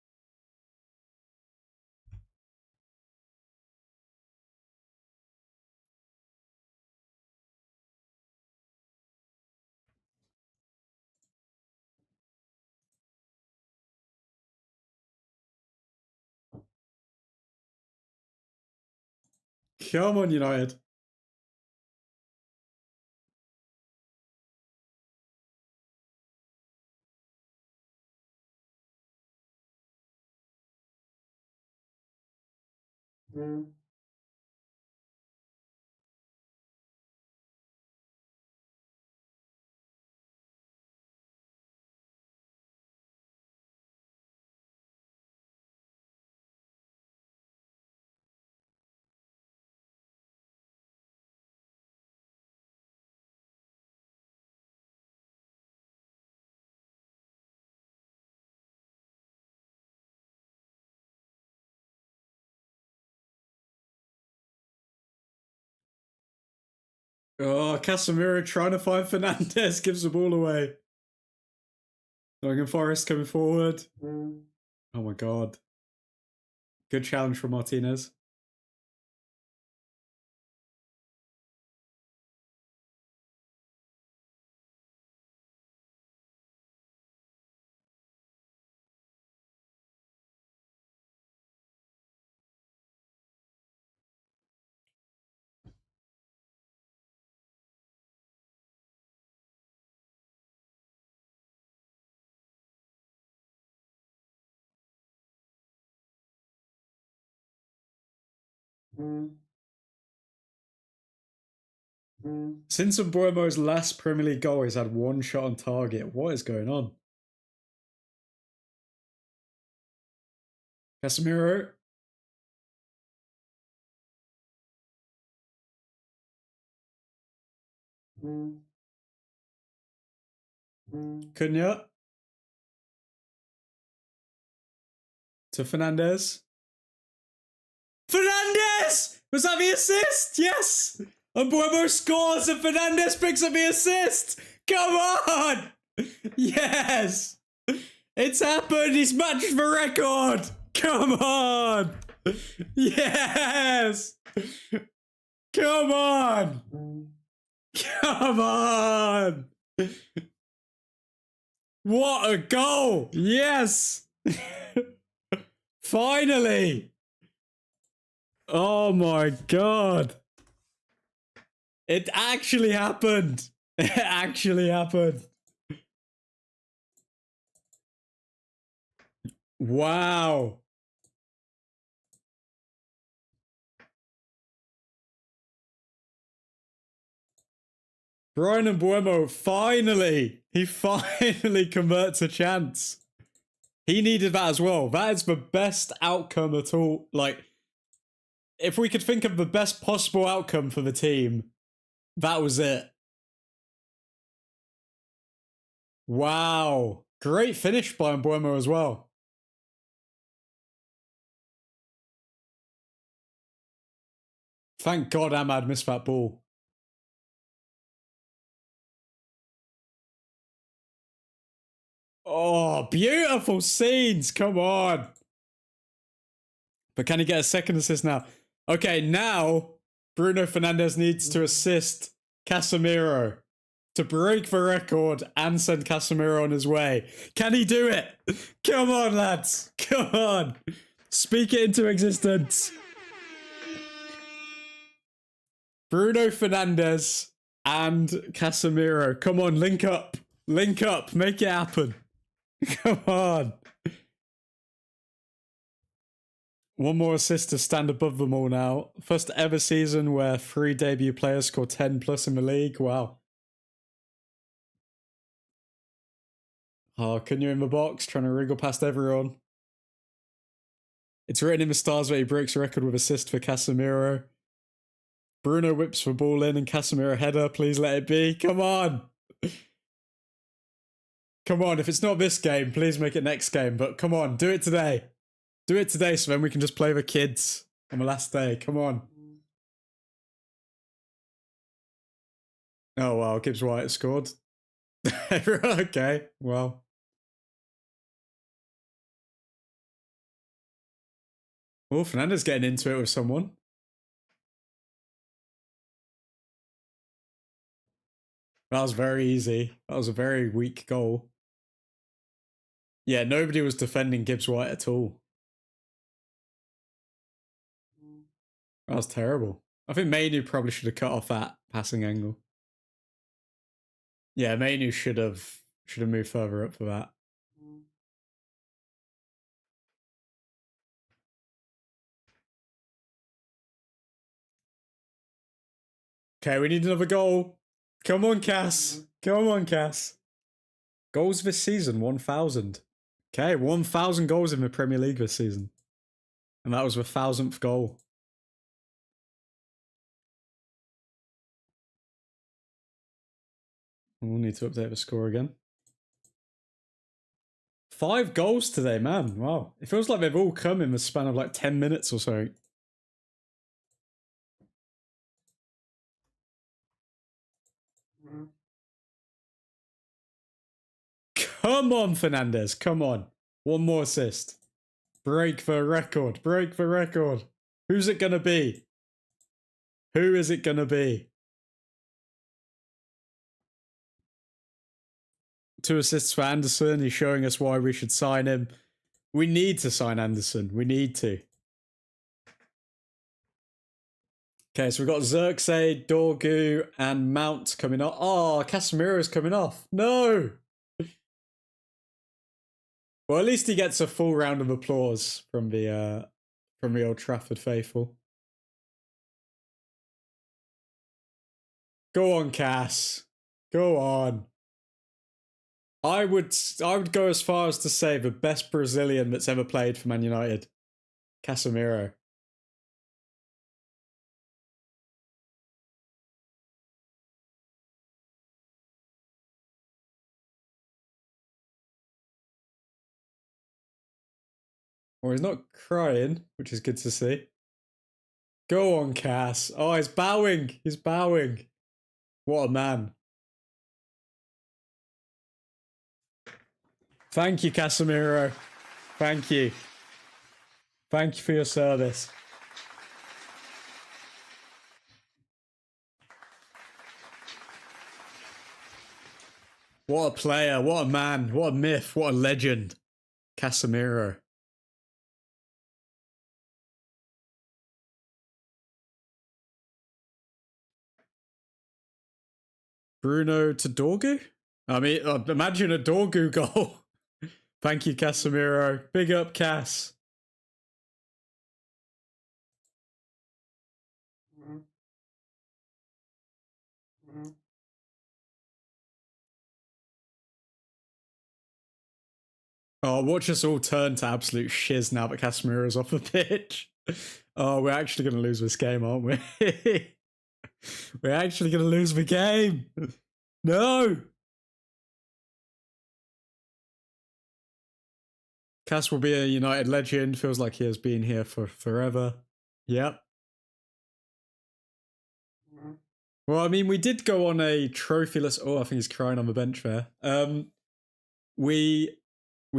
Come on, United. Oh, Casemiro trying to find Fernandez, gives the ball away. Nottingham Forest coming forward. Oh my god. Good challenge from Martinez. Since Mbuemo's last Premier League goal, he's had one shot on target. What is going on? Casemiro. Cunha. To Fernandez. Fernandez! Was that the assist? Yes! And Mbuemo scores and Fernandez picks up the assist! Come on! Yes! It's happened! He's matched the record! Come on! Yes! Come on! Come on! What a goal! Yes! Finally! Oh my god! It actually happened! It actually happened! Wow! Brian Mbuemo finally! He finally converts a chance. He needed that as well. That is the best outcome at all. Like, if we could think of the best possible outcome for the team, that was it. Wow. Great finish by Mbuemo as well. Thank God Ahmad missed that ball. Oh, beautiful scenes. Come on. But can he get a second assist now? Okay, now Bruno Fernandes needs to assist Casemiro to break the record and send Casemiro on his way. Can he do it? Come on, lads. Come on. Speak it into existence. Bruno Fernandes and Casemiro. Come on, link up. Link up. Make it happen. Come on. One more assist to stand above them all now. First ever season where 3 debut players score 10 plus in the league. Wow. Oh, Cunha in the box, trying to wriggle past everyone. It's written in the stars that he breaks a record with assist for Casemiro. Bruno whips the ball in and Casemiro header. Please let it be. Come on. Come on, if it's not this game, please make it next game. But come on, do it today. Do it today so then we can just play the kids on the last day. Come on. Oh, wow, Gibbs White scored. Okay, well. Oh, Fernandes getting into it with someone. That was very easy. That was a very weak goal. Yeah, nobody was defending Gibbs White at all. That was terrible. I think Mainu probably should have cut off that passing angle. Yeah, Mainu should have moved further up for that. Okay, we need another goal. Come on, Cass. Come on, Cass. Goals this season, 1,000. Okay, 1,000 goals in the Premier League this season. And that was the 1,000th goal. We'll need to update the score again. 5 goals today, man. Wow. It feels like they've all come in the span of like 10 minutes or so. Come on, Fernandez. Come on. One more assist. Break the record. Break the record. Who's it going to be? Who is it going to be? 2 assists for Anderson. He's showing us why we should sign him. We need to sign Anderson. We need to. Okay, so we've got Xerxes, Dorgu, and Mount coming off. Oh, Casemiro's coming off. No! Well, at least he gets a full round of applause from the Old Trafford faithful. Go on, Cass. Go on. I would go as far as to say the best Brazilian that's ever played for Man United. Casemiro. Well, he's not crying, which is good to see. Go on, Cass. Oh, he's bowing. He's bowing. What a man. Thank you, Casemiro. Thank you. Thank you for your service. What a player. What a man. What a myth. What a legend. Casemiro. Bruno to Dorgu? I mean, imagine a Dorgu goal. Thank you, Casemiro. Big up, Cass. Oh, watch us all turn to absolute shiz now that Casemiro's off the pitch. Oh, we're actually going to lose this game, aren't we? We're actually going to lose the game. No. Cass will be a United legend. Feels like he has been here for forever. Yep. Well, I mean, we did go on a trophyless... Oh, I think he's crying on the bench there. We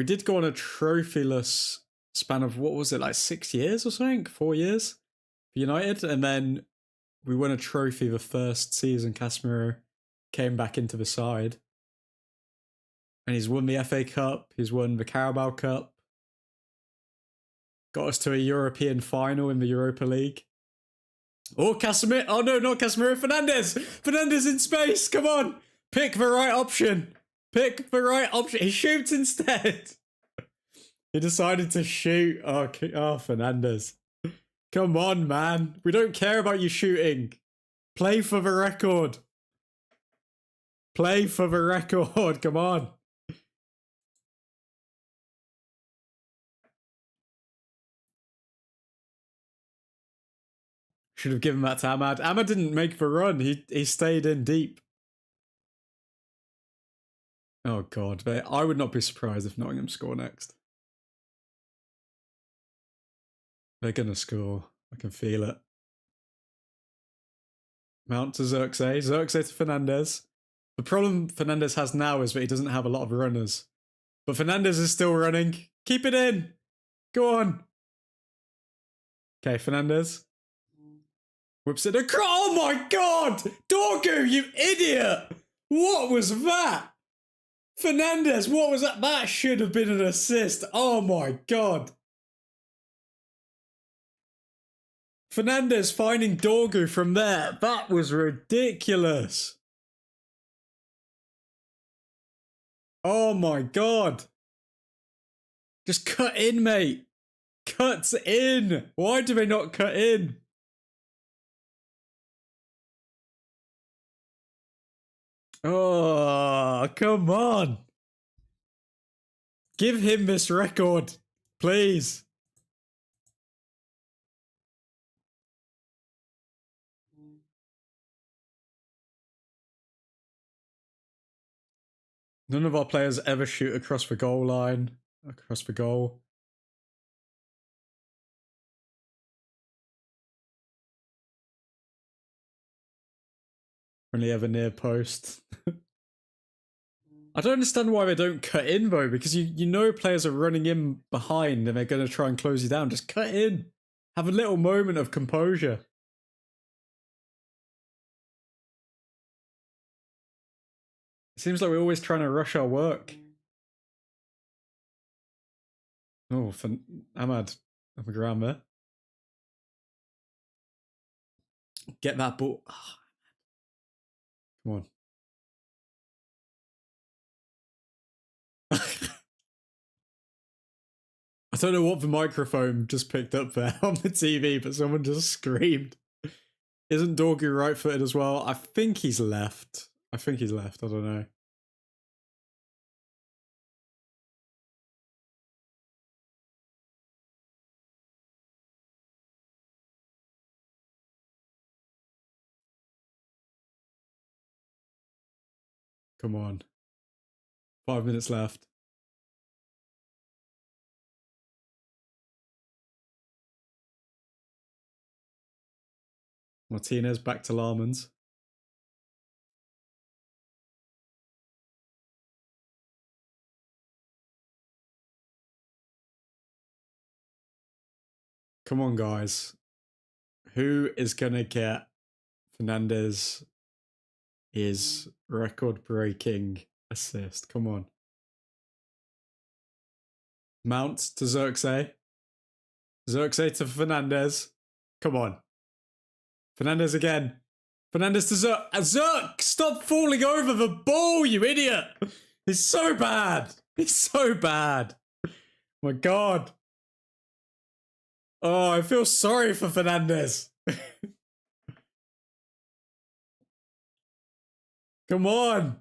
did go on a trophyless span of, what was it, like 6 years or something? 4 years for United. And then we won a trophy the first season Casemiro came back into the side. And he's won the FA Cup. He's won the Carabao Cup. Got us to a European final in the Europa League. Oh, Casemiro. Oh, no, not Casemiro. Fernandez. Fernandez in space. Come on. Pick the right option. Pick the right option. He shoots instead. He decided to shoot. Oh, Fernandez. Come on, man. We don't care about you shooting. Play for the record. Play for the record. Come on. Should have given that to Ahmad. Ahmad didn't make the run. He stayed in deep. Oh, God. I would not be surprised if Nottingham score next. They're going to score. I can feel it. Mount to Xerxes. Xerxes to Fernandez. The problem Fernandez has now is that he doesn't have a lot of runners. But Fernandez is still running. Keep it in. Go on. Okay, Fernandez. Whips it across. Oh my God! Dorgu, you idiot! What was that? Fernandez, what was that? That should have been an assist. Oh my God. Fernandez finding Dorgu from there. That was ridiculous. Oh my God. Just cut in, mate. Cuts in. Why do they not cut in? Oh, come on. Give him this record, please. None of our players ever shoot across the goal line, across the goal. Only ever near post. I don't understand why they don't cut in though, because you know players are running in behind and they're going to try and close you down. Just cut in. Have a little moment of composure. It seems like we're always trying to rush our work. Oh, for Ahmad on the ground there. Get that ball. Oh, come on. I don't know what the microphone just picked up there on the TV, but someone just screamed. Isn't Dorgu right-footed as well? I think he's left. I don't know. Come on. 5 minutes left. Martinez back to Larmans. Come on, guys. Who is going to get Fernandez his record-breaking assist? Come on. Mount to Xerxes. Xerxes to Fernandez. Come on. Fernandez again. Fernandez to Zerk. Zerk! Stop falling over the ball, you idiot! He's so bad. He's so bad. My God. Oh, I feel sorry for Fernandez. Come on.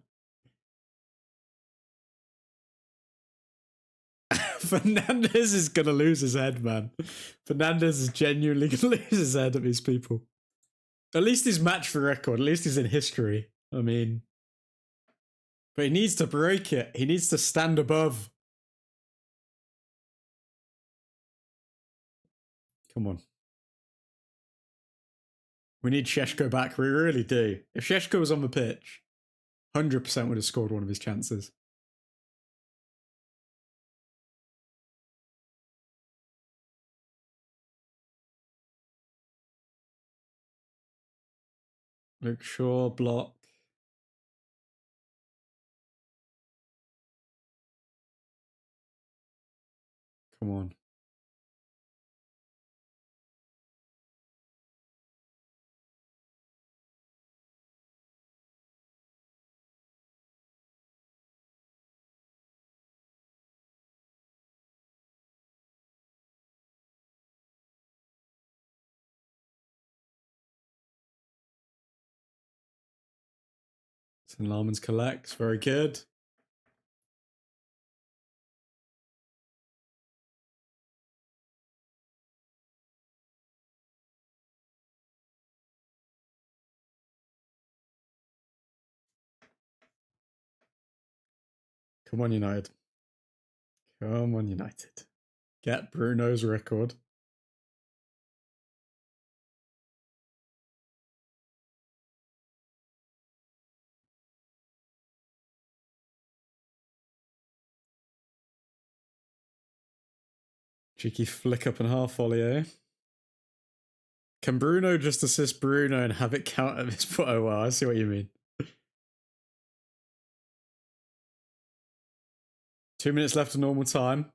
Fernandez is going to lose his head, man. Fernandez is genuinely going to lose his head at these people. At least he's matched for record. At least he's in history. I mean, but he needs to break it. He needs to stand above. Come on. We need Sheshko back. We really do. If Sheshko was on the pitch, 100% would have scored one of his chances. Luke Shaw, block. Come on. St. Larmans collects. Very good. Come on, United. Come on, United. Get Bruno's record. Cheeky flick up and half volley, eh? Can Bruno just assist Bruno and have it count at this point? Oh, wow, I see what you mean. 2 minutes left of normal time.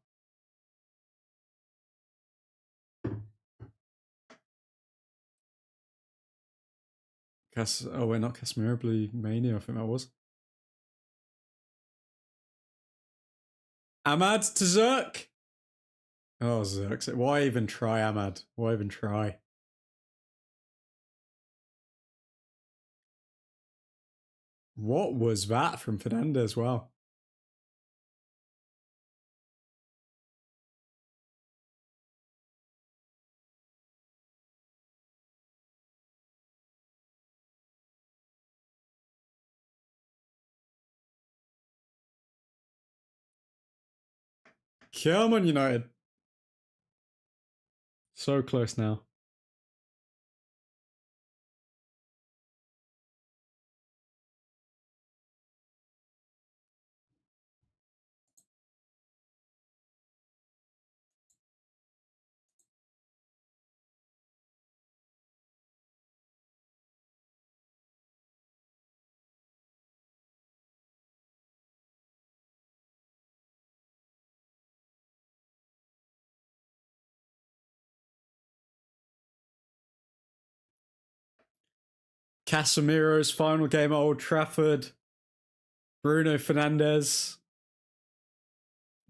Oh, wait, not Casemiro, Blue Mania, I think that was. Ahmad to Zerk. Oh, Zerk. Why even try, Ahmad? Why even try? What was that from Fernandez? Wow. Come on, United. So close now. Casemiro's final game at Old Trafford. Bruno Fernandes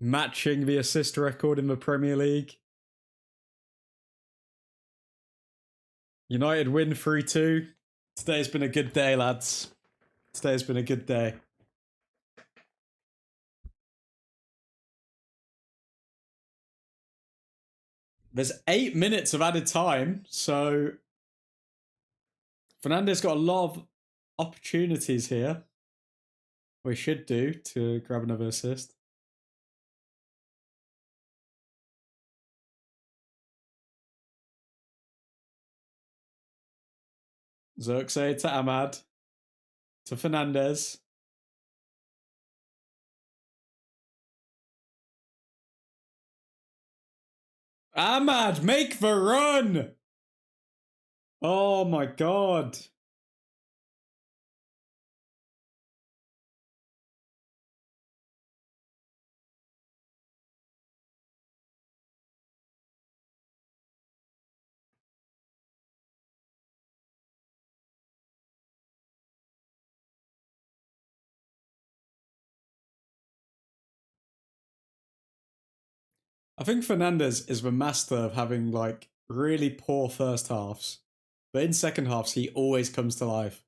matching the assist record in the Premier League. United win 3-2. Today's been a good day, lads. Today's been a good day. There's 8 minutes of added time, so Fernandes got a lot of opportunities here. We should do to grab another assist. Zirkzee to Ahmad. To Fernandes. Ahmad, make the run! Oh my god. I think Fernandes is the master of having like really poor first halves, but in second halves he always comes to life.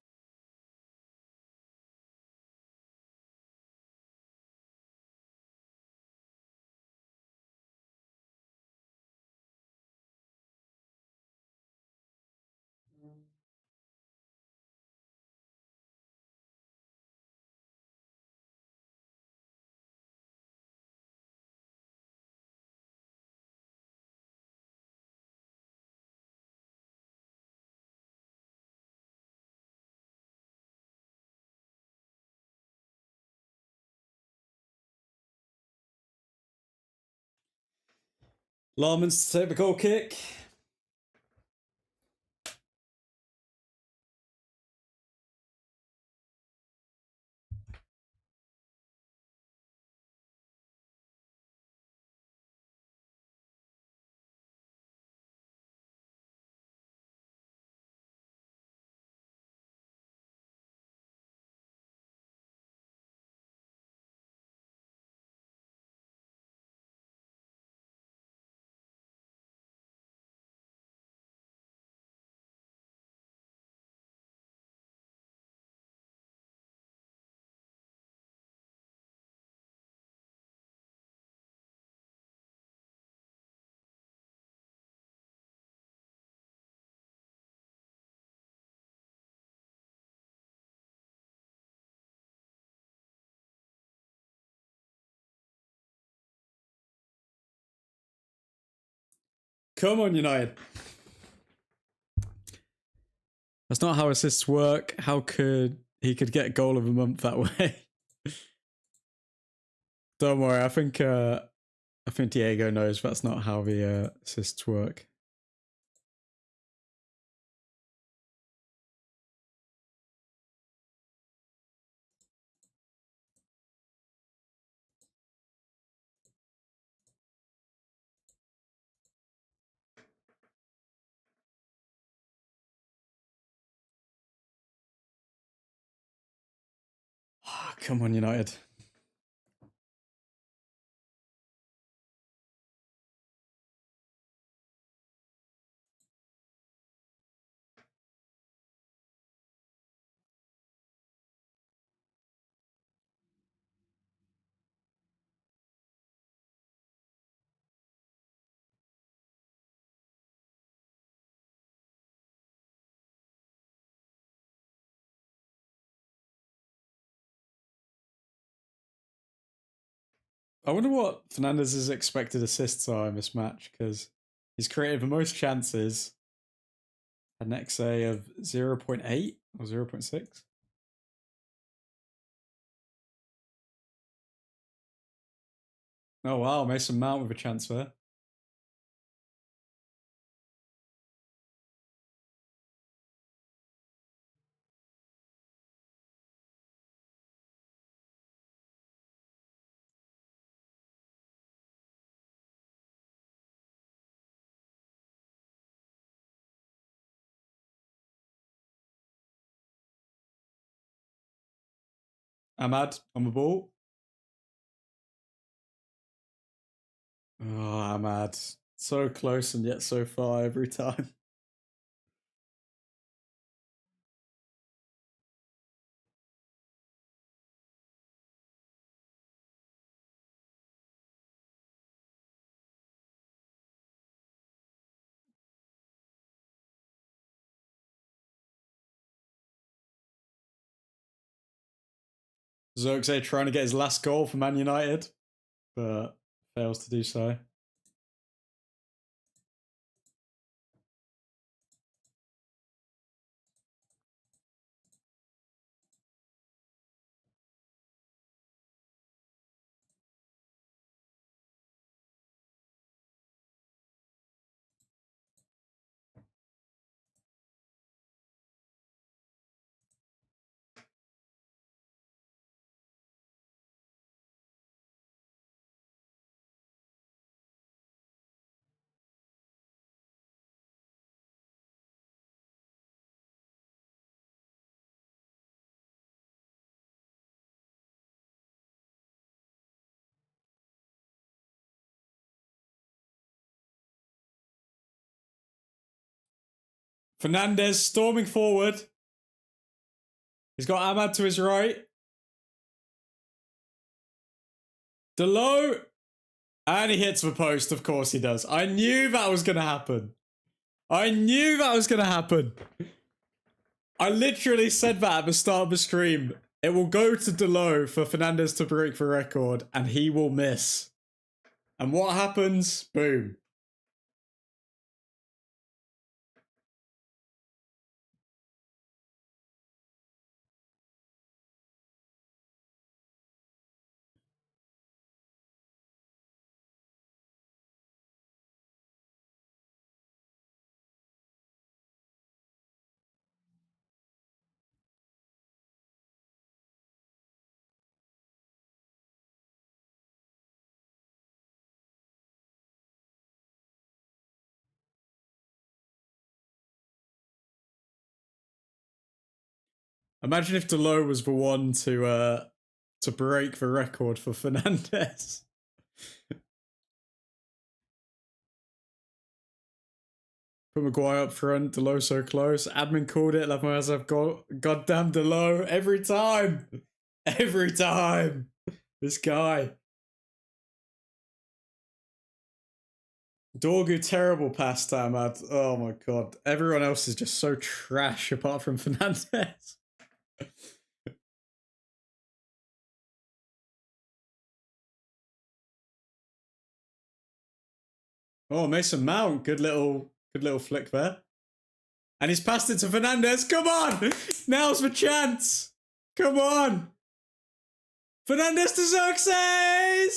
Larmans to take the goal kick. Come on, United. That's not how assists work. How could he could get goal of the month that way? Don't worry. I think Diego knows that's not how the assists work. Come on, United. I wonder what Fernandes' expected assists are in this match, because he's created the most chances. An XA of 0.8 or 0.6. Oh wow, Mason Mount with a chance there. Ahmad on the ball. Oh, Ahmad. So close and yet so far every time. Zirkzee trying to get his last goal for Man United, but fails to do so. Fernandes storming forward. He's got Ahmad to his right. Delo. And he hits the post. Of course he does. I knew that was going to happen. I knew that was going to happen. I literally said that at the start of the stream. It will go to Delo for Fernandes to break the record, and he will miss. And what happens? Boom. Imagine if Delo was the one to break the record for Fernandes. Put Maguire up front, Delo so close. Admin called it, left my ass up. Goddamn Delo. Every time. Every time. This guy. Dorgu, terrible pass to Ahmad. Oh my god. Everyone else is just so trash apart from Fernandes. Oh, Mason Mount. Good little flick there. And he's passed it to Fernandes. Come on! Now's the chance! Come on! Fernandes to Zirkzee!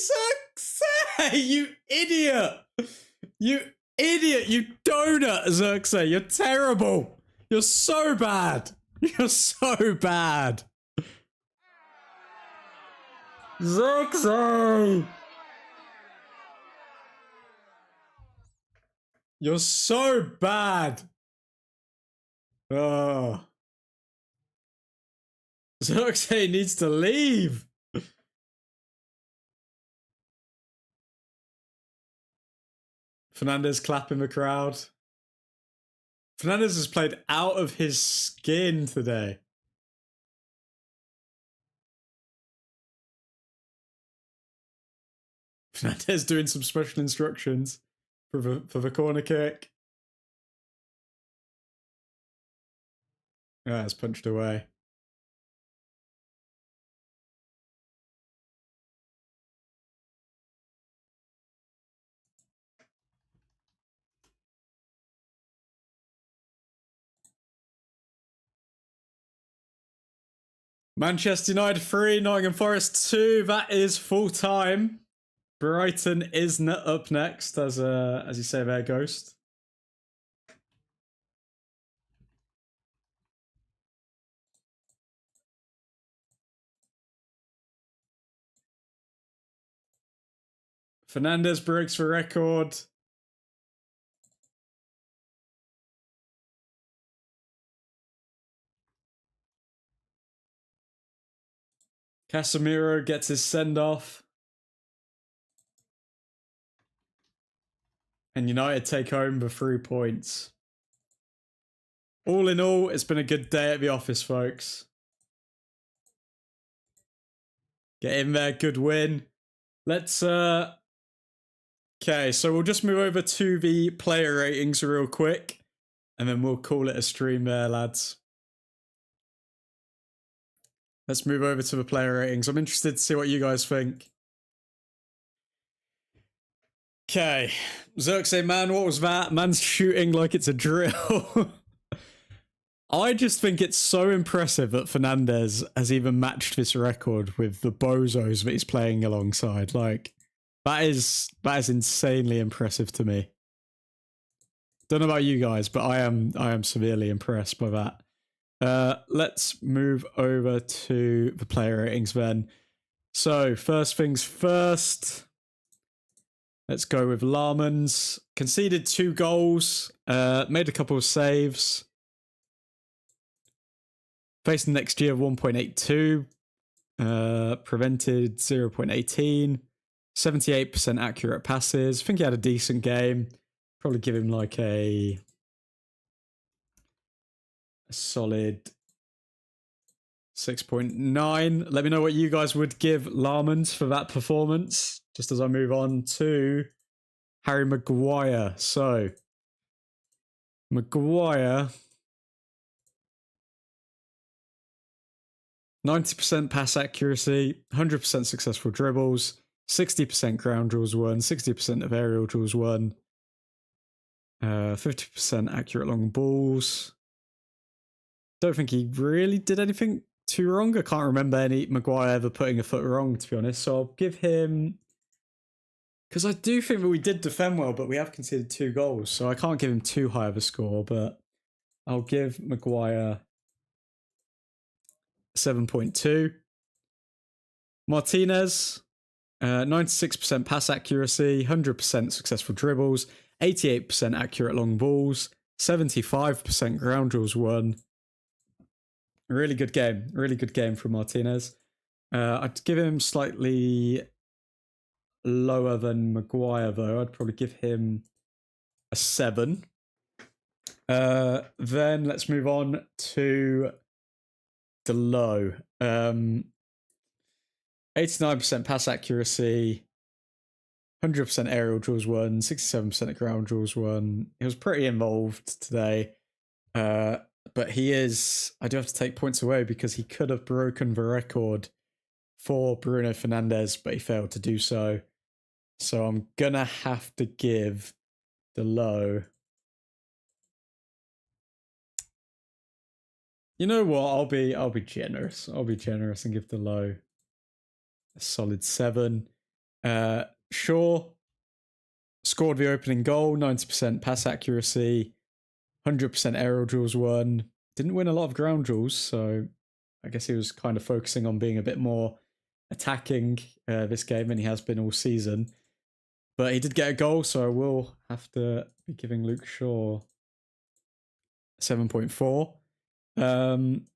Zirkzee! You idiot! You idiot! You donut, Zirkzee! You're terrible! You're so bad! You're so bad! Zirkzee! You're so bad! Oh. Zirkzee needs to leave! Fernandes clapping the crowd. Fernandes has played out of his skin today. Fernandes doing some special instructions for the corner kick. Ah, it's punched away. Manchester United 3, Nottingham Forest 2. That is full time. Brighton is up next, as you say there, Ghost. Fernandes breaks the record. Casemiro gets his send-off. And United take home the 3 points. All in all, it's been a good day at the office, folks. Get in there, good win. Let's, okay, so we'll just move over to the player ratings real quick. And then we'll call it a stream there, lads. Let's move over to the player ratings. I'm interested to see what you guys think. Okay, Xerxes, man, what was that? Man's shooting like it's a drill. I just think it's so impressive that Fernandes has even matched this record with the bozos that he's playing alongside. Like, that is insanely impressive to me. Don't know about you guys, but I am severely impressed by that. Let's move over to the player ratings then. So, first things first. Let's go with Larmans. Conceded 2 goals. Made a couple of saves. Facing next year 1.82. Prevented 0.18. 78% accurate passes. I think he had a decent game. Probably give him like a solid 6.9. Let me know what you guys would give Larmans for that performance. Just as I move on to Harry Maguire. So, Maguire, 90% pass accuracy, 100% successful dribbles, 60% ground duels won, 60% of aerial duels won, 50% accurate long balls. Don't think he really did anything too wrong. I can't remember any Maguire ever putting a foot wrong, to be honest. So I'll give him... Because I do think that we did defend well, but we have conceded 2 goals. So I can't give him too high of a score, but I'll give Maguire 7.2. Martinez, 96% pass accuracy, 100% successful dribbles, 88% accurate long balls, 75% ground duels won. Really good game from Martinez. I'd give him slightly lower than Maguire, though. I'd probably give him a 7. Then let's move on to the low. 89% pass accuracy, 100% aerial duels won, 67% of ground duels won. He was pretty involved today. But he is... I do have to take points away because he could have broken the record for Bruno Fernandes, but he failed to do so. So I'm gonna have to give the low... You know what? I'll be generous. I'll be generous and give the low a solid 7. Shaw scored the opening goal, 90% pass accuracy, 100% aerial duels won. Didn't win a lot of ground duels, so I guess he was kind of focusing on being a bit more attacking this game than he has been all season. But he did get a goal, so I will have to be giving Luke Shaw 7.4.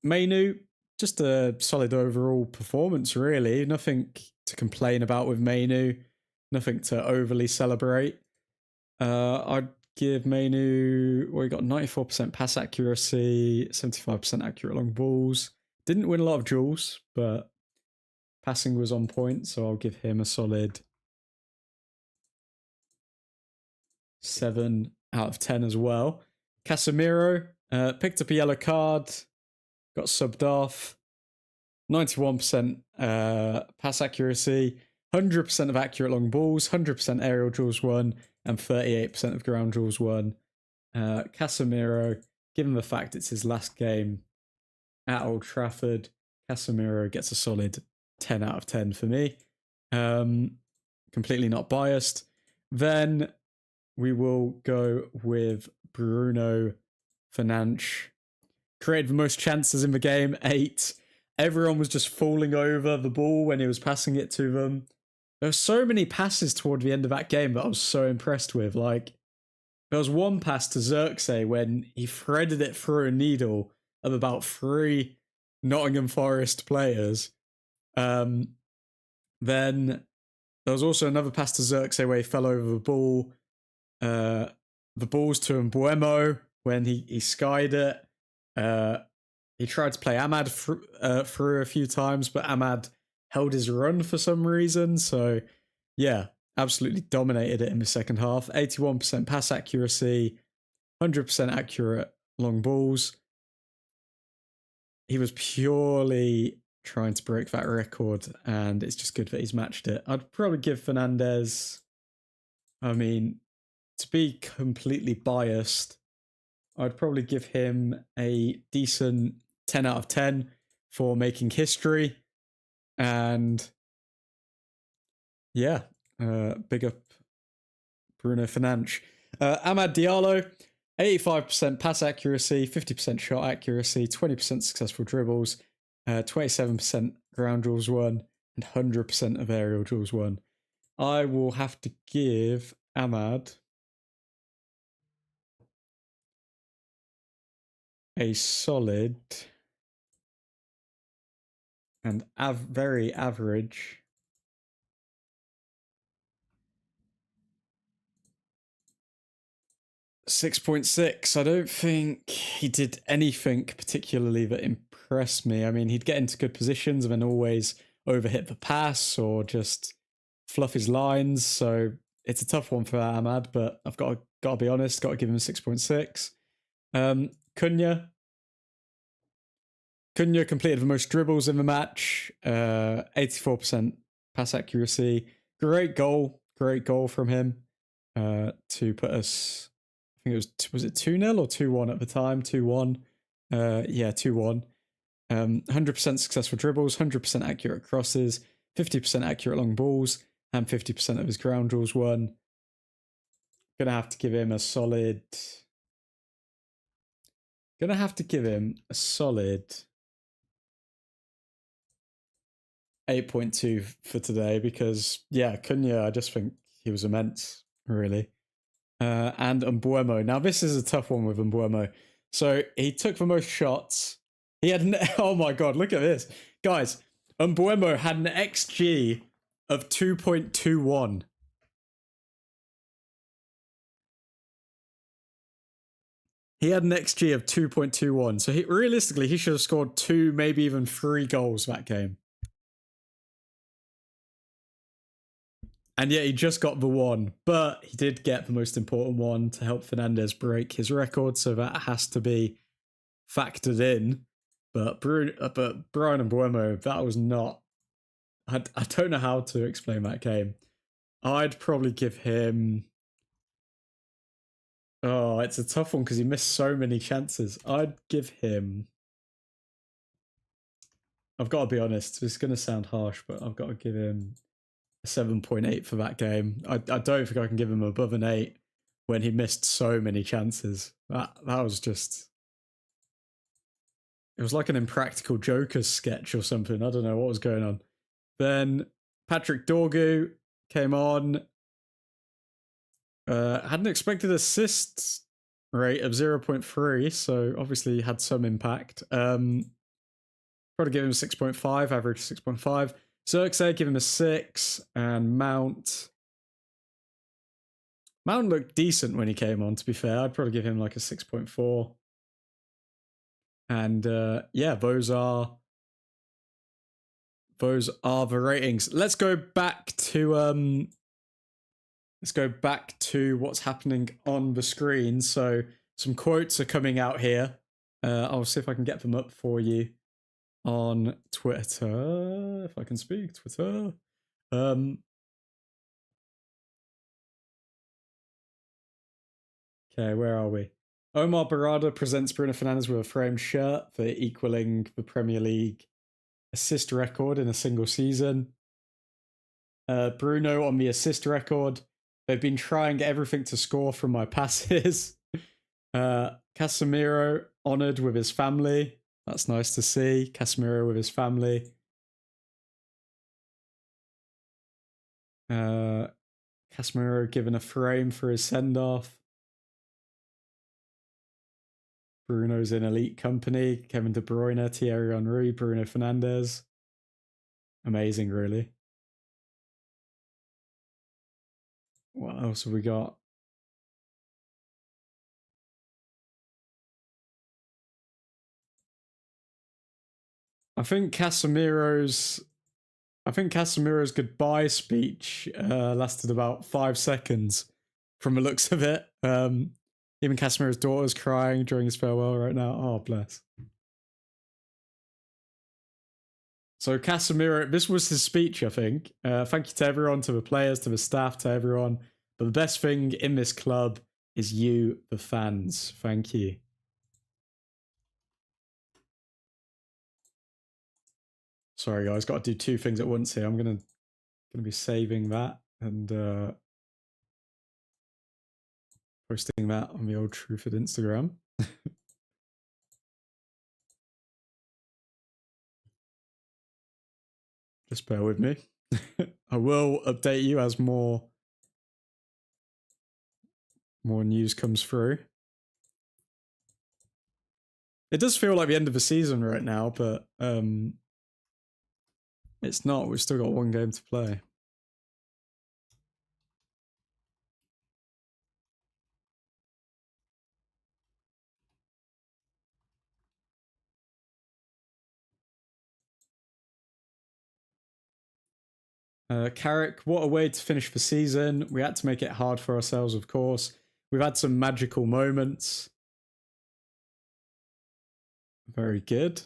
Mainu, just a solid overall performance, really. Nothing to complain about with Mainu. Nothing to overly celebrate. I'd give Mainu... Well, he got 94% pass accuracy, 75% accurate long balls. Didn't win a lot of duels, but passing was on point, so I'll give him a solid 7 out of 10 as well. Casemiro picked up a yellow card, got subbed off. 91% pass accuracy, 100% of accurate long balls, 100% aerial duels won, and 38% of ground duels won. Casemiro, given the fact it's his last game at Old Trafford, Casemiro gets a solid 10 out of 10 for me. Completely not biased. Then we will go with Bruno Fernandes. Created the most chances in the game, 8. Everyone was just falling over the ball when he was passing it to them. There were so many passes toward the end of that game that I was so impressed with. Like, there was one pass to Xerxes when he threaded it through a needle of about 3 Nottingham Forest players. Then there was also another pass to Xerxes where he fell over the ball. The ball's to Mbuemo when he skied it. He tried to play Ahmad through a few times, but Ahmad held his run for some reason. So, yeah, absolutely dominated it in the second half. 81% pass accuracy, 100% accurate long balls. He was purely trying to break that record, and it's just good that he's matched it. I'd probably give Fernandez, I mean, to be completely biased, I'd probably give him a decent 10 out of 10 for making history. And yeah, big up Bruno Fernandes. Amad Diallo, 85% pass accuracy, 50% shot accuracy, 20% successful dribbles, 27% ground duels won, and 100% of aerial duels won. I will have to give Amad a solid and very average 6.6. I don't think he did anything particularly that impressed me. I mean, he'd get into good positions and then always overhit the pass or just fluff his lines. So it's a tough one for Ahmad, but I've got to be honest, got to give him a 6.6. Cunha completed the most dribbles in the match, 84% pass accuracy. Great goal from him to put us, I think was it 2-0 or 2-1 at the time? 2-1. 2-1. 100% successful dribbles, 100% accurate crosses, 50% accurate long balls, and 50% of his ground duels won. Gonna have to give him a solid 8.2 for today because, yeah, Cunha, I just think he was immense, really. And Mbuemo. Now, this is a tough one with Mbuemo. So he took the most shots. He had oh my god, look at this. Guys, Mbuemo had an XG of 2.21. He had an XG of 2.21. So realistically, he should have scored 2, maybe even 3 goals that game. And yet he just got the 1, but he did get the most important one to help Fernandez break his record, so that has to be factored in. But Brian Mbuemo, that was not... I don't know how to explain that game. I'd probably give him... Oh, it's a tough one because he missed so many chances. I'd give him... I've got to be honest, it's going to sound harsh, but I've got to give him 7.8 for that game. I don't think I can give him above an 8 when he missed so many chances. That was just... It was like an Impractical Jokers sketch or something. I don't know what was going on. Then Patrick Dorgu came on. Had an expected assist rate of 0.3, so obviously had some impact. Probably give him a 6.5, average 6.5. Xerxes, give him a 6, and Mount looked decent when he came on, to be fair. I'd probably give him like a 6.4. And yeah, those are the ratings. Let's go back to what's happening on the screen. So some quotes are coming out here. I'll see if I can get them up for you on Twitter, if I can speak Twitter. Okay, where are we? Omar Barada presents Bruno Fernandes with a framed shirt for equaling the Premier League assist record in a single season. Bruno on the assist record. They've been trying everything to score from my passes. Casemiro honoured with his family. That's nice to see. Casemiro with his family. Casemiro given a frame for his send-off. Bruno's in elite company. Kevin De Bruyne, Thierry Henry, Bruno Fernandes. amazing, really. What else have we got? I think Casemiro's goodbye speech lasted about 5 seconds from the looks of it. Even Casemiro's daughter's crying during his farewell right now. Oh, bless. So Casemiro, this was his speech, I think. Thank you to everyone, to the players, to the staff, to everyone. But the best thing in this club is you, the fans. Thank you. Sorry, guys, got to do 2 things at once here. I'm gonna be saving that and posting that on the Old Trafford Instagram. Just bear with me. I will update you as more news comes through. It does feel like the end of the season right now, but it's not. We've still got 1 game to play. Carrick, what a way to finish the season. We had to make it hard for ourselves, of course. We've had some magical moments. Very good.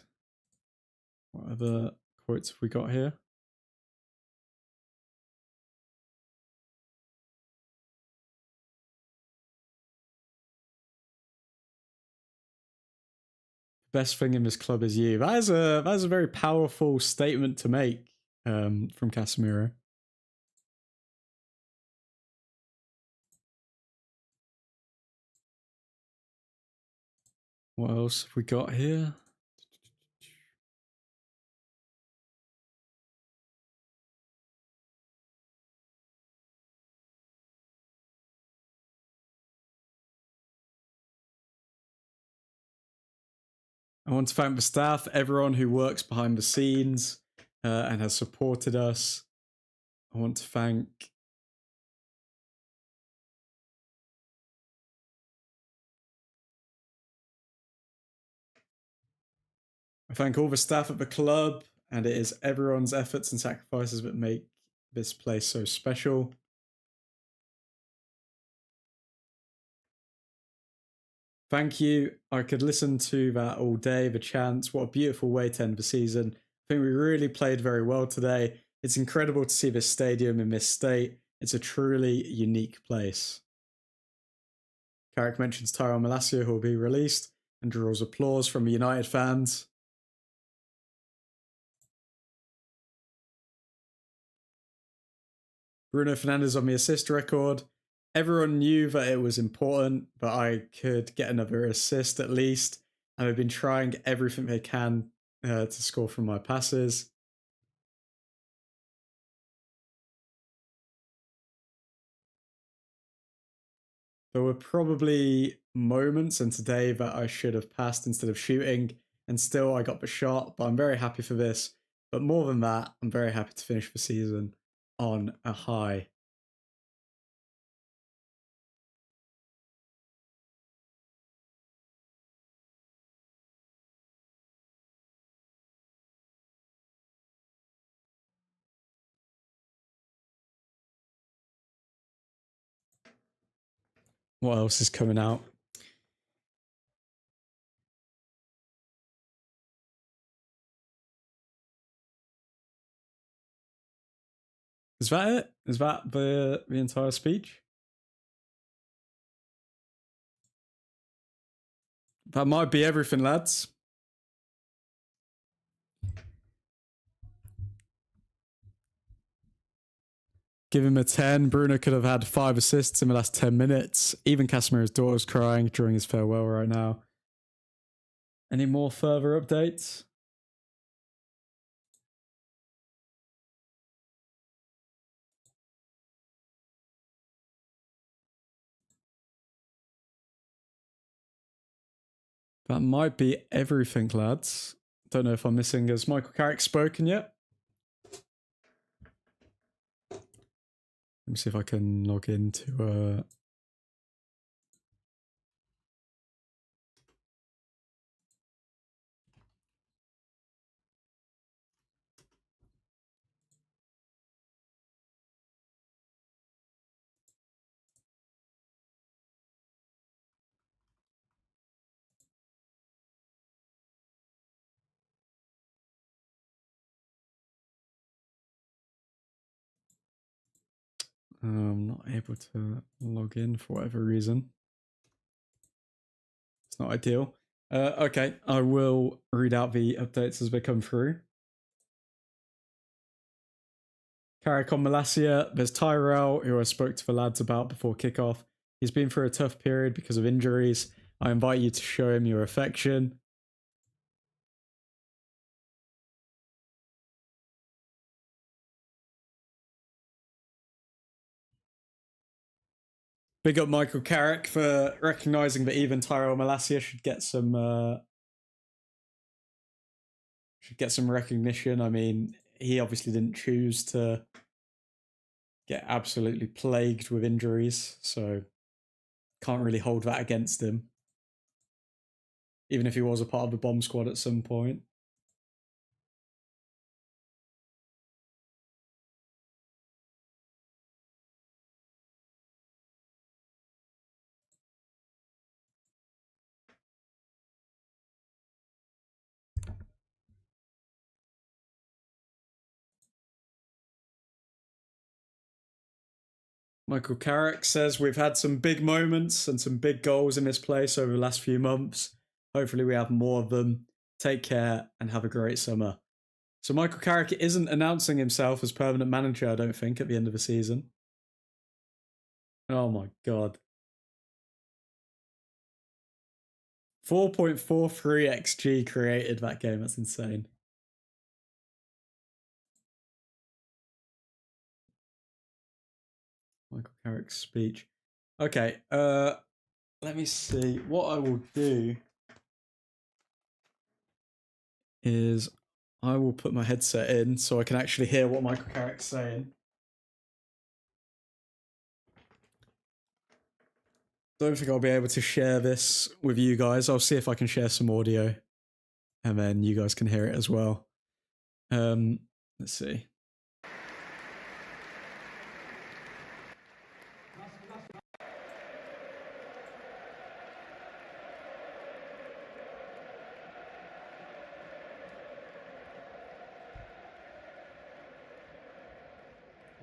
What other quotes have we got here? Best thing in this club is you. That is a very powerful statement to make from Casemiro. What else have we got here? I want to thank the staff, everyone who works behind the scenes and has supported us. I want to thank all the staff at the club, and it is everyone's efforts and sacrifices that make this place so special. Thank you. I could listen to that all day, the chants. What a beautiful way to end the season. I think we really played very well today. It's incredible to see this stadium in this state. It's a truly unique place. Carrick mentions Tyrone Malacia, who will be released, and draws applause from the United fans. Bruno Fernandes on the assist record. Everyone knew that it was important, but I could get another assist at least. And I've been trying everything they can to score from my passes. There were probably moments in today that I should have passed instead of shooting, and still I got the shot, but I'm very happy for this. But more than that, I'm very happy to finish the season on a high. What else is coming out? Is that it? Is that the entire speech? That might be everything, lads. Give him a 10. Bruno could have had 5 assists in the last 10 minutes. Even Casemiro's daughter's crying during his farewell right now. Any more further updates? That might be everything, lads. Don't know if I'm missing. Has Michael Carrick spoken yet? Let me see if I can log into I'm not able to log in for whatever reason. It's not ideal. Okay, I will read out the updates as they come through. Carrick on Malacia. There's Tyrell, who I spoke to the lads about before kickoff. He's been through a tough period because of injuries. I invite you to show him your affection. Big up Michael Carrick for recognising that even Tyrell Malacia should get some recognition. I mean, he obviously didn't choose to get absolutely plagued with injuries, so can't really hold that against him. Even if he was a part of the bomb squad at some point. Michael Carrick says, we've had some big moments and some big goals in this place over the last few months. Hopefully we have more of them. Take care and have a great summer. So Michael Carrick isn't announcing himself as permanent manager, I don't think, at the end of the season. Oh my God. 4.43 XG created that game. That's insane. Michael Carrick's speech. Okay, let me see. What I will do is I will put my headset in so I can actually hear what Michael Carrick's saying. Don't think I'll be able to share this with you guys. I'll see if I can share some audio and then you guys can hear it as well. Let's see.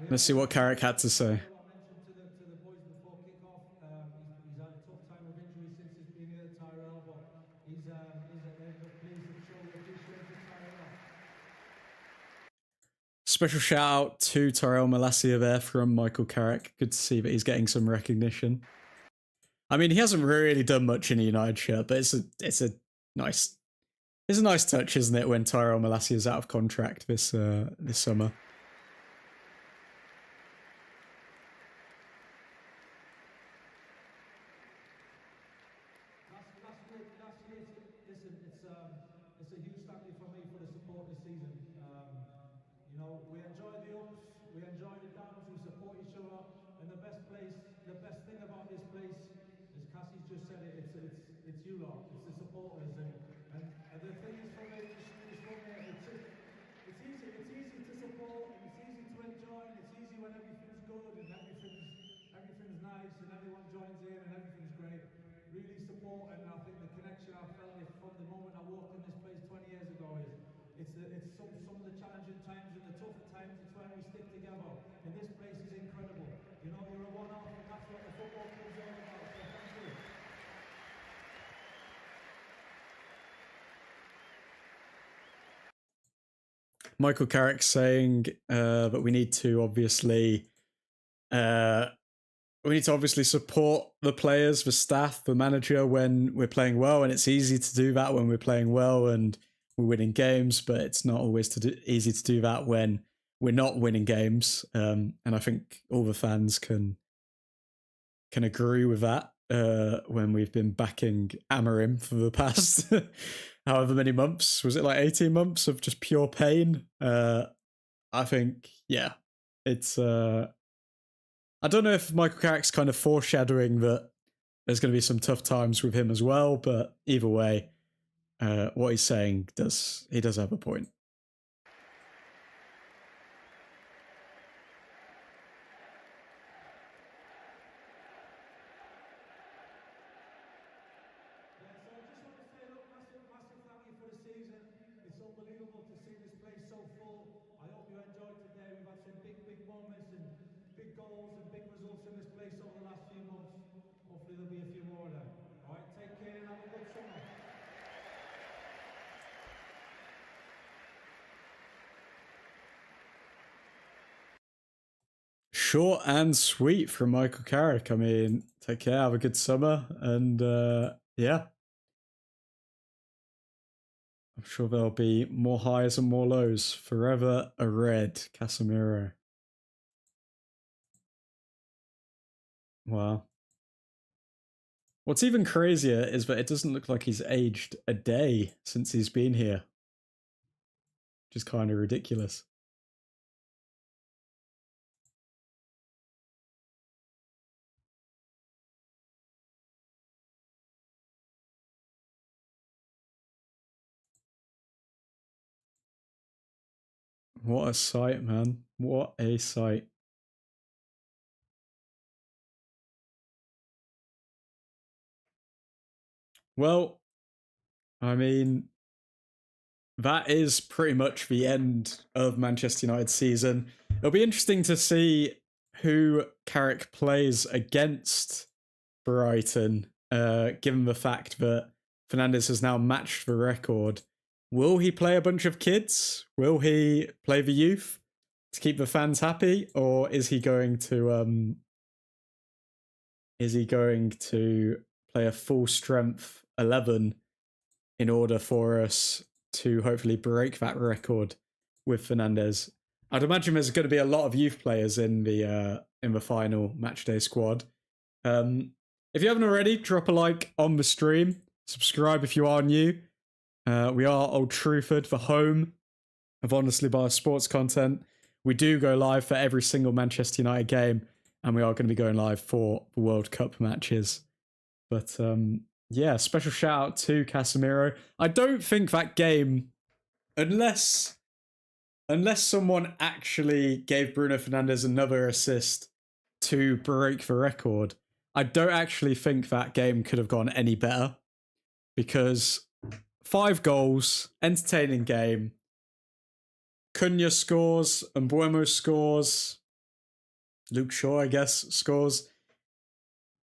Let's see what Carrick had to say. To the boys before kickoff. He's had a tough time with injuries since he's been here at Tyrell, but he's pleased to show the appreciation to Tyrell. Special shout out to Tyrell Malacia there from Michael Carrick. Good to see that he's getting some recognition. I mean, he hasn't really done much in a United shirt, but it's a nice touch, isn't it, when Tyrell Malacia is out of contract this summer. Last year, listen, it's a huge thank you from me for the support this season. You know, we enjoy the ups, we enjoy the downs, we support each other, and the best thing about this place, as Cassie's just said it, it's you lot, it's the supporters, and the thing is from it, it's easy to support, and it's easy to enjoy, and it's easy when everything's good and everything's nice and everyone joins in and everything's great. Really support, and I think the connection I've felt is from the moment I walked in this place 20 years ago is it's some of the challenging times and the tough times, it's when we stick together, and this place is incredible. You know, you're a one-off, and that's what the football club's all about, so thank you. Michael Carrick saying that we need to obviously support the players, the staff, the manager when we're playing well, and it's easy to do that when we're playing well and we're winning games, but it's not always easy to do that when we're not winning games. And I think all the fans can agree with that when we've been backing Amorim for the past however many months. Was it like 18 months of just pure pain? I think, yeah, it's I don't know if Michael Carrick's kind of foreshadowing that there's going to be some tough times with him as well, but either way, what he's saying does have a point. Massive thank you for the season. It's unbelievable to see this place so full. I hope you enjoyed today. We've had some big moments and big goals and big results in this place over the last few months. Hopefully there'll be a few more of them. All right, take care and have a good summer. Short and sweet from Michael Carrick. I mean, take care, have a good summer, and yeah. I'm sure there'll be more highs and more lows. Forever a red, Casemiro. Wow. What's even crazier is that it doesn't look like he's aged a day since he's been here. Which is kind of ridiculous. What a sight, man. What a sight. Well, I mean, that is pretty much the end of Manchester United's season. It'll be interesting to see who Carrick plays against Brighton, given the fact that Fernandes has now matched the record. Will he play a bunch of kids? Will he play the youth to keep the fans happy, or is he going to play a full strength 11 in order for us to hopefully break that record with Fernandes? I'd imagine there's going to be a lot of youth players in the final matchday squad. If you haven't already, drop a like on the stream. Subscribe if you are new. We are Old Trafford, the home of Honestly Biased sports content. We do go live for every single Manchester United game, and we are going to be going live for the World Cup matches. But yeah, special shout out to Casemiro. I don't think that game, unless someone actually gave Bruno Fernandes another assist to break the record, I don't actually think that game could have gone any better, because 5 goals, entertaining game. Cunha scores, Mbuemo scores, Luke Shaw, I guess, scores.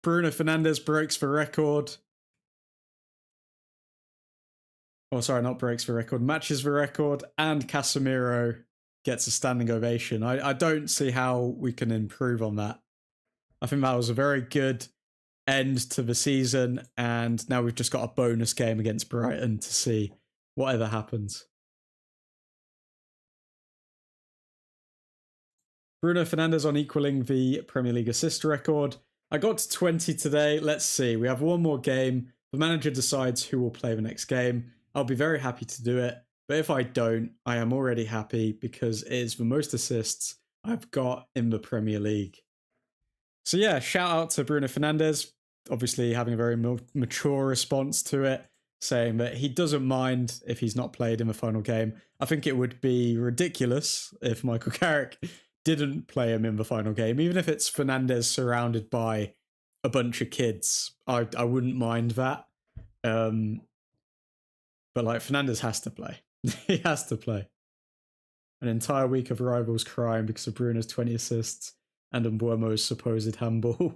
Bruno Fernandes breaks the record. Oh, sorry, not breaks the record, matches the record, and Casemiro gets a standing ovation. I don't see how we can improve on that. I think that was a very good end to the season, and now we've just got a bonus game against Brighton to see whatever happens. Bruno Fernandes on equaling the Premier League assist record. I got to 20 today. Let's see. We have one more game. The manager decides who will play the next game. I'll be very happy to do it. But if I don't, I am already happy, because it is the most assists I've got in the Premier League. So yeah, shout out to Bruno Fernandes, obviously having a very mature response to it, saying that he doesn't mind if he's not played in the final game. I think it would be ridiculous if Michael Carrick didn't play him in the final game, even if it's Fernandes surrounded by a bunch of kids. I wouldn't mind that. But like, Fernandes has to play. He has to play. An entire week of rivals crying because of Bruno's 20 assists and Mbuemo's supposed handball.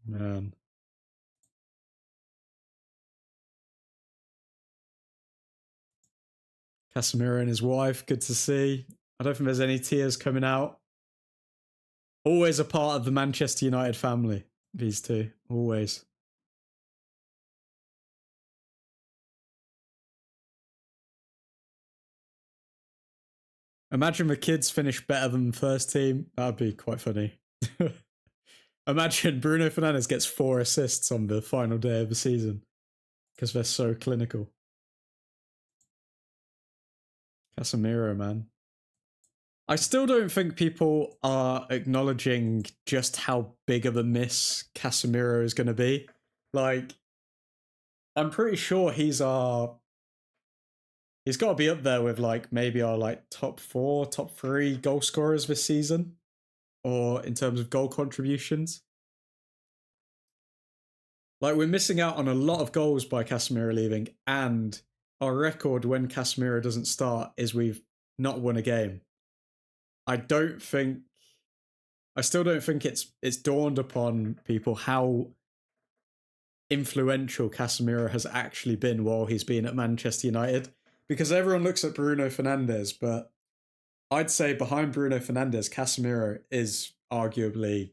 Man. Casemiro and his wife, good to see. I don't think there's any tears coming out. Always a part of the Manchester United family, these two. Always. Imagine the kids finish better than the first team. That'd be quite funny. Imagine Bruno Fernandes gets 4 assists on the final day of the season because they're so clinical. Casemiro, man. I still don't think people are acknowledging just how big of a miss Casemiro is going to be. Like, I'm pretty sure he's got to be up there with like maybe our like top 4, top 3 goal scorers this season, or in terms of goal contributions. Like, we're missing out on a lot of goals by Casemiro leaving, and our record when Casemiro doesn't start is we've not won a game. I still don't think it's dawned upon people how influential Casemiro has actually been while he's been at Manchester United. Because everyone looks at Bruno Fernandes, but I'd say behind Bruno Fernandes, Casemiro is arguably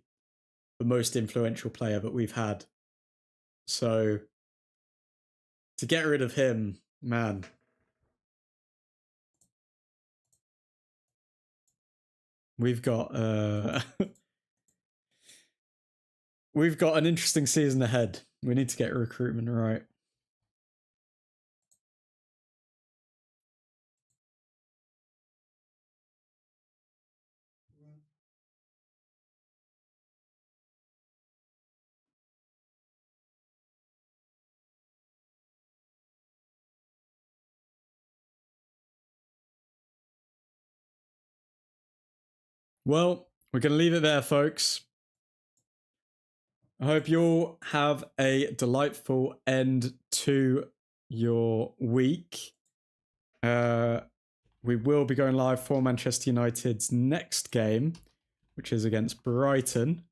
the most influential player that we've had. So to get rid of him, man. We've got we've got an interesting season ahead. We need to get recruitment right. Well, we're going to leave it there, folks. I hope you all have a delightful end to your week. We will be going live for Manchester United's next game, which is against Brighton.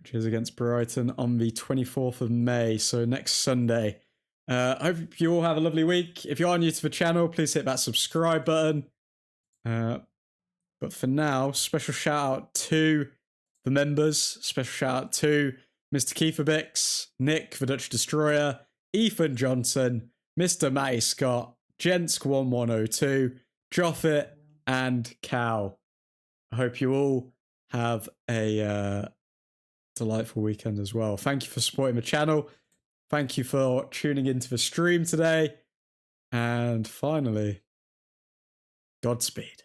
Which is against Brighton on the 24th of May, so next Sunday. I hope you all have a lovely week. If you are new to the channel, please hit that subscribe button. But for now, special shout out to the members. Special shout out to Mr. Kiefer Bix, Nick, the Dutch Destroyer, Ethan Johnson, Mr. Matty Scott, Jensk1102, Joffit, and Cal. I hope you all have a delightful weekend as well. Thank you for supporting the channel. Thank you for tuning into the stream today. And finally, Godspeed.